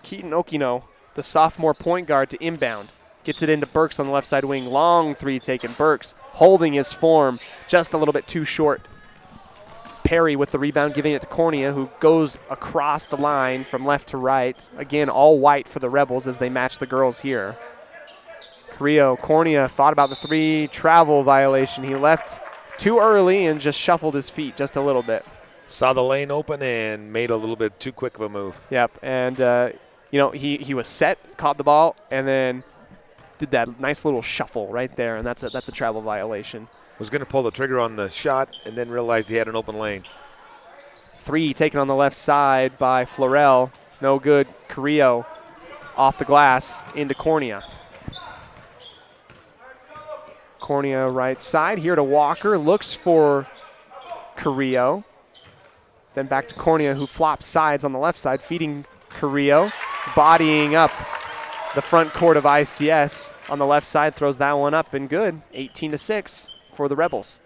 Keaton Okino, the sophomore point guard, to inbound. Gets it into Burks on the left side wing. Long three taken. Burks holding his form just a little bit too short. Perry with the rebound, giving it to Cornea, who goes across the line from left to right. Again, all white for the Rebels as they match the girls here. Cornea thought about the three, travel violation. He left too early and just shuffled his feet just a little bit. Saw the lane open and made a little bit too quick of a move. Yep, and he was set, caught the ball, and then did that nice little shuffle right there, and that's a travel violation. Was going to pull the trigger on the shot and then realized he had an open lane. Three taken on the left side by Florell. No good. Carrillo off the glass into Cornea. Cornea right side here to Walker. Looks for Carrillo. Then back to Cornea, who flops sides on the left side, feeding Carrillo. Bodying up the front court of ICS on the left side. Throws that one up and good. 18-6. For the Rebels.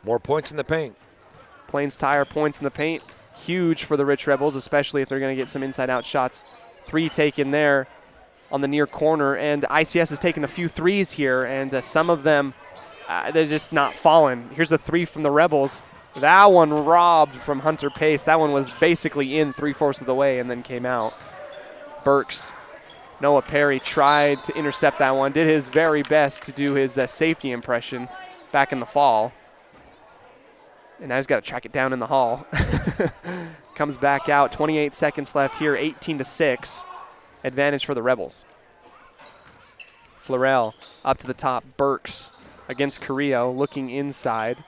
More points in the paint. Plains Tire points in the paint. Huge for the Rich Rebels, especially if they're going to get some inside-out shots. Three taken there on the near corner, and ICS has taken a few threes here, and some of them, they're just not falling. Here's a three from the Rebels. That one robbed from Hunter Pace. That one was basically in 3/4 of the way and then came out. Burks. Noah Perry tried to intercept that one, did his very best to do his safety impression back in the fall. And now he's got to track it down in the hall. Comes back out, 28 seconds left here, 18-6. Advantage for the Rebels. Florell up to the top, Burks against Carrillo, looking inside.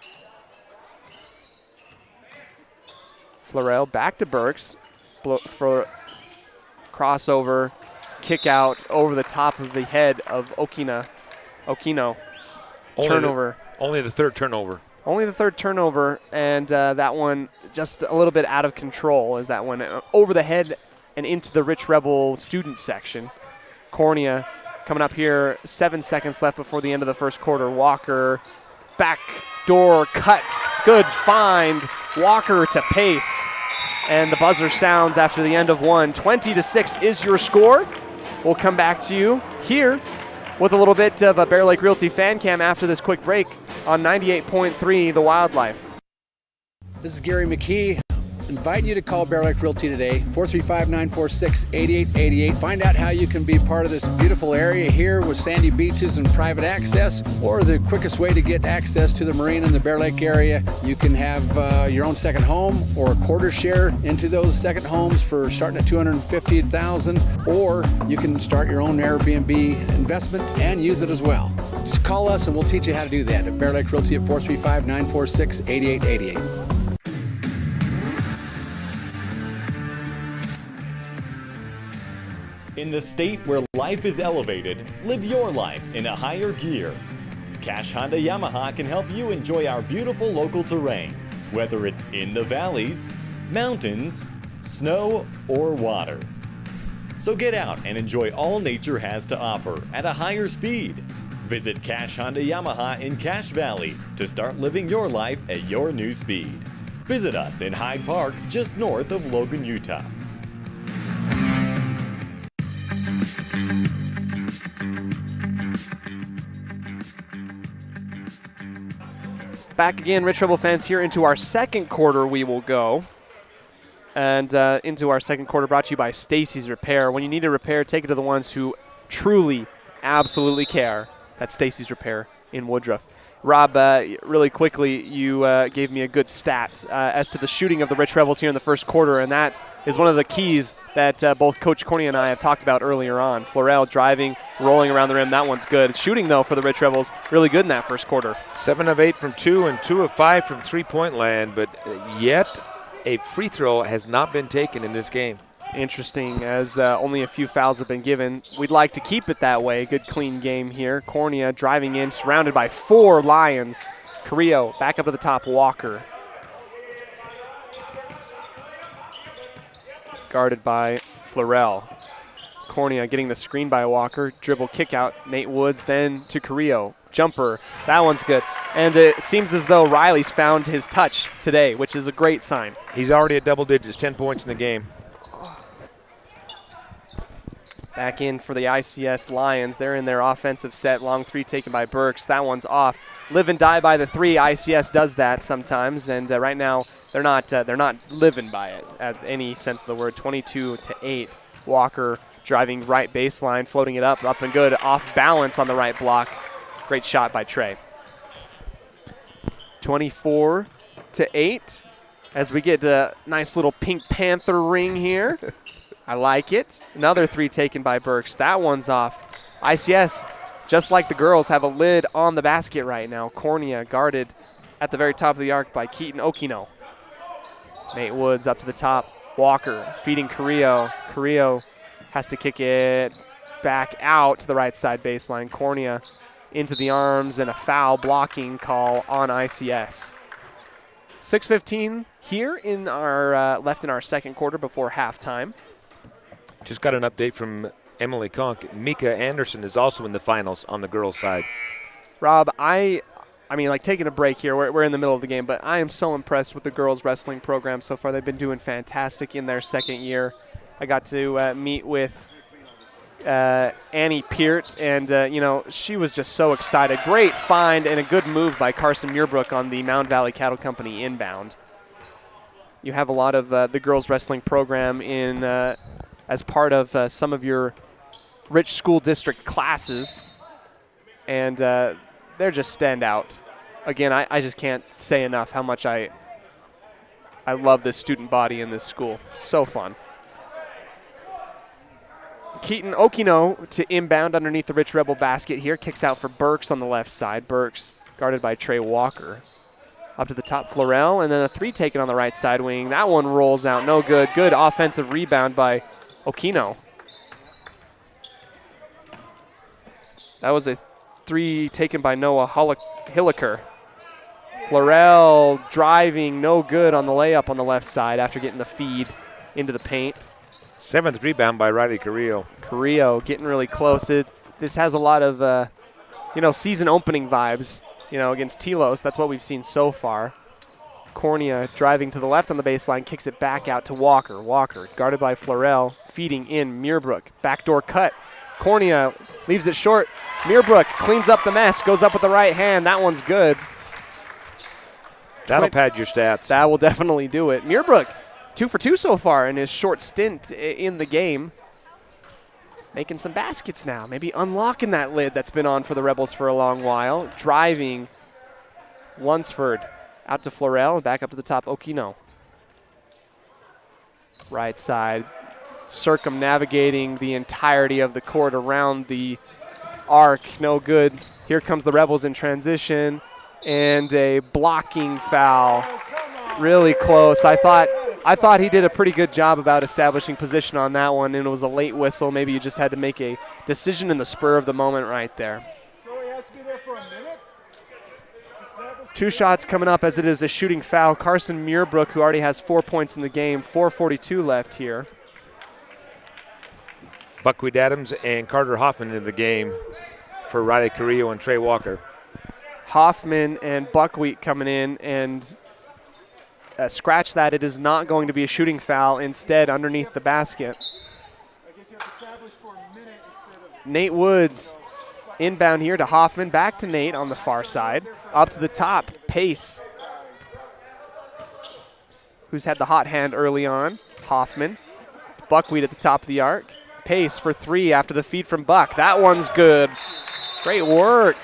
Florell back to Burks for crossover. Kick out over the top of the head of Okino. Turnover. Only the third turnover. Only the third turnover, and that one just a little bit out of control as that went over the head and into the Rich Rebel student section. Cornea coming up here, 7 seconds left before the end of the first quarter. Walker, back door cut, good find. Walker to Pace, and the buzzer sounds after the end of one. 20-6 is your score. We'll come back to you here with a little bit of a Bear Lake Realty fan cam after this quick break on 98.3 The Wildlife. This is Gary McKee. Inviting you to call Bear Lake Realty today, 435-946-8888. Find out how you can be part of this beautiful area here with sandy beaches and private access, or the quickest way to get access to the marina in the Bear Lake area. You can have your own second home or a quarter share into those second homes for starting at $250,000, or you can start your own Airbnb investment and use it as well. Just call us and we'll teach you how to do that at Bear Lake Realty at 435-946-8888. In the state where life is elevated, live your life in a higher gear. Cash Honda Yamaha can help you enjoy our beautiful local terrain, whether it's in the valleys, mountains, snow, or water. So get out and enjoy all nature has to offer at a higher speed. Visit Cash Honda Yamaha in Cache Valley to start living your life at your new speed. Visit us in Hyde Park, just north of Logan, Utah. Back again, Rich Rebel fans, here into our second quarter we will go. And into our second quarter brought to you by Stacy's Repair. When you need a repair, take it to the ones who truly, absolutely care. That's Stacy's Repair in Woodruff. Rob, really quickly, you gave me a good stat as to the shooting of the Rich Rebels here in the first quarter, and that is one of the keys that both Coach Cornea and I have talked about earlier on. Florell driving, rolling around the rim, that one's good. Shooting, though, for the Rich Rebels, really good in that first quarter. 7 of 8 from 2 and 2 of 5 from three-point land, but yet a free throw has not been taken in this game. Interesting, as only a few fouls have been given. We'd like to keep it that way. Good, clean game here. Cornea driving in, surrounded by 4 Lions. Carrillo back up to the top, Walker. Guarded by Florell. Cornea getting the screen by Walker. Dribble kick out, Nate Woods, then to Carrillo. Jumper, that one's good. And it seems as though Riley's found his touch today, which is a great sign. He's already at double digits, 10 points in the game. Back in for the ICS Lions. They're in their offensive set. Long three taken by Burks. That one's off. Live and die by the three. ICS does that sometimes, and right now they're not living by it at any sense of the word. 22-8. Walker driving right baseline, floating it up and good. Off balance on the right block. Great shot by Trey. 24-8. As we get a nice little Pink Panther ring here. I like it. Another three taken by Burks. That one's off. ICS, just like the girls, have a lid on the basket right now. Cornea guarded at the very top of the arc by Keaton Okino. Nate Woods up to the top. Walker feeding Carrillo. Carrillo has to kick it back out to the right side baseline. Cornea into the arms and a foul blocking call on ICS. 6:15 here in our left in our second quarter before halftime. Just got an update from Emily Conk. Mika Anderson is also in the finals on the girls' side. Rob, I mean, like taking a break here. We're in the middle of the game, but I am so impressed with the girls' wrestling program so far. They've been doing fantastic in their second year. I got to meet with Annie Peart, and, she was just so excited. Great find and a good move by Carson Muirbrook on the Mound Valley Cattle Company inbound. You have a lot of the girls' wrestling program in as part of some of your rich school district classes, and they're just stand out. Again, I just can't say enough how much I love this student body in this school. So fun. Keaton Okino to inbound underneath the Rich Rebel basket here. Kicks out for Burks on the left side. Burks guarded by Trey Walker. Up to the top, Florell, and then a three taken on the right side wing. That one rolls out, no good. Good offensive rebound by Okino. That was a three taken by Noah Hilliker. Florell driving, no good on the layup on the left side after getting the feed into the paint. 7th rebound by Riley Carrillo. Carrillo getting really close. This has a lot of, season opening vibes, against Telos. That's what we've seen so far. Cornea driving to the left on the baseline, kicks it back out to Walker. Walker guarded by Florell, feeding in Muirbrook. Backdoor cut. Cornea leaves it short. Muirbrook cleans up the mess, goes up with the right hand. That one's good. That'll pad your stats. That will definitely do it. Muirbrook, 2 for 2 so far in his short stint in the game. Making some baskets now. Maybe unlocking that lid that's been on for the Rebels for a long while. Driving Lunsford out to Florell, back up to the top, Okino. Right side, circumnavigating the entirety of the court around the arc. No good. Here comes the Rebels in transition, and a blocking foul. Really close. I thought he did a pretty good job about establishing position on that one, and it was a late whistle. Maybe you just had to make a decision in the spur of the moment right there. So he has to be there for a minute? 2 shots coming up as it is a shooting foul. Carson Muirbrook, who already has 4 points in the game, 4:42 left here. Buckwheat Adams and Carter Hoffman in the game for Riley Carrillo and Trey Walker. Hoffman and Buckwheat coming in, and scratch that. It is not going to be a shooting foul. Instead, underneath the basket. Nate Woods inbound here to Hoffman. Back to Nate on the far side. Up to the top, Pace, who's had the hot hand early on. Hoffman. Buckwheat at the top of the arc. Pace for 3 after the feed from Buck. That one's good. Great work.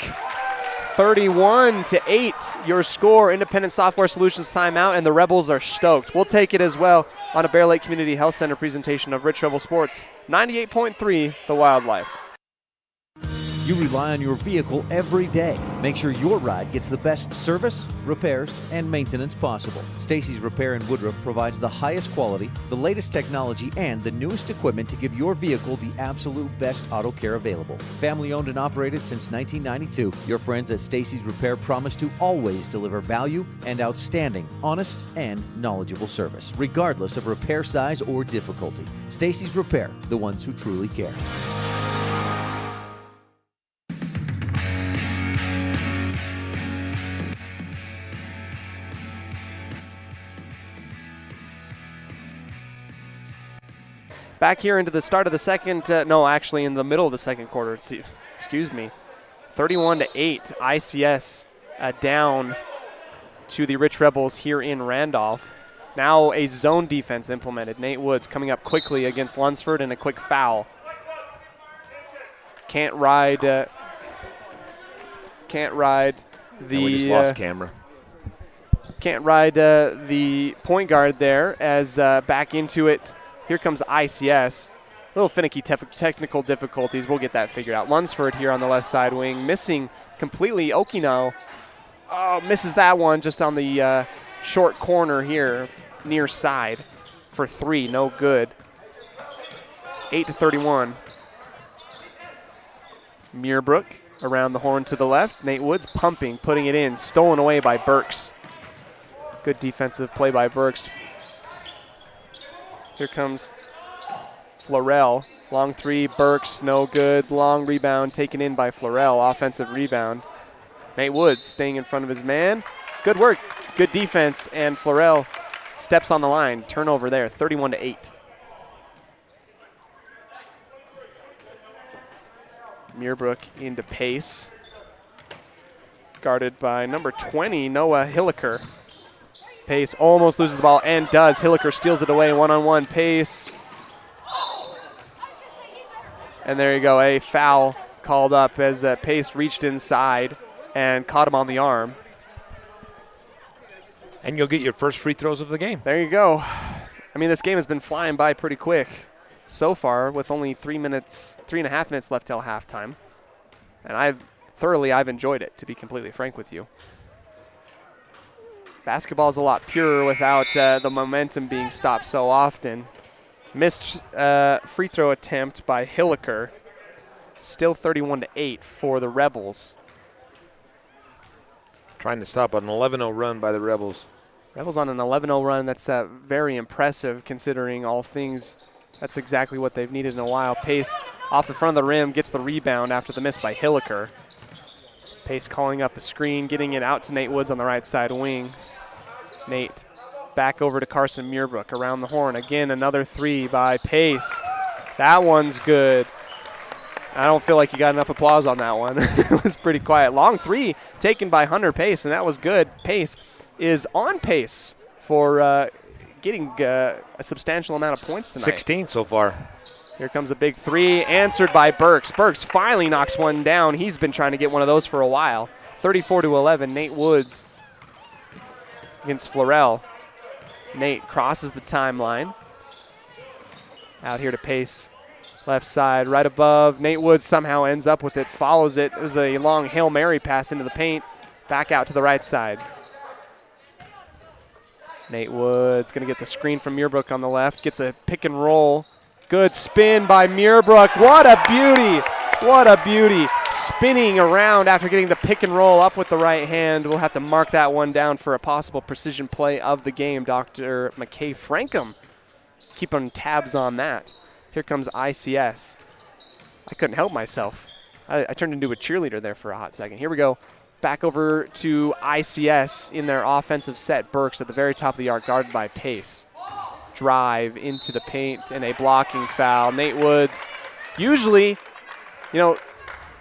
31-8, your score. Independent Software Solutions timeout, and the Rebels are stoked. We'll take it as well on a Bear Lake Community Health Center presentation of Rich Rebel Sports. 98.3, The Wildlife. You rely on your vehicle every day. Make sure your ride gets the best service, repairs, and maintenance possible. Stacy's Repair in Woodruff provides the highest quality, the latest technology, and the newest equipment to give your vehicle the absolute best auto care available. Family owned and operated since 1992, your friends at Stacy's Repair promise to always deliver value and outstanding, honest, and knowledgeable service, regardless of repair size or difficulty. Stacy's Repair, the ones who truly care. Back here into the start of the second, no, actually in the middle of the second quarter. Excuse me. 31-8, ICS down to the Rich Rebels here in Randolph. Now a zone defense implemented. Nate Woods coming up quickly against Lunsford and a quick foul. Can't ride the. We just lost camera. Can't ride the point guard there as back into it. Here comes ICS. A little finicky technical difficulties. We'll get that figured out. Lunsford here on the left side wing, missing completely. Okino misses that one just on the short corner here, near side for 3. No good. 8-31. Muirbrook around the horn to the left. Nate Woods pumping, putting it in. Stolen away by Burks. Good defensive play by Burks. Here comes Florell. Long 3, Burks, no good. Long rebound taken in by Florell. Offensive rebound. Nate Woods staying in front of his man. Good work. Good defense. And Florell steps on the line. Turnover there, 31-8. Muirbrook into Pace. Guarded by number 20, Noah Hilliker. Pace almost loses the ball and does. Hilliker steals it away, one-on-one. Pace. And there you go, a foul called up as Pace reached inside and caught him on the arm. And you'll get your first free throws of the game. There you go. I mean, this game has been flying by pretty quick so far with only 3.5 minutes left till halftime. And I've enjoyed it, to be completely frank with you. Basketball is a lot purer without the momentum being stopped so often. Missed free throw attempt by Hilliker. Still 31-8 for the Rebels. Trying to stop an 11-0 run by the Rebels. Rebels on an 11-0 run. That's very impressive considering all things. That's exactly what they've needed in a while. Pace off the front of the rim, gets the rebound after the miss by Hilliker. Pace calling up a screen, getting it out to Nate Woods on the right side wing. Nate back over to Carson Muirbrook around the horn. Again, another 3 by Pace. That one's good. I don't feel like you got enough applause on that one. It was pretty quiet. Long 3 taken by Hunter Pace, and that was good. Pace is on pace for getting a substantial amount of points tonight. 16 so far. Here comes a big 3, answered by Burks. Burks finally knocks one down. He's been trying to get one of those for a while. 34-11, Nate Woods against Florell. Nate crosses the timeline. Out here to Pace. Left side, right above. Nate Woods somehow ends up with it, follows it. It was a long Hail Mary pass into the paint. Back out to the right side. Nate Woods going to get the screen from Muirbrook on the left. Gets a pick and roll. Good spin by Muirbrook. What a beauty. What a beauty. Spinning around after getting the pick and roll up with the right hand. We'll have to mark that one down for a possible precision play of the game. Dr. McKay Frankham keeping tabs on that. Here comes ICS. I couldn't help myself. I turned into a cheerleader there for a hot second. Here we go. Back over to ICS in their offensive set. Burks at the very top of the arc, guarded by Pace. Drive into the paint and a blocking foul. Nate Woods, usually,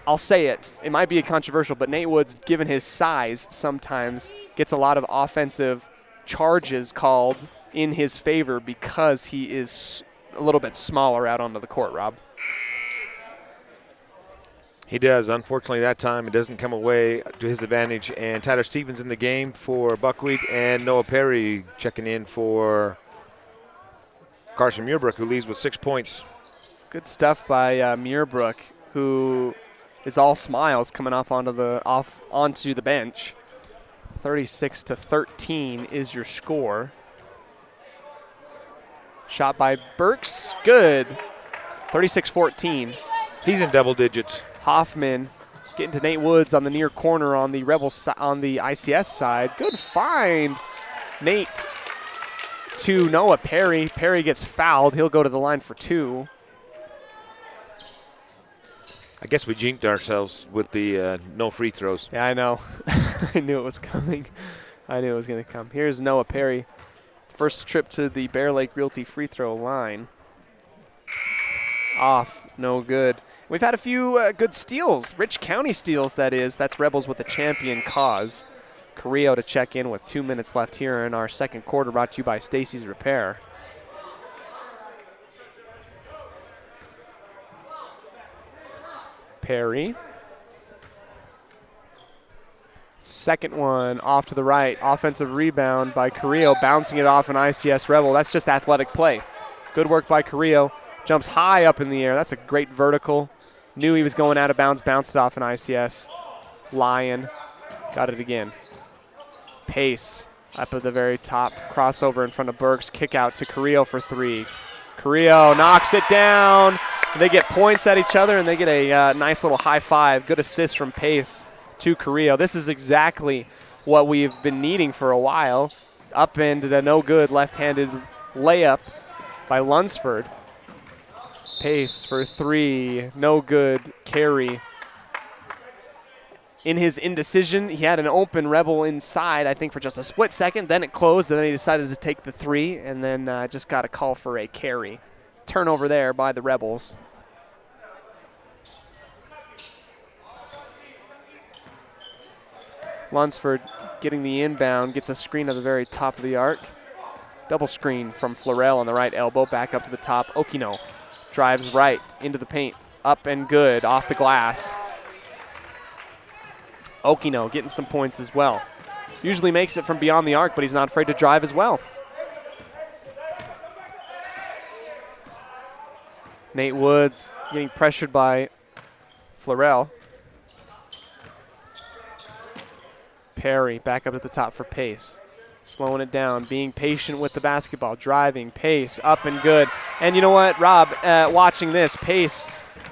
I'll say it. It might be controversial, but Nate Woods, given his size, sometimes gets a lot of offensive charges called in his favor because he is a little bit smaller out onto the court, Rob. He does. Unfortunately, that time it doesn't come away to his advantage. And Tyler Stevens in the game for Buckwheat, and Noah Perry checking in for Carson Muirbrook, who leads with 6 points. Good stuff by Muirbrook, who is all smiles coming off onto the bench. 36-13 is your score. Shot by Burks, good. 36-14. He's in double digits. Hoffman getting to Nate Woods on the near corner on the on the ICS side. Good find. Nate to Noah Perry. Perry gets fouled. He'll go to the line for 2. I guess we jinxed ourselves with the no free throws. Yeah, I know. I knew it was coming. I knew it was going to come. Here's Noah Perry. First trip to the Bear Lake Realty free throw line. Off, no good. We've had a few good steals, Rich County steals, that is. That's Rebels with a champion cause. Carrillo to check in with 2 minutes left here in our second quarter, brought to you by Stacy's Repair. Perry. Second one off to the right. Offensive rebound by Carrillo, bouncing it off an ICS Rebel. That's just athletic play. Good work by Carrillo. Jumps high up in the air. That's a great vertical. Knew he was going out of bounds, bounced it off an ICS. Lion got it again. Pace up at the very top. Crossover in front of Burks. Kick out to Carrillo for three. Carrillo knocks it down. They get points at each other, and they get a nice little high five. Good assist from Pace to Carrillo. This is exactly what we've been needing for a while. Up into the no good left-handed layup by Lunsford. Pace for three, no good. Carey. In his indecision, he had an open Rebel inside, I think, for just a split second. Then it closed, and then he decided to take the three, and then just got a call for a carry. Turnover there by the Rebels. Lunsford getting the inbound, gets a screen at the very top of the arc. Double screen from Florell on the right elbow, back up to the top. Okino drives right into the paint, up and good, off the glass. Okino getting some points as well. Usually makes it from beyond the arc, but he's not afraid to drive as well. Nate Woods getting pressured by Florell. Perry back up at the top for Pace. Slowing it down, being patient with the basketball, driving, Pace, up and good. And you know what, Rob, watching this, Pace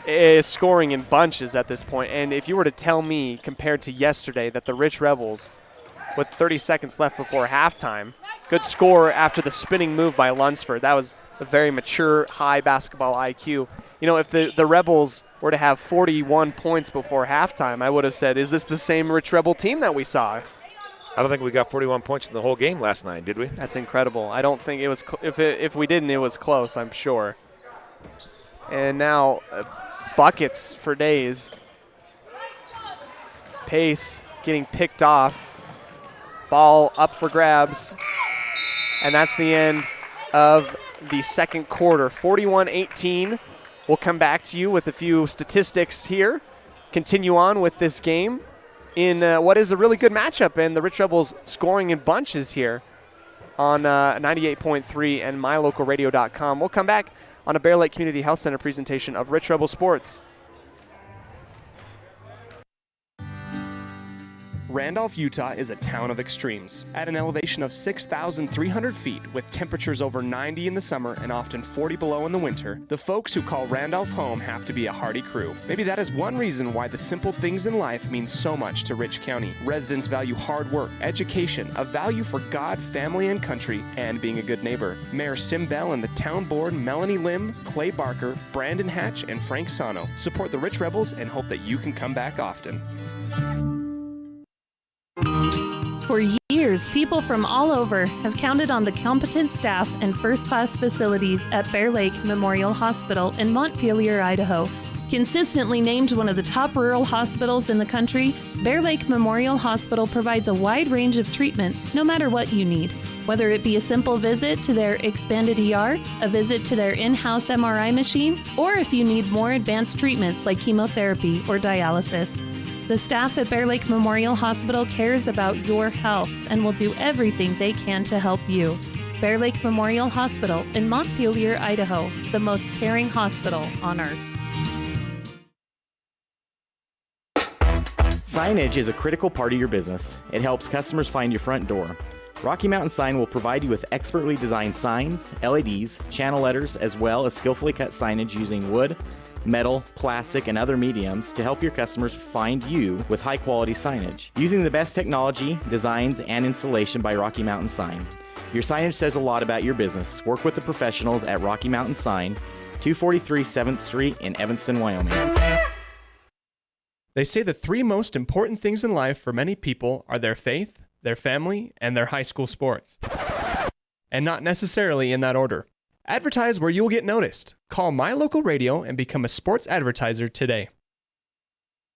is scoring in bunches at this point. And if you were to tell me, compared to yesterday, that the Rich Rebels, with 30 seconds left before halftime, good score after the spinning move by Lunsford. That was a very mature, high basketball IQ. You know, if the Rebels were to have 41 points before halftime, I would have said, is this the same Rich Rebel team that we saw? I don't think we got 41 points in the whole game last night, did we? That's incredible. I don't think it was if we didn't, it was close, I'm sure. And now buckets for days. Pace getting picked off. Ball up for grabs. And that's the end of the second quarter. 41-18. We'll come back to you with a few statistics here. Continue on with this game in what is a really good matchup, and the Rich Rebels scoring in bunches here on 98.3 and mylocalradio.com. We'll come back on a Bear Lake Community Health Center presentation of Rich Rebel Sports. Randolph, Utah is a town of extremes. At an elevation of 6,300 feet, with temperatures over 90 in the summer and often 40 below in the winter, the folks who call Randolph home have to be a hardy crew. Maybe that is one reason why the simple things in life mean so much to Rich County. Residents value hard work, education, a value for God, family, and country, and being a good neighbor. Mayor Sim Bell and the town board, Melanie Lim, Clay Barker, Brandon Hatch, and Frank Sano, support the Rich Rebels and hope that you can come back often. For years, people from all over have counted on the competent staff and first-class facilities at Bear Lake Memorial Hospital in Montpelier, Idaho. Consistently named one of the top rural hospitals in the country, Bear Lake Memorial Hospital provides a wide range of treatments, no matter what you need. Whether it be a simple visit to their expanded ER, a visit to their in-house MRI machine, or if you need more advanced treatments like chemotherapy or dialysis. The staff at Bear Lake Memorial Hospital cares about your health and will do everything they can to help you. Bear Lake Memorial Hospital in Montpelier, Idaho, the most caring hospital on earth. Signage is a critical part of your business. It helps customers find your front door. Rocky Mountain Sign will provide you with expertly designed signs, LEDs, channel letters, as well as skillfully cut signage using wood, metal, plastic, and other mediums to help your customers find you with high-quality signage. Using the best technology, designs, and installation by Rocky Mountain Sign. Your signage says a lot about your business. Work with the professionals at Rocky Mountain Sign, 243 7th Street in Evanston, Wyoming. They say the three most important things in life for many people are their faith, their family, and their high school sports. And not necessarily in that order. Advertise where you'll get noticed. Call My Local Radio and become a sports advertiser today.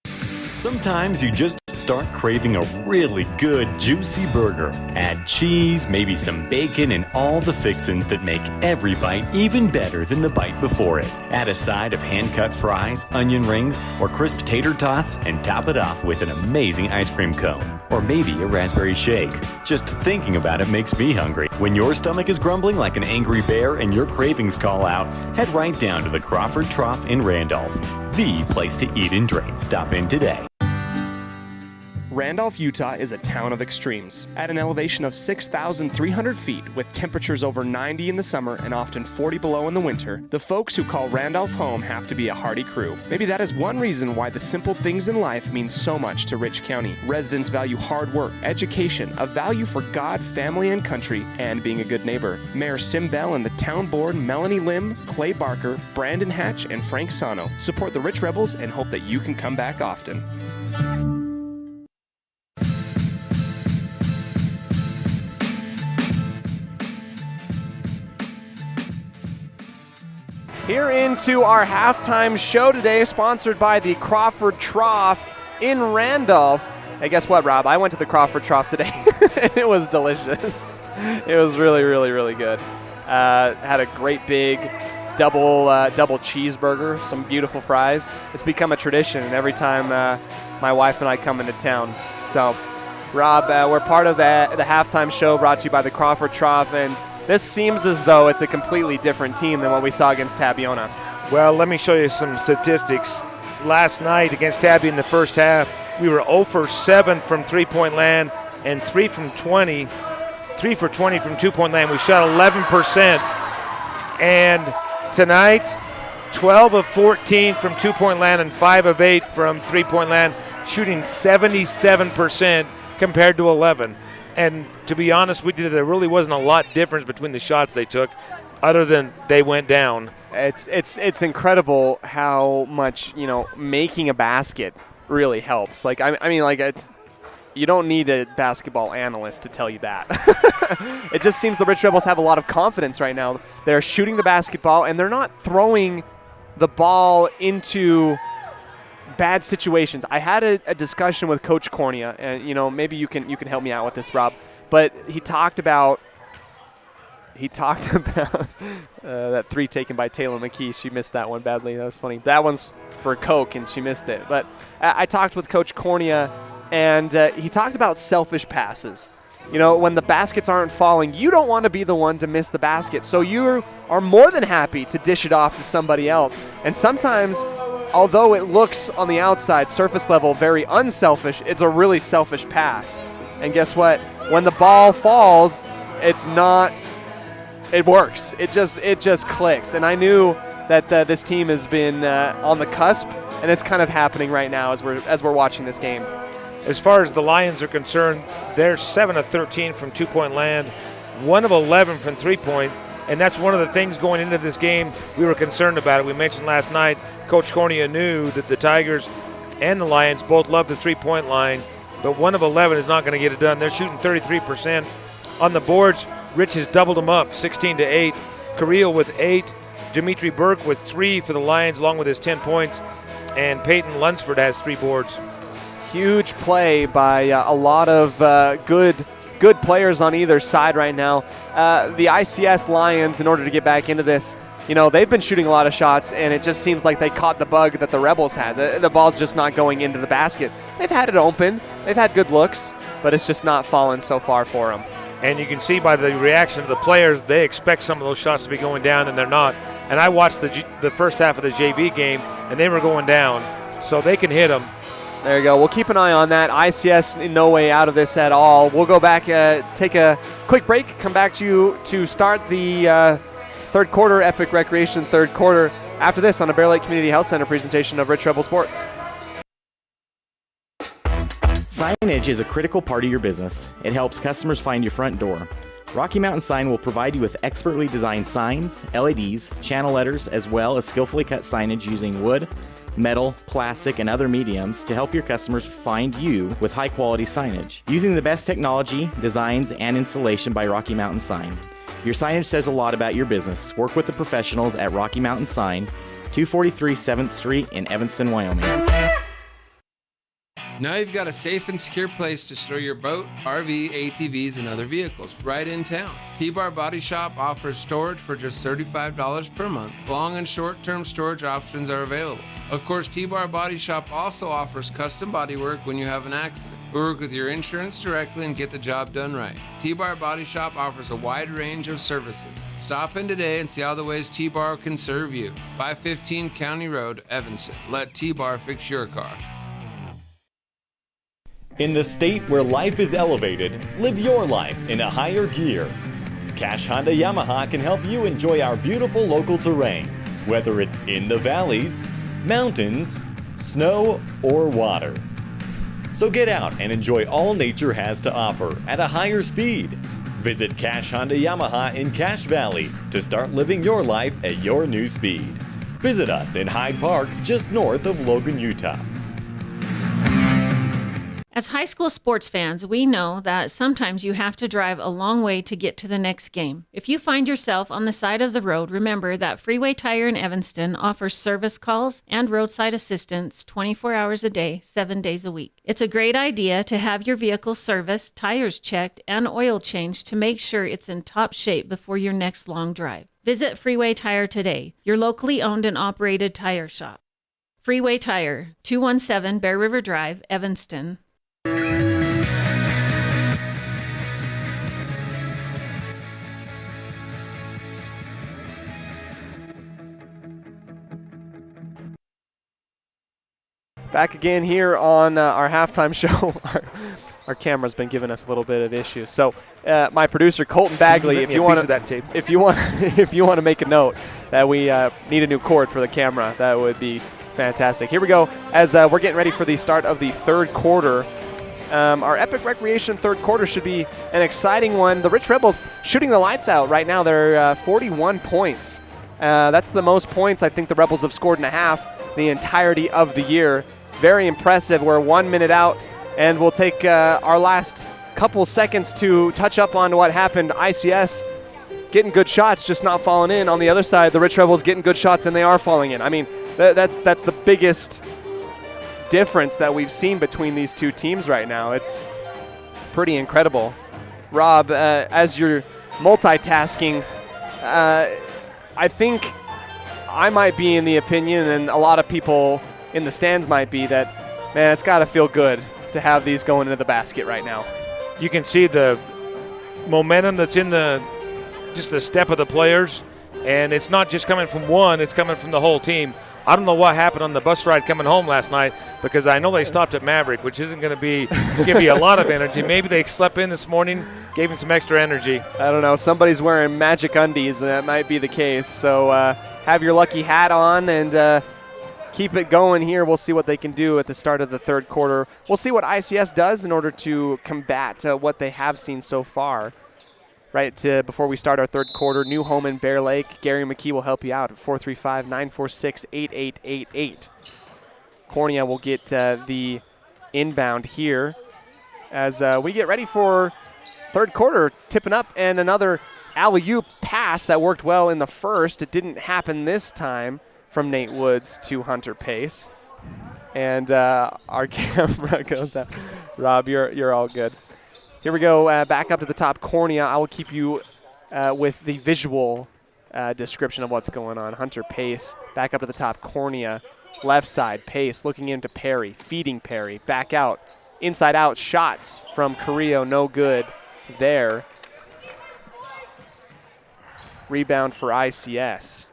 Sometimes you just start craving a really good, juicy burger. Add cheese, maybe some bacon, and all the fixins that make every bite even better than the bite before it. Add a side of hand-cut fries, onion rings, or crisp tater tots, and top it off with an amazing ice cream cone. Or maybe a raspberry shake. Just thinking about it makes me hungry. When your stomach is grumbling like an angry bear and your cravings call out, head right down to the Crawford Trough in Randolph. The place to eat and drink. Stop in today. Randolph, Utah is a town of extremes. At an elevation of 6,300 feet, with temperatures over 90 in the summer and often 40 below in the winter, the folks who call Randolph home have to be a hardy crew. Maybe that is one reason why the simple things in life mean so much to Rich County. Residents value hard work, education, a value for God, family, and country, and being a good neighbor. Mayor Sim Bell and the town board, Melanie Lim, Clay Barker, Brandon Hatch, and Frank Sano, support the Rich Rebels and hope that you can come back often. Here into our halftime show today, sponsored by the Crawford Trough in Randolph. Hey, guess what, Rob? I went to the Crawford Trough today, and it was delicious. It was really, really, really good. Had a great big double cheeseburger, some beautiful fries. It's become a tradition every time my wife and I come into town. So, Rob, we're part of the halftime show brought to you by the Crawford Trough, and this seems as though it's a completely different team than what we saw against Tabiona. Well, let me show you some statistics. Last night against Tabby in the first half, we were 0 for 7 from three-point land and 3 for 20 from two-point land. We shot 11%. And tonight, 12 of 14 from two-point land and 5 of 8 from three-point land, shooting 77% compared to 11. And to be honest with you, there really wasn't a lot difference between the shots they took, other than they went down. It's incredible how much making a basket really helps. Like I mean, you don't need a basketball analyst to tell you that. It just seems the Rich Rebels have a lot of confidence right now. They're shooting the basketball and they're not throwing the ball into bad situations. I had a discussion with Coach Cornea, and maybe you can help me out with this, Rob. But he talked about that three taken by Taylor McKee. She missed that one badly. That was funny. That one's for Coke, and she missed it. But I talked with Coach Cornea, and he talked about selfish passes. When the baskets aren't falling, you don't want to be the one to miss the basket. So you are more than happy to dish it off to somebody else. And sometimes, although it looks on the outside, surface level, very unselfish, it's a really selfish pass. And guess what? When the ball falls, it works. It just clicks. And I knew that this team has been on the cusp, and it's kind of happening right now as we're watching this game. As far as the Lions are concerned, they're 7 of 13 from two-point land, 1 of 11 from three-point, and that's one of the things going into this game we were concerned about it. We mentioned last night, Coach Cornea knew that the Tigers and the Lions both love the three-point line, but 1 of 11 is not going to get it done. They're shooting 33%. On the boards, Rich has doubled them up, 16-8. Carrillo with 8. Dimitri Burke with 3 for the Lions, along with his 10 points. And Peyton Lunsford has 3 boards. Huge play by a lot of good players on either side right now. The ICS Lions, in order to get back into this, they've been shooting a lot of shots, and it just seems like they caught the bug that the Rebels had. The ball's just not going into the basket. They've had it open. They've had good looks, but it's just not fallen so far for them. And you can see by the reaction of the players, they expect some of those shots to be going down, and they're not. And I watched the first half of the JV game, and they were going down, so they can hit them. There you go. We'll keep an eye on that. ICS in no way out of this at all. We'll go back, take a quick break, come back to you to start the third quarter, Epic Recreation third quarter. After this on a Bear Lake Community Health Center presentation of Rich Rebel Sports. Signage is a critical part of your business. It helps customers find your front door. Rocky Mountain Sign will provide you with expertly designed signs, LEDs, channel letters, as well as skillfully cut signage using wood, metal, plastic, and other mediums to help your customers find you with high-quality signage. Using the best technology, designs, and installation by Rocky Mountain Sign. Your signage says a lot about your business. Work with the professionals at Rocky Mountain Sign, 243 7th Street in Evanston, Wyoming. Now you've got a safe and secure place to store your boat, RV, ATVs, and other vehicles right in town. T-Bar Body Shop offers storage for just $35 per month. Long and short-term storage options are available. Of course, T-Bar Body Shop also offers custom bodywork when you have an accident. We work with your insurance directly and get the job done right. T-Bar Body Shop offers a wide range of services. Stop in today and see all the ways T-Bar can serve you. 515 County Road, Evanston. Let T-Bar fix your car. In the state where life is elevated, live your life in a higher gear. Cash Honda Yamaha can help you enjoy our beautiful local terrain, whether it's in the valleys, mountains, snow, or water. So get out and enjoy all nature has to offer at a higher speed. Visit Cash Honda Yamaha in Cache Valley to start living your life at your new speed. Visit us in Hyde Park, just north of Logan, Utah. As high school sports fans, we know that sometimes you have to drive a long way to get to the next game. If you find yourself on the side of the road, remember that Freeway Tire in Evanston offers service calls and roadside assistance 24 hours a day, 7 days a week. It's a great idea to have your vehicle serviced, tires checked, and oil changed to make sure it's in top shape before your next long drive. Visit Freeway Tire today, your locally owned and operated tire shop. Freeway Tire, 217 Bear River Drive, Evanston. Back again here on our halftime show. Our camera's been giving us a little bit of issues. So, my producer Colton Bagley, if you want to make a note that we need a new cord for the camera, that would be fantastic. Here we go as we're getting ready for the start of the third quarter. Our Epic Recreation third quarter should be an exciting one. The Rich Rebels shooting the lights out right now. They're 41 points. That's the most points I think the Rebels have scored in a half the entirety of the year. Very impressive. We're 1 minute out, and we'll take our last couple seconds to touch up on what happened. ICS getting good shots, just not falling in. On the other side, the Rich Rebels getting good shots, and they are falling in. I mean, that's the biggest difference that we've seen between these two teams right now. It's pretty incredible. Rob, as you're multitasking, I think I might be in the opinion, and a lot of people in the stands might be, that, man, it's got to feel good to have these going into the basket right now. You can see the momentum that's in just the step of the players, and it's not just coming from one, it's coming from the whole team. I don't know what happened on the bus ride coming home last night, because I know they stopped at Maverick, which isn't going to give you a lot of energy. Maybe they slept in this morning, gave him some extra energy. I don't know. Somebody's wearing magic undies, and that might be the case. So have your lucky hat on and keep it going here. We'll see what they can do at the start of the third quarter. We'll see what ICS does in order to combat what they have seen so far. Before we start our third quarter, new home in Bear Lake. Gary McKee will help you out at 435-946-8888. Cornea will get the inbound here as we get ready for third quarter, tipping up, and another alley-oop pass that worked well in the first. It didn't happen this time from Nate Woods to Hunter Pace. And our camera goes out. Rob, you're all good. Here we go, back up to the top. Cornea, I will keep you with the visual description of what's going on. Hunter Pace, back up to the top. Cornea, left side. Pace looking into Perry, feeding Perry. Back out, inside out shots from Carrillo, no good there. Rebound for ICS.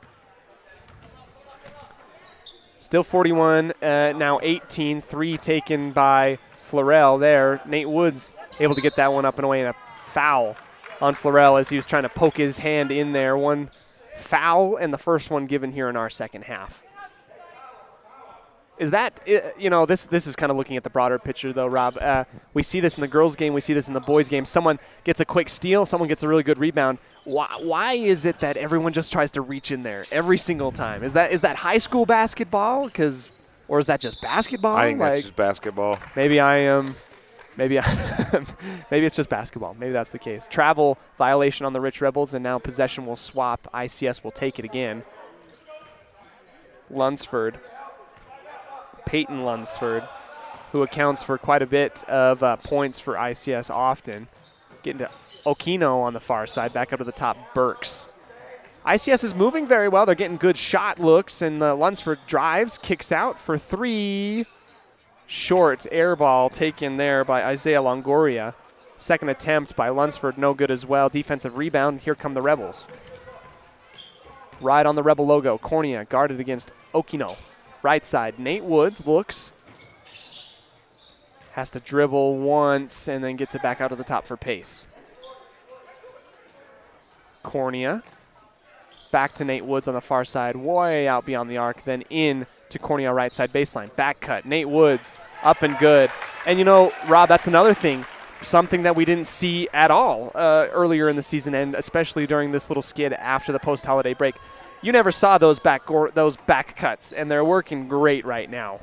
Still 41, now 18. 3 taken by Florell there. Nate Woods able to get that one up and away, and a foul on Florell as he was trying to poke his hand in there. One foul, and the first one given here in our second half. Is that, this is kind of looking at the broader picture though, Rob. We see this in the girls' game. We see this in the boys' game. Someone gets a quick steal. Someone gets a really good rebound. Why is it that everyone just tries to reach in there every single time? Is that high school basketball? Or is that just basketball? I think that's just basketball. Maybe I am Maybe maybe it's just basketball. Maybe that's the case. Travel violation on the Rich Rebels, and now possession will swap. ICS will take it again. Lunsford, Peyton Lunsford, who accounts for quite a bit of points for ICS often. Getting to Okino on the far side, back up to the top, Burks. ICS is moving very well. They're getting good shot looks, and Lunsford drives, kicks out for 3. Short air ball taken there by Isaiah Longoria. Second attempt by Lunsford, no good as well. Defensive rebound, here come the Rebels. Right on the Rebel logo, Cornea guarded against Okino. Right side, Nate Woods looks. Has to dribble once and then gets it back out to the top for pace. Cornea. Back to Nate Woods on the far side, way out beyond the arc, then in to Cornea right side baseline. Back cut, Nate Woods, up and good. And you know, Rob, that's another thing, something that we didn't see at all earlier in the season, and especially during this little skid after the post-holiday break. You never saw those back cuts, and they're working great right now.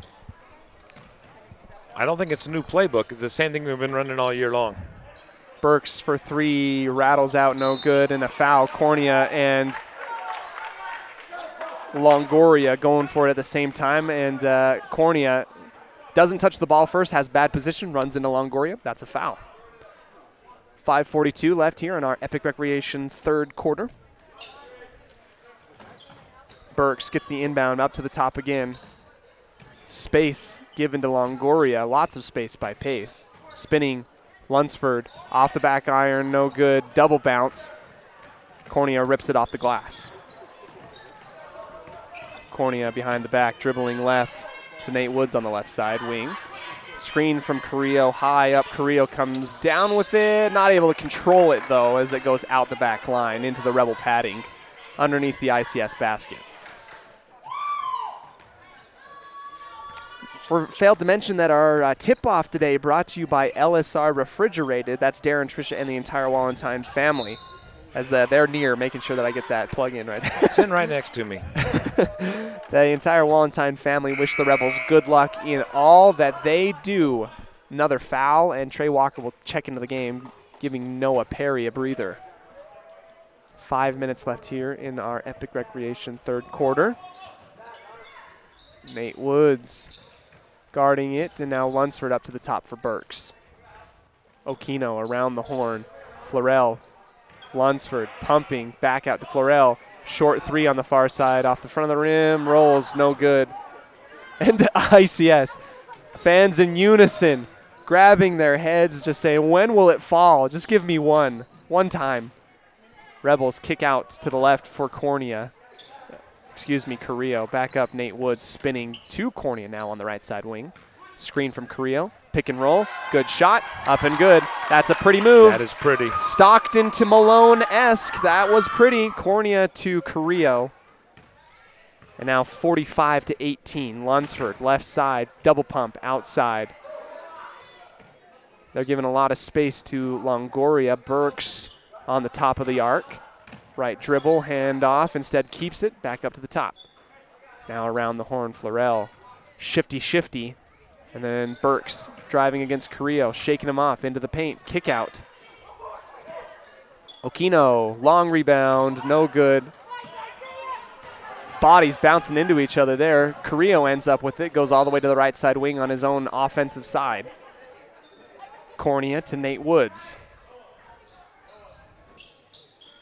I don't think it's a new playbook. It's the same thing we've been running all year long. Burks for 3, rattles out, no good, and a foul. Cornea and Longoria going for it at the same time, and Cornea doesn't touch the ball first, has bad position, runs into Longoria. That's a foul. 5:42 left here in our Epic Recreation third quarter. Burks gets the inbound up to the top again. Space given to Longoria, lots of space by Pace. Spinning Lunsford off the back iron, no good, double bounce. Cornea rips it off the glass. Cornea behind the back, dribbling left to Nate Woods on the left side, wing. Screen from Carrillo, high up. Carrillo comes down with it, not able to control it though as it goes out the back line into the Rebel padding underneath the ICS basket. Failed to mention that our tip-off today brought to you by LSR Refrigerated. That's Darren, Tricia, and the entire Wallentine family, as they're near, making sure that I get that plug in right there. Sitting right next to me. The entire Wallentine family wish the Rebels good luck in all that they do. Another foul, and Trey Walker will check into the game, giving Noah Perry a breather. 5 minutes left here in our Epic Recreation third quarter. Nate Woods guarding it, and now Lunsford up to the top for Burks. Okino around the horn. Florell, Lunsford pumping, back out to Florell. Short 3 on the far side, off the front of the rim, rolls, no good. And the ICS, fans in unison, grabbing their heads, just saying, when will it fall? Just give me one time. Rebels kick out to the left for Cornea. Carrillo. Back up, Nate Woods spinning to Cornea now on the right side wing. Screen from Carrillo. Pick and roll. Good shot. Up and good. That's a pretty move. That is pretty. Stockton to Malone-esque. That was pretty. Cornea to Carrillo. And now 45-18. Lunsford, left side. Double pump outside. They're giving a lot of space to Longoria. Burks on the top of the arc. Right dribble, hand off, instead keeps it, back up to the top. Now around the horn, Florell. Shifty, and then Burks driving against Carrillo, shaking him off into the paint, kick out. Okino, long rebound, no good. Bodies bouncing into each other there. Carrillo ends up with it, goes all the way to the right side wing on his own offensive side. Cornea to Nate Woods.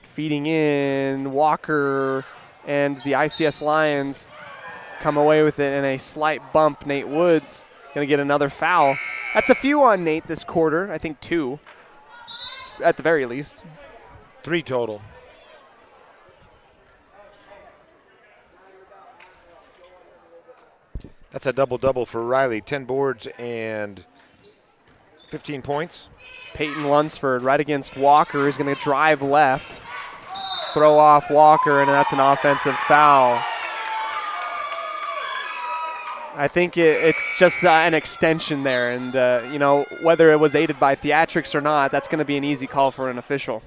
Feeding in, Walker and the ICS Lions come away with it, and a slight bump. Nate Woods going to get another foul. That's a few on Nate this quarter. I think 2 at the very least. 3 total. That's a double-double for Riley. 10 boards and 15 points. Peyton Lunsford right against Walker is going to drive left. Throw off Walker, and that's an offensive foul. I think it's just an extension there, and whether it was aided by theatrics or not, that's going to be an easy call for an official.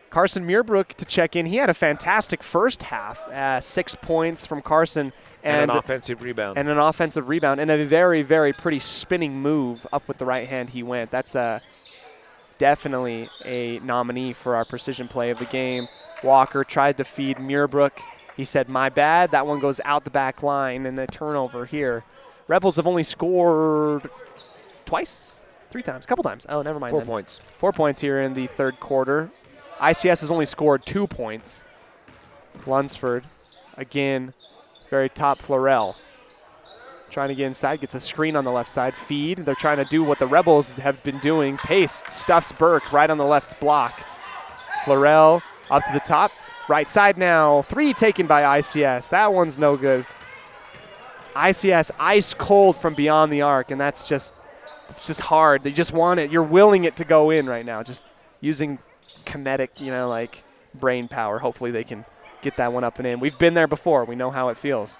Carson Muirbrook to check in. He had a fantastic first half. 6 points from Carson And an offensive rebound. And an offensive rebound. And a very, very pretty spinning move up with the right hand he went. That's definitely a nominee for our precision play of the game. Walker tried to feed Muirbrook. He said, my bad. That one goes out the back line, and a turnover here. Rebels have only scored twice? 3 times? A couple times. Oh, never mind. 4 points. 4 points here in the third quarter. ICS has only scored 2 points. Lunsford, again, very top Florell. Trying to get inside, gets a screen on the left side. Feed, they're trying to do what the Rebels have been doing. Pace stuffs Burke right on the left block. Florell up to the top, right side now. 3 taken by ICS. That one's no good. ICS ice cold from beyond the arc, and it's just hard. They just want it. You're willing it to go in right now. Just using kinetic, like brain power. Hopefully they can get that one up and in. We've been there before. We know how it feels.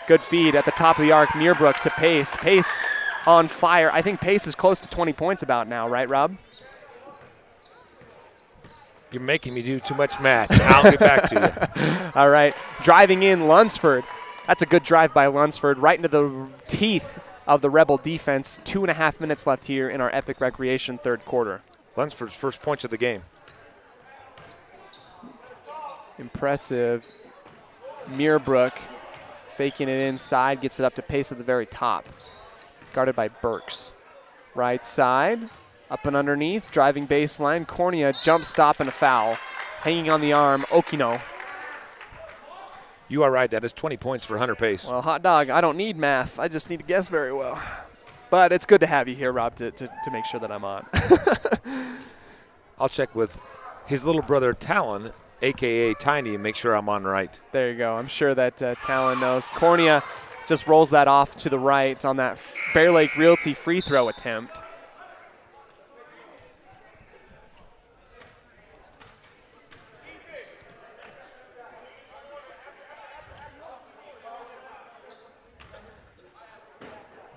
Good feed at the top of the arc. Muirbrook to Pace. Pace on fire. I think Pace is close to 20 points about now, right, Rob? You're making me do too much math. I'll get back to you. All right. Driving in Lunsford. That's a good drive by Lunsford right into the teeth of the Rebel defense. 2.5 minutes left here in our Epic Recreation third quarter. Lunsford's first points of the game. Impressive. Muirbrook faking it inside, gets it up to Pace at the very top. Guarded by Burks. Right side, up and underneath, driving baseline. Cornea, jump stop and a foul. Hanging on the arm, Okino. You are right, that is 20 points for Hunter Pace. Well, hot dog, I don't need math. I just need to guess very well. But it's good to have you here, Rob, to make sure that I'm on. I'll check with his little brother, Talon, a.k.a. Tiny, and make sure I'm on right. There you go. I'm sure that Talon knows. Cornea just rolls that off to the right on that Bear Lake Realty free throw attempt.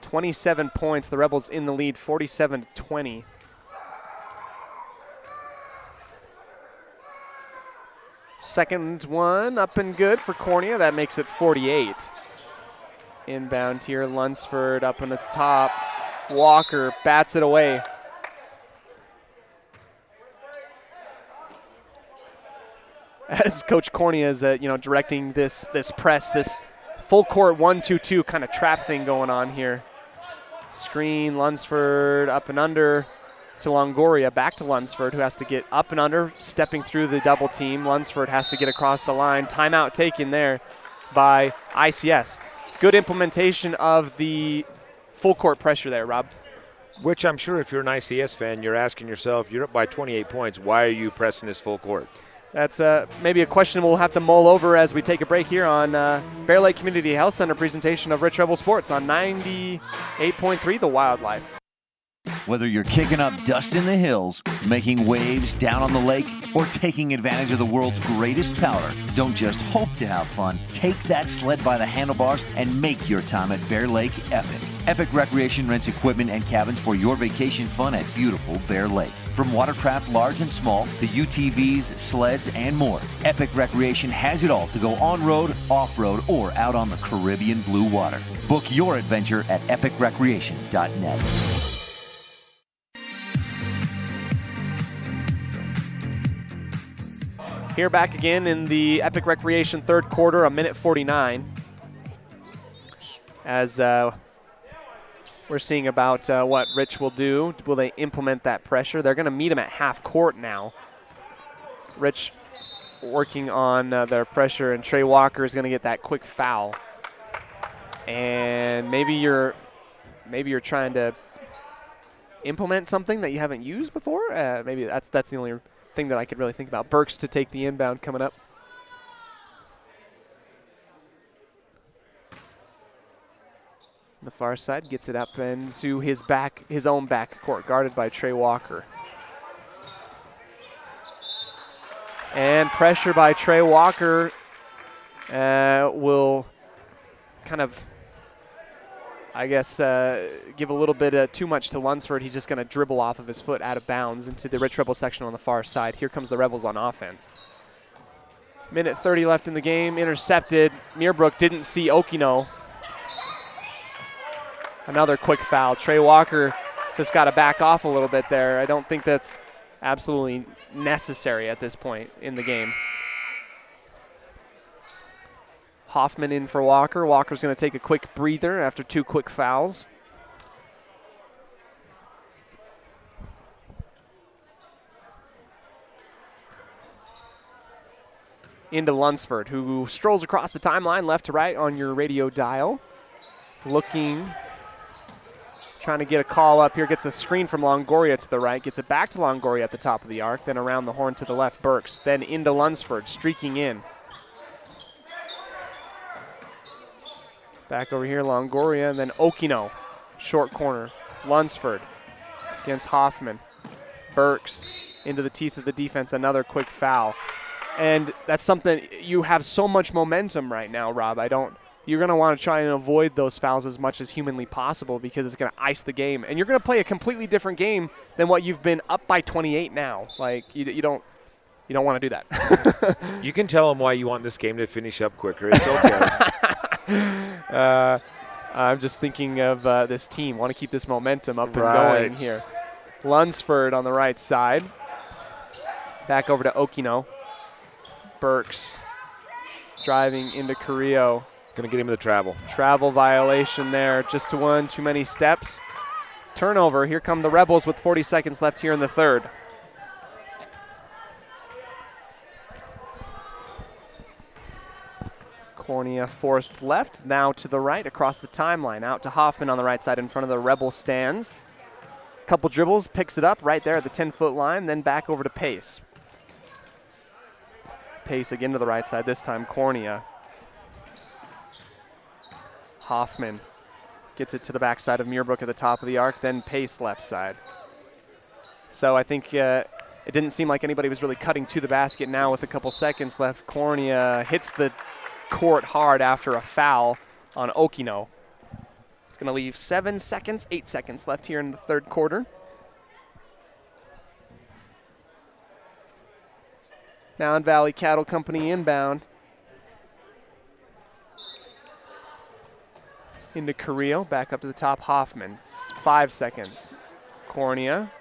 .27 points. The Rebels in the lead, 47-20. Second one up and good for Cornea. That makes it 48. Inbound here, Lunsford up in the top. Walker bats it away. As Coach Cornea is, directing this press, this full court 1-2-2 kind of trap thing going on here. Screen, Lunsford up and under to Longoria, back to Lunsford, who has to get up and under, stepping through the double team. Lunsford has to get across the line. Timeout taken there by ICS. Good implementation of the full court pressure there, Rob. Which I'm sure if you're an ICS fan, you're asking yourself, you're up by 28 points. Why are you pressing this full court? That's maybe a question we'll have to mull over as we take a break here on Bear Lake Community Health Center presentation of Rich Rebel Sports on 98.3 The Wildlife. Whether you're kicking up dust in the hills, making waves down on the lake, or taking advantage of the world's greatest powder, don't just hope to have fun. Take that sled by the handlebars and make your time at Bear Lake epic. Epic Recreation rents equipment and cabins for your vacation fun at beautiful Bear Lake. From watercraft large and small to UTVs, sleds, and more, Epic Recreation has it all to go on-road, off-road, or out on the Caribbean blue water. Book your adventure at epicrecreation.net. Here back again in the Epic Recreation third quarter, a minute 49. As we're seeing about what Rich will do. Will they implement that pressure? They're going to meet him at half court now. Rich working on their pressure, and Trey Walker is going to get that quick foul. And maybe you're trying to implement something that you haven't used before. Maybe that's the only thing that I could really think about. Burks to take the inbound coming up. The far side gets it up into his own back court, guarded by Trey Walker. And pressure by Trey Walker will kind of, I guess, give a little bit too much to Lunsford. He's just going to dribble off of his foot out of bounds into the Rich Rebel section on the far side. Here comes the Rebels on offense. Minute 30 left in the game. Intercepted. Meerbrook didn't see Okino. Another quick foul. Trey Walker just got to back off a little bit there. I don't think that's absolutely necessary at this point in the game. Hoffman in for Walker. Walker's going to take a quick breather after 2 quick fouls. Into Lunsford, who strolls across the timeline left to right on your radio dial. Looking, trying to get a call up here. Gets a screen from Longoria to the right. Gets it back to Longoria at the top of the arc. Then around the horn to the left, Burks. Then into Lunsford, streaking in. Back over here, Longoria, and then Okino. Short corner. Lunsford against Hoffman. Burks into the teeth of the defense. Another quick foul. And that's something, you have so much momentum right now, Rob. You're going to want to try and avoid those fouls as much as humanly possible because it's going to ice the game. And you're going to play a completely different game than what you've been up by 28 now. Like, you don't want to do that. You can tell them why you want this game to finish up quicker. It's okay. I'm just thinking of this team. Want to keep this momentum up and going here. Lunsford on the right side. Back over to Okino. Burks driving into Carrillo. Going to get him the travel. Travel violation there. Just to one, too many steps. Turnover. Here come the Rebels with 40 seconds left here in the third. Cornea forced left, now to the right across the timeline. Out to Hoffman on the right side in front of the Rebel stands. Couple dribbles, picks it up right there at the 10-foot line, then back over to Pace. Pace again to the right side, this time Cornea. Hoffman gets it to the backside of Meerbrook at the top of the arc, then Pace left side. So I think it didn't seem like anybody was really cutting to the basket now with a couple seconds left. Cornea hits the court hard after a foul on Okino. It's going to leave 8 seconds left here in the third quarter. Mound Valley Cattle Company inbound. Into Carrillo, back up to the top, Hoffman. 5 seconds. Cornea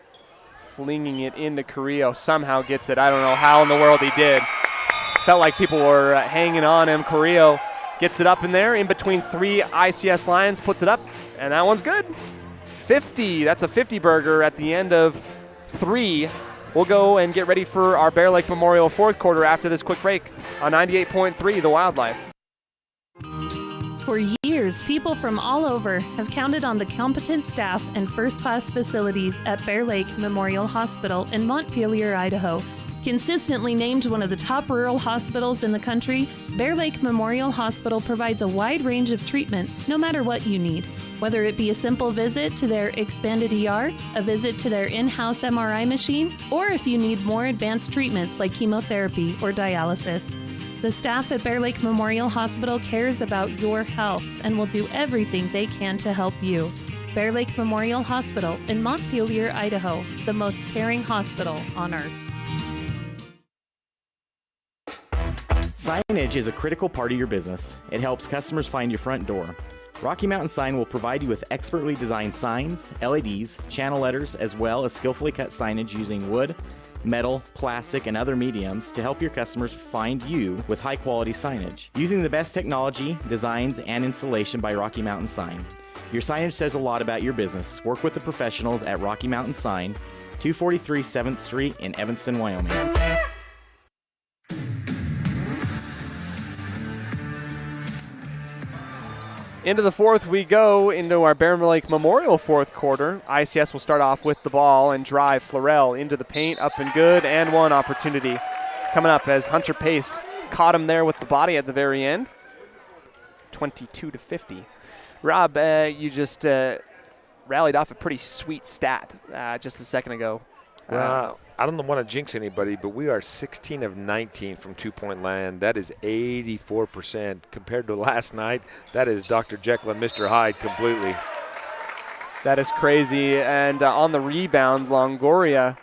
flinging it into Carrillo, somehow gets it. I don't know how in the world he did. Felt like people were hanging on him. Carrillo gets it up in there, in between 3 ICS Lions, puts it up, and that one's good. 50, that's a 50 burger at the end of 3. We'll go and get ready for our Bear Lake Memorial fourth quarter after this quick break on 98.3 The Wildlife. For years, people from all over have counted on the competent staff and first-class facilities at Bear Lake Memorial Hospital in Montpelier, Idaho. Consistently named one of the top rural hospitals in the country, Bear Lake Memorial Hospital provides a wide range of treatments no matter what you need. Whether it be a simple visit to their expanded ER, a visit to their in-house MRI machine, or if you need more advanced treatments like chemotherapy or dialysis. The staff at Bear Lake Memorial Hospital cares about your health and will do everything they can to help you. Bear Lake Memorial Hospital in Montpelier, Idaho, the most caring hospital on earth. Signage is a critical part of your business. It helps customers find your front door. Rocky Mountain Sign will provide you with expertly designed signs, LEDs, channel letters, as well as skillfully cut signage using wood, metal, plastic, and other mediums to help your customers find you with high-quality signage. Using the best technology, designs, and installation by Rocky Mountain Sign. Your signage says a lot about your business. Work with the professionals at Rocky Mountain Sign, 243 7th Street in Evanston, Wyoming. Into the fourth we go, into our Bear Lake Memorial fourth quarter. ICS will start off with the ball and drive Florell into the paint, up and good, and one opportunity coming up as Hunter Pace caught him there with the body at the very end. 22-50. Rob, you just rallied off a pretty sweet stat just a second ago. I don't want to jinx anybody, but we are 16 of 19 from two-point land. That is 84% compared to last night. That is Dr. Jekyll and Mr. Hyde completely. That is crazy. And on the rebound, Longoria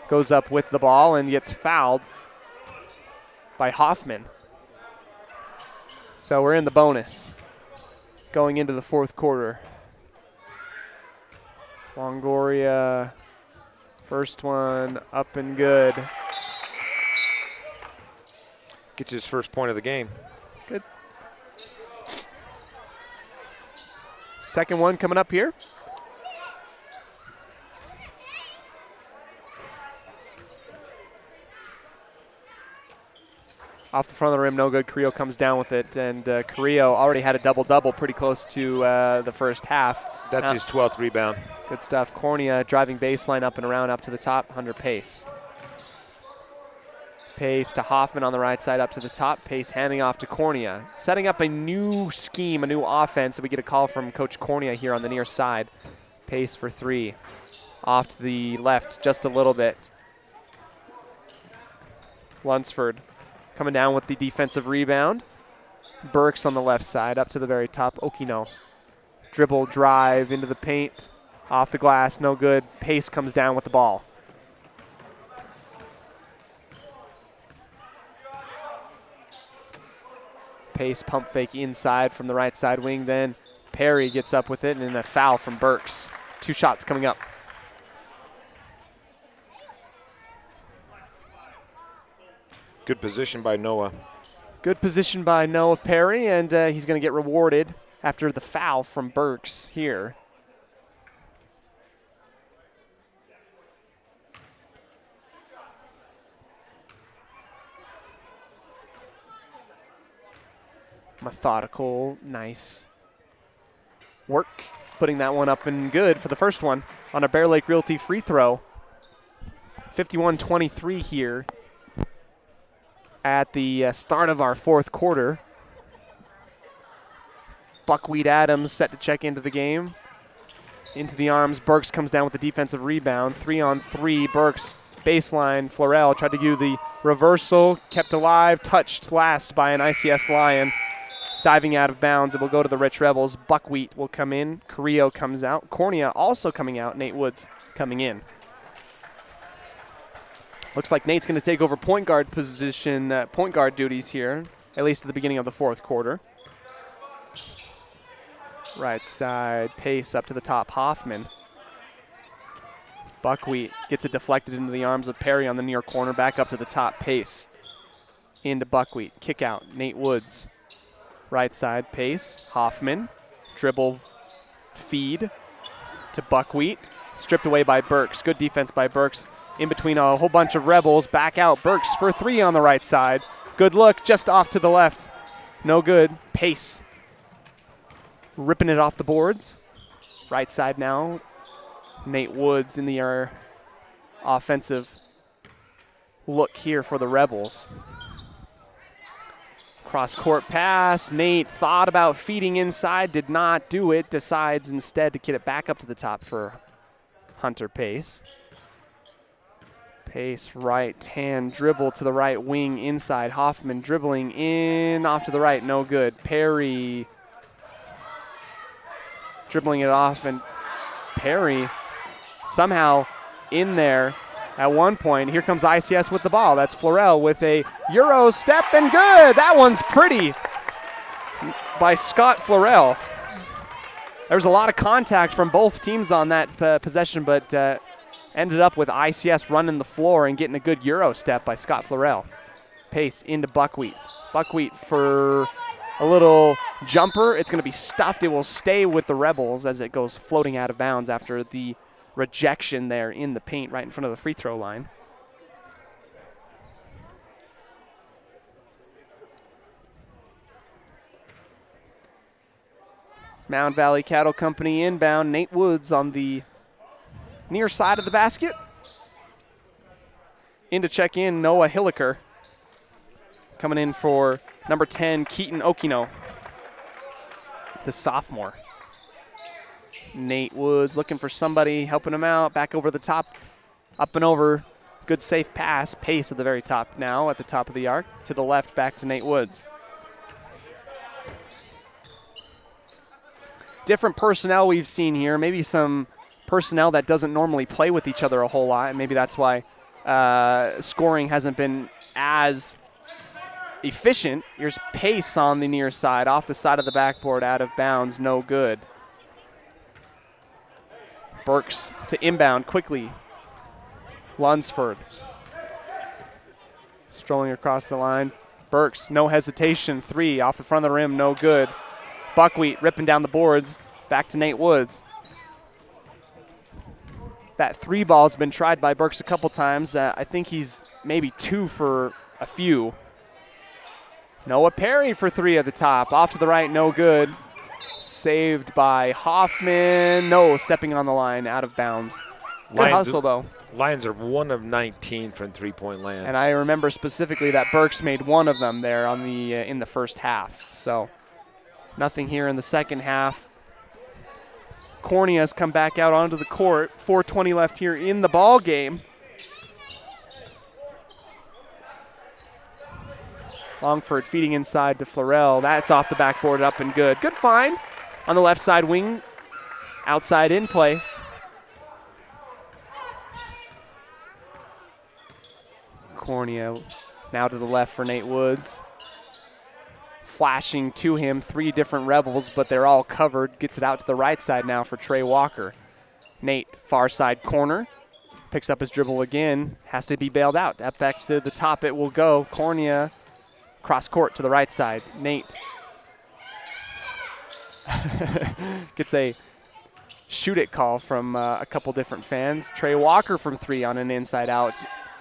goes up with the ball and gets fouled. by Hoffman. So we're in the bonus going into the fourth quarter. Longoria, first one up and good. Gets his first point of the game. Good. Second one coming up here. Off the front of the rim, no good. Carrillo comes down with it, and Carrillo already had a double-double pretty close to the first half. That's his 12th rebound. Good stuff. Cornea driving baseline up and around, up to the top, under Pace. Pace to Hoffman on the right side, up to the top. Pace handing off to Cornea. Setting up a new scheme, a new offense, and we get a call from Coach Cornea here on the near side. Pace for three. Off to the left just a little bit. Lunsford coming down with the defensive rebound. Burks on the left side, up to the very top. Okino. Dribble, drive into the paint. Off the glass, no good. Pace comes down with the ball. Pace pump fake inside from the right side wing. Then Perry gets up with it, and then a foul from Burks. 2 shots coming up. Good position by Noah. Good position by Noah Perry, and he's going to get rewarded after the foul from Burks here. Methodical, nice work. Putting that one up and good for the first one on a Bear Lake Realty free throw. 51-23 here at the start of our fourth quarter. Buckwheat Adams set to check into the game. Into the arms. Burks comes down with the defensive rebound. 3-on-3. Burks baseline. Florell tried to do the reversal. Kept alive. Touched last by an ICS Lion. Diving out of bounds. It will go to the Rich Rebels. Buckwheat will come in. Carrillo comes out. Cornea also coming out. Nate Woods coming in. Looks like Nate's going to take over point guard position, point guard duties here, at least at the beginning of the fourth quarter. Right side, Pace up to the top, Hoffman. Buckwheat gets it deflected into the arms of Perry on the near corner, back up to the top, Pace. Into Buckwheat, kick out, Nate Woods. Right side, Pace, Hoffman. Dribble, feed to Buckwheat. Stripped away by Burks. Good defense by Burks. In between a whole bunch of Rebels. Back out. Burks for three on the right side. Good look. Just off to the left. No good. Pace. Ripping it off the boards. Right side now. Nate Woods in the offensive look here for the Rebels. Cross-court pass. Nate thought about feeding inside. Did not do it. Decides instead to get it back up to the top for Hunter Pace. Pace, right hand dribble to the right wing inside. Hoffman dribbling in, off to the right, no good. Perry dribbling it off, and Perry somehow in there at one point. Here comes ICS with the ball. That's Florell with a Euro step, and good. That one's pretty by Scott Florell. There was a lot of contact from both teams on that possession, but ended up with ICS running the floor and getting a good Euro step by Scott Florell. Pace into Buckwheat. Buckwheat for a little jumper. It's going to be stuffed. It will stay with the Rebels as it goes floating out of bounds after the rejection there in the paint right in front of the free throw line. Mound Valley Cattle Company inbound. Nate Woods on the near side of the basket. In to check in, Noah Hilliker. Coming in for number 10, Keaton Okino, the sophomore. Nate Woods looking for somebody, helping him out. Back over the top, up and over. Good safe pass. Pace at the very top now, at the top of the arc. To the left, back to Nate Woods. Different personnel we've seen here. Maybe some personnel that doesn't normally play with each other a whole lot. And maybe that's why scoring hasn't been as efficient. Here's Pace on the near side, off the side of the backboard, out of bounds, no good. Burks to inbound quickly. Lunsford strolling across the line. Burks, no hesitation, 3 off the front of the rim, no good. Buckwheat ripping down the boards, back to Nate Woods. That 3 ball's been tried by Burks a couple times. I think he's maybe 2 for a few. Noah Perry for 3 at the top, off to the right, no good. Saved by Hoffman, no, stepping on the line, out of bounds. Good hustle, though. Lions are 1 of 19 from three-point land. And I remember specifically that Burks made 1 of them there on the in the first half. So nothing here in the second half. Cornea's come back out onto the court. 4:20 left here in the ball game. Longford feeding inside to Florell. That's off the backboard, up and good. Good find on the left side wing. Outside in play. Cornea now to the left for Nate Woods. Flashing to him, 3 different Rebels, but they're all covered. Gets it out to the right side now for Trey Walker. Nate, far side corner. Picks up his dribble again. Has to be bailed out. Up back to the top it will go. Cornea cross court to the right side. Nate gets a shoot it call from a couple different fans. Trey Walker from 3 on an inside out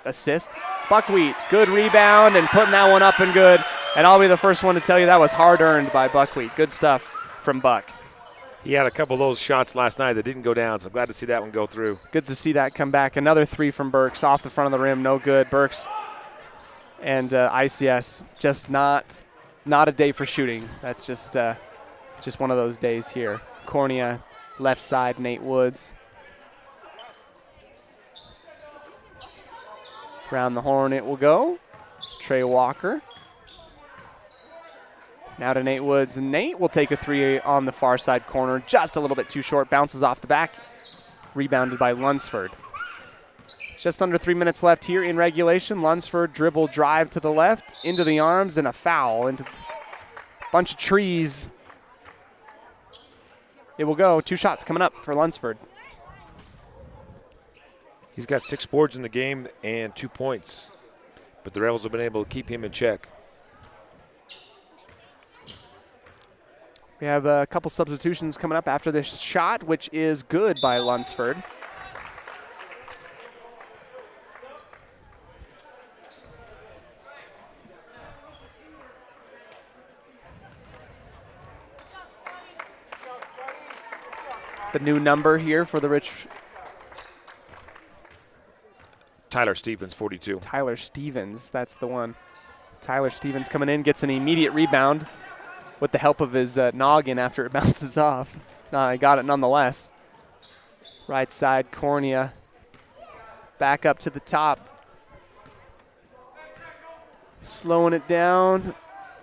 assist. Buckwheat, good rebound and putting that one up and good. And I'll be the first one to tell you that was hard earned by Buckwheat. Good stuff from Buck. He had a couple of those shots last night that didn't go down, so I'm glad to see that one go through. Good to see that come back. Another 3 from Burks off the front of the rim, no good. Burks and ICS just not a day for shooting. That's just one of those days here. Cornea, left side, Nate Woods. Round the horn it will go. Trey Walker. Now to Nate Woods. Nate will take a 3 on the far side corner. Just a little bit too short. Bounces off the back. Rebounded by Lunsford. Just under 3 minutes left here in regulation. Lunsford dribble drive to the left. Into the arms and a foul. Into a bunch of trees. It will go. 2 shots coming up for Lunsford. He's got 6 boards in the game and 2 points, but the Rebels have been able to keep him in check. We have a couple substitutions coming up after this shot, which is good by Lunsford. The new number here for the Rich. Tyler Stevens, 42. Tyler Stevens, that's the one. Tyler Stevens coming in, gets an immediate rebound with the help of his noggin after it bounces off. He got it nonetheless. Right side, Cornea. Back up to the top. Slowing it down.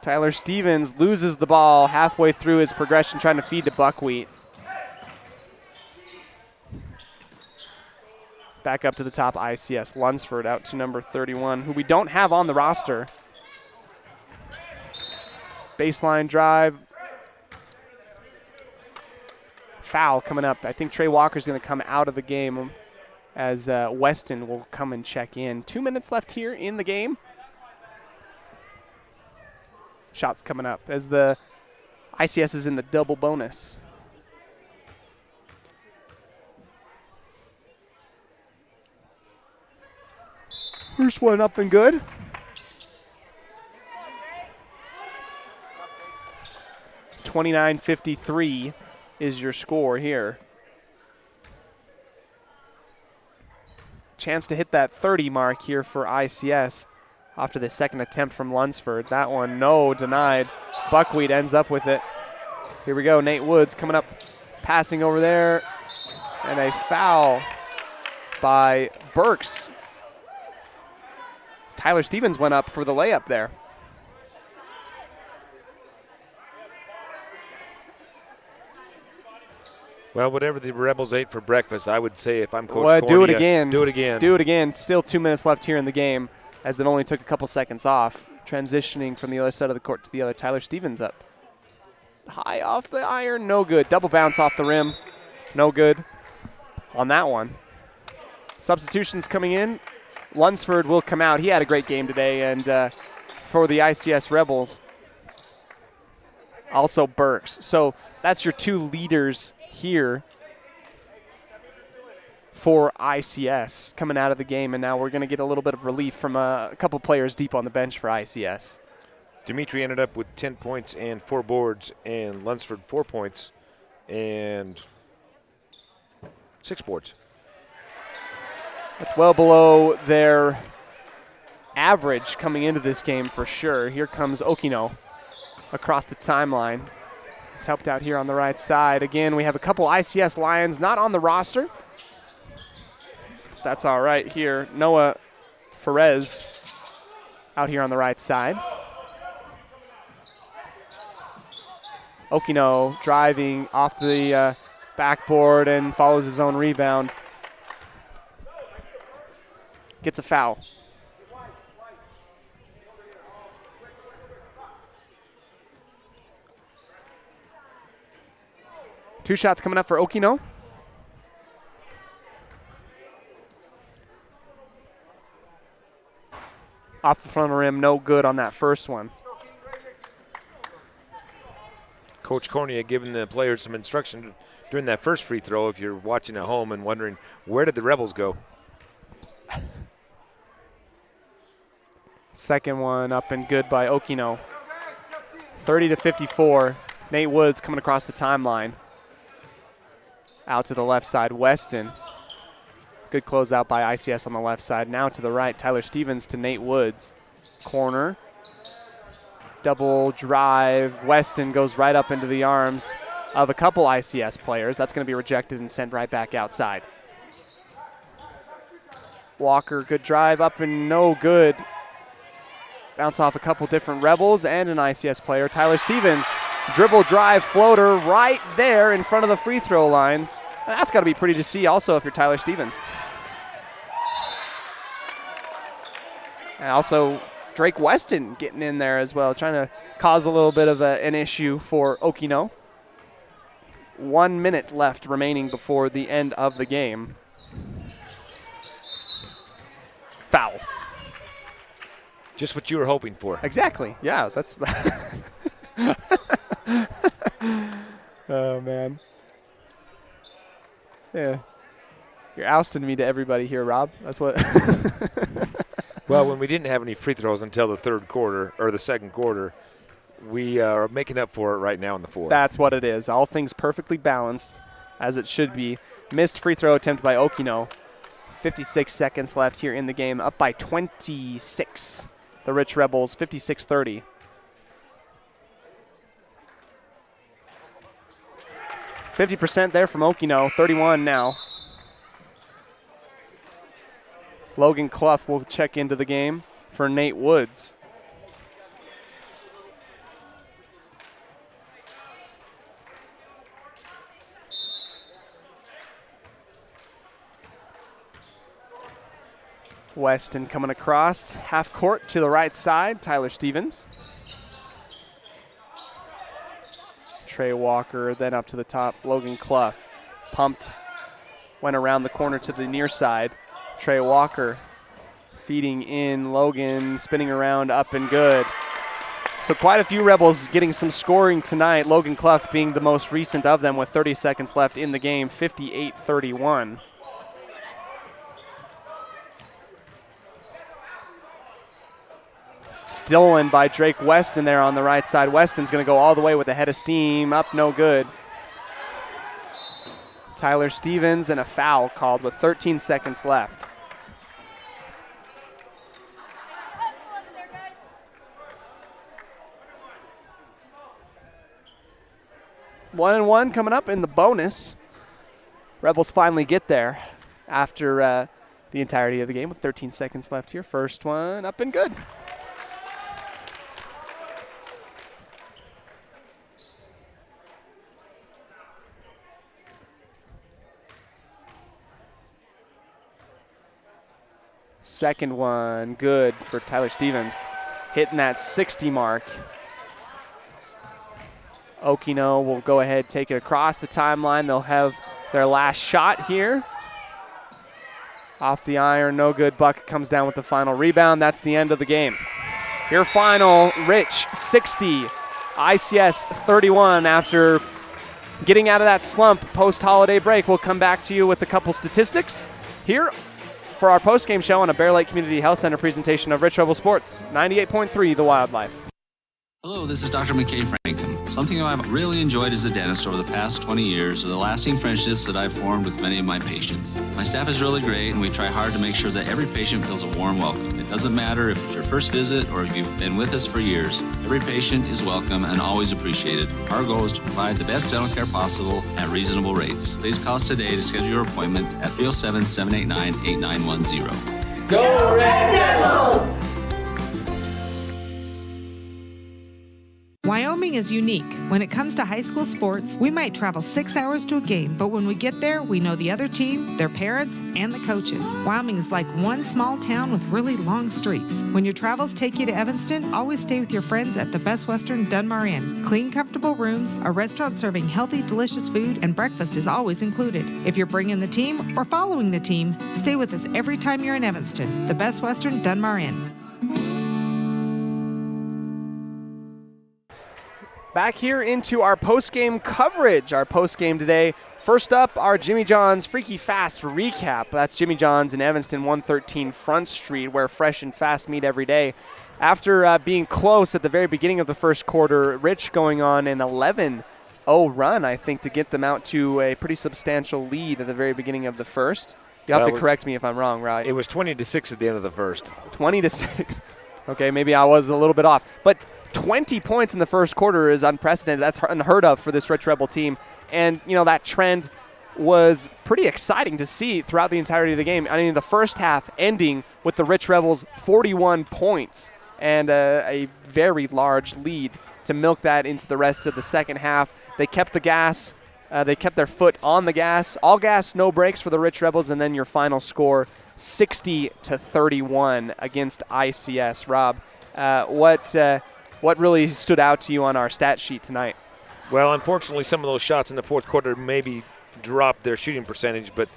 Tyler Stevens loses the ball halfway through his progression, trying to feed to Buckwheat. Back up to the top, ICS. Lunsford out to number 31, who we don't have on the roster. Baseline drive. Foul coming up. I think Trey Walker's going to come out of the game as Weston will come and check in. 2 minutes left here in the game. Shots coming up as the ICS is in the double bonus. First one up and good. $29.53 is your score here. Chance to hit that 30 mark here for ICS after the second attempt from Lunsford. That one, no, denied. Buckwheat ends up with it. Here we go, Nate Woods coming up, passing over there, and a foul by Burks. Tyler Stevens went up for the layup there. Well, whatever the Rebels ate for breakfast, I would say if I'm Coach Cornea, do it again. Do it again. Do it again. Still 2 minutes left here in the game as it only took a couple seconds off. Transitioning from the other side of the court to the other. Tyler Stevens up. High off the iron, no good. Double bounce off the rim, no good on that one. Substitutions coming in. Lunsford will come out. He had a great game today, and for the ICS Rebels, also Burks. So that's your 2 leaders here for ICS coming out of the game, and now we're going to get a little bit of relief from a couple players deep on the bench for ICS. Dimitri ended up with 10 points and 4 boards, and Lunsford 4 points and 6 boards. That's well below their average coming into this game for sure. Here comes Okino across the timeline. He's helped out here on the right side. Again, we have a couple ICS Lions not on the roster. That's all right here. Noah Ferez out here on the right side. Okino driving off the backboard and follows his own rebound. Gets a foul. Two shots coming up for Okino. Off the front of the rim, no good on that first one. Coach Cornea giving the players some instruction during that first free throw if you're watching at home and wondering, where did the Rebels go? Second one up and good by Okino. 30-54. Nate Woods coming across the timeline. Out to the left side, Weston. Good closeout by ICS on the left side. Now to the right, Tyler Stevens to Nate Woods. Corner. Double drive. Weston goes right up into the arms of a couple ICS players. That's going to be rejected and sent right back outside. Walker, good drive up and no good. Bounce off a couple different Rebels and an ICS player. Tyler Stevens, dribble drive floater right there in front of the free throw line. That's got to be pretty to see also if you're Tyler Stevens. And also Drake Weston getting in there as well, trying to cause a little bit of an issue for Okino. 1 minute left remaining before the end of the game. Foul. Just what you were hoping for. Exactly. Yeah, that's. Oh, man. Yeah. You're ousting me to everybody here, Rob. That's what. Well, when we didn't have any free throws until the third quarter or the second quarter, we are making up for it right now in the fourth. That's what it is. All things perfectly balanced, as it should be. Missed free throw attempt by Okino. 56 seconds left here in the game, up by 26. The Rich Rebels, 56-30. %, there from Okino, 31 now. Logan Clough will check into the game for Nate Woods. Weston coming across, half court to the right side, Tyler Stevens. Trey Walker, then up to the top, Logan Clough. Pumped, went around the corner to the near side. Trey Walker feeding in, Logan spinning around, up and good. So quite a few Rebels getting some scoring tonight. Logan Clough being the most recent of them with 30 seconds left in the game, 58-31. Stolen by Drake Weston there on the right side. Weston's going to go all the way with a head of steam. Up, no good. Tyler Stevens and a foul called with 13 seconds left. One and one coming up in the bonus. Rebels finally get there after the entirety of the game with 13 seconds left here. First one up and good. Second one, good for Tyler Stevens. hitting that 60 mark. Okino will go ahead, take it across the timeline. They'll have their last shot here. Off the iron, no good. Bucket comes down with the final rebound. That's the end of the game. Your final, Rich 60, ICS 31. After getting out of that slump post-holiday break, we'll come back to you with a couple statistics here for our post-game show on a Bear Lake Community Health Center presentation of Rich Rebel Sports, 98.3 The Wildlife. Hello, this is Dr. McKay Frankham. Something I've really enjoyed as a dentist over the past 20 years are the lasting friendships that I've formed with many of my patients. My staff is really great, and we try hard to make sure that every patient feels a warm welcome. It doesn't matter if it's your first visit or if you've been with us for years. Every patient is welcome and always appreciated. Our goal is to provide the best dental care possible at reasonable rates. Please call us today to schedule your appointment at 307-789-8910. Go Red Devils! Wyoming is unique. When it comes to high school sports, we might travel 6 hours to a game, but when we get there, we know the other team, their parents, and the coaches. Wyoming is like one small town with really long streets. When your travels take you to Evanston, always stay with your friends at the Best Western Dunmar Inn. Clean, comfortable rooms, a restaurant serving healthy, delicious food, and breakfast is always included. If you're bringing the team or following the team, stay with us every time you're in Evanston. The Best Western Dunmar Inn. Back here into our post-game coverage. Our post-game today. First up, our Jimmy John's Freaky Fast recap. That's Jimmy John's in Evanston, 113 Front Street, where fresh and fast meet every day. After being close at the very beginning of the first quarter, Rich going on an 11-0 run, I think, to get them out to a pretty substantial lead at the very beginning of the first. You'll have to correct me if I'm wrong, right? It was 20-6 at the end of the first. 20-6. Okay, maybe I was a little bit off. But 20 points in the first quarter is unprecedented. That's unheard of for this Rich Rebel team. And, you know, that trend was pretty exciting to see throughout the entirety of the game. I mean, the first half ending with the Rich Rebels 41 points and a very large lead to milk that into the rest of the second half. They kept the gas. They kept their foot on the gas. All gas, no brakes for the Rich Rebels. And then your final score, 60-31 against ICS. Rob, what really stood out to you on our stat sheet tonight? Well, unfortunately, some of those shots in the fourth quarter maybe dropped their shooting percentage, but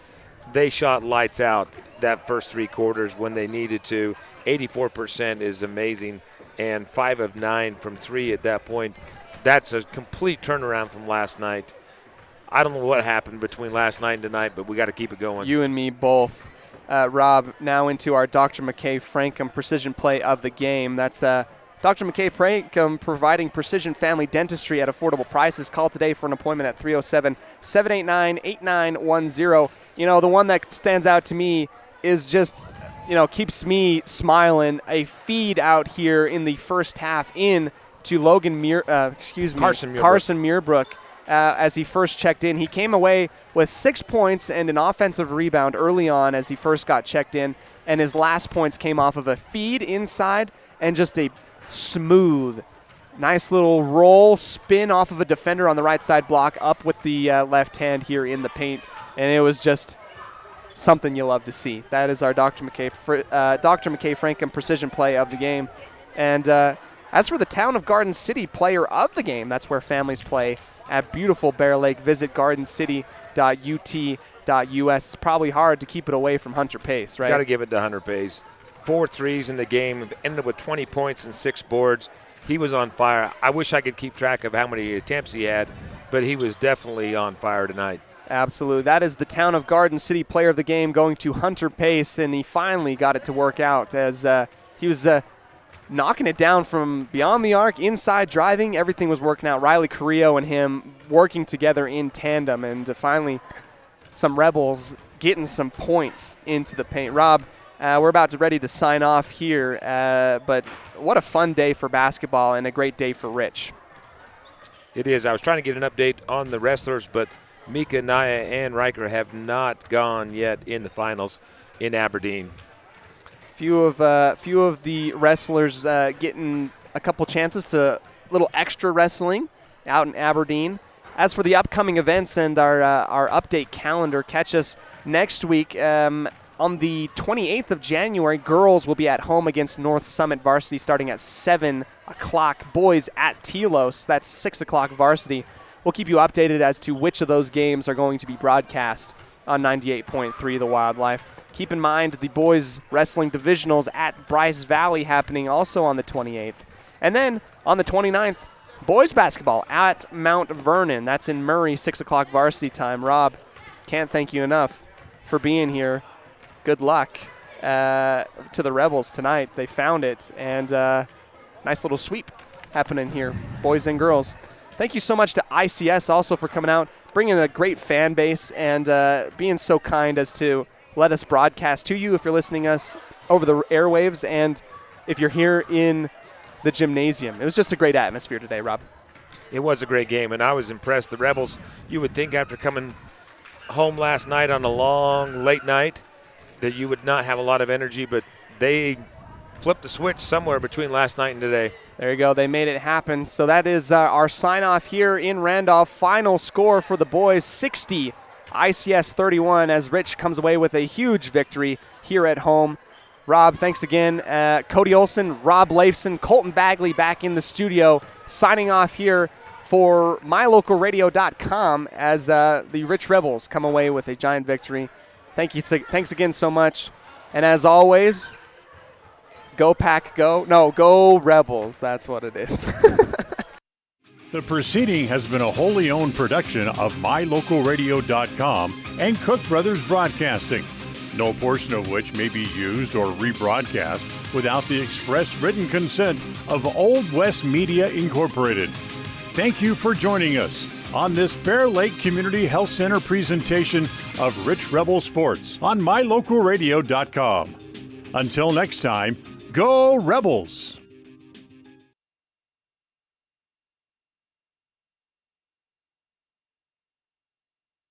they shot lights out that first three quarters when they needed to. 84% is amazing, and 5 of 9 from 3 at that point. That's a complete turnaround from last night. I don't know what happened between last night and tonight, but we got to keep it going. You and me both. Rob, now into our Dr. McKay Frankham precision play of the game. That's Dr. McKay Frankham providing precision family dentistry at affordable prices. Call today for an appointment at 307-789-8910. You know, the one that stands out to me is just, you know, keeps me smiling. A feed out here in the first half in to Carson Muirbrook. As he first checked in. He came away with 6 points and an offensive rebound early on as he first got checked in, and his last points came off of a feed inside and just a smooth, nice little roll spin off of a defender on the right side block up with the left hand here in the paint, and it was just something you love to see. That is our Dr. McKay Frankham precision play of the game. And as for the Town of Garden City player of the game, that's where families play at beautiful Bear Lake. Visit gardencity.ut.us. It's probably hard to keep it away from Hunter Pace, right? Got to give it to Hunter Pace. 4 threes in the game, ended up with 20 points and 6 boards. He was on fire. I wish I could keep track of how many attempts he had, but he was definitely on fire tonight. Absolutely. That is the Town of Garden City player of the game going to Hunter Pace, and he finally got it to work out as he was knocking it down from beyond the arc, inside driving. Everything was working out. Riley Carrillo and him working together in tandem, and finally some Rebels getting some points into the paint. Rob, we're about to ready to sign off here, but what a fun day for basketball and a great day for Rich. It is. I was trying to get an update on the wrestlers, but Mika, Naya, and Riker have not gone yet in the finals in Aberdeen. Few of the wrestlers getting a couple chances to little extra wrestling out in Aberdeen. As for the upcoming events and our update calendar, catch us next week on the 28th of January, girls will be at home against North Summit Varsity starting at 7 o'clock. Boys at Telos, that's 6 o'clock Varsity. We'll keep you updated as to which of those games are going to be broadcast on 98.3 The Wildlife. Keep in mind the boys wrestling divisionals at Bryce Valley happening also on the 28th. And then on the 29th, boys basketball at Mount Vernon. That's in Murray, 6 o'clock Varsity time. Rob, can't thank you enough for being here. Good luck to the Rebels tonight. They found it, and nice little sweep happening here, boys and girls. Thank you so much to ICS also for coming out, bringing a great fan base, and being so kind as to let us broadcast to you if you're listening us over the airwaves and if you're here in the gymnasium. It was just a great atmosphere today, Rob. It was a great game, and I was impressed. The Rebels, you would think after coming home last night on a long, late night that you would not have a lot of energy, but they flipped the switch somewhere between last night and today. There you go. They made it happen. So that is our sign-off here in Randolph. Final score for the boys, 60, ICS 31, as Rich comes away with a huge victory here at home. Rob, thanks again. Cody Olsen, Rob Leifson, Colton Bagley back in the studio, signing off here for mylocalradio.com as the Rich Rebels come away with a giant victory. Thanks again so much. And as always, go Pack, go. No, go Rebels. That's what it is. The proceeding has been a wholly owned production of mylocalradio.com and Cook Brothers Broadcasting, no portion of which may be used or rebroadcast without the express written consent of Old West Media Incorporated. Thank you for joining us on this Bear Lake Community Health Center presentation of Rich Rebel Sports on mylocalradio.com. Until next time, go Rebels!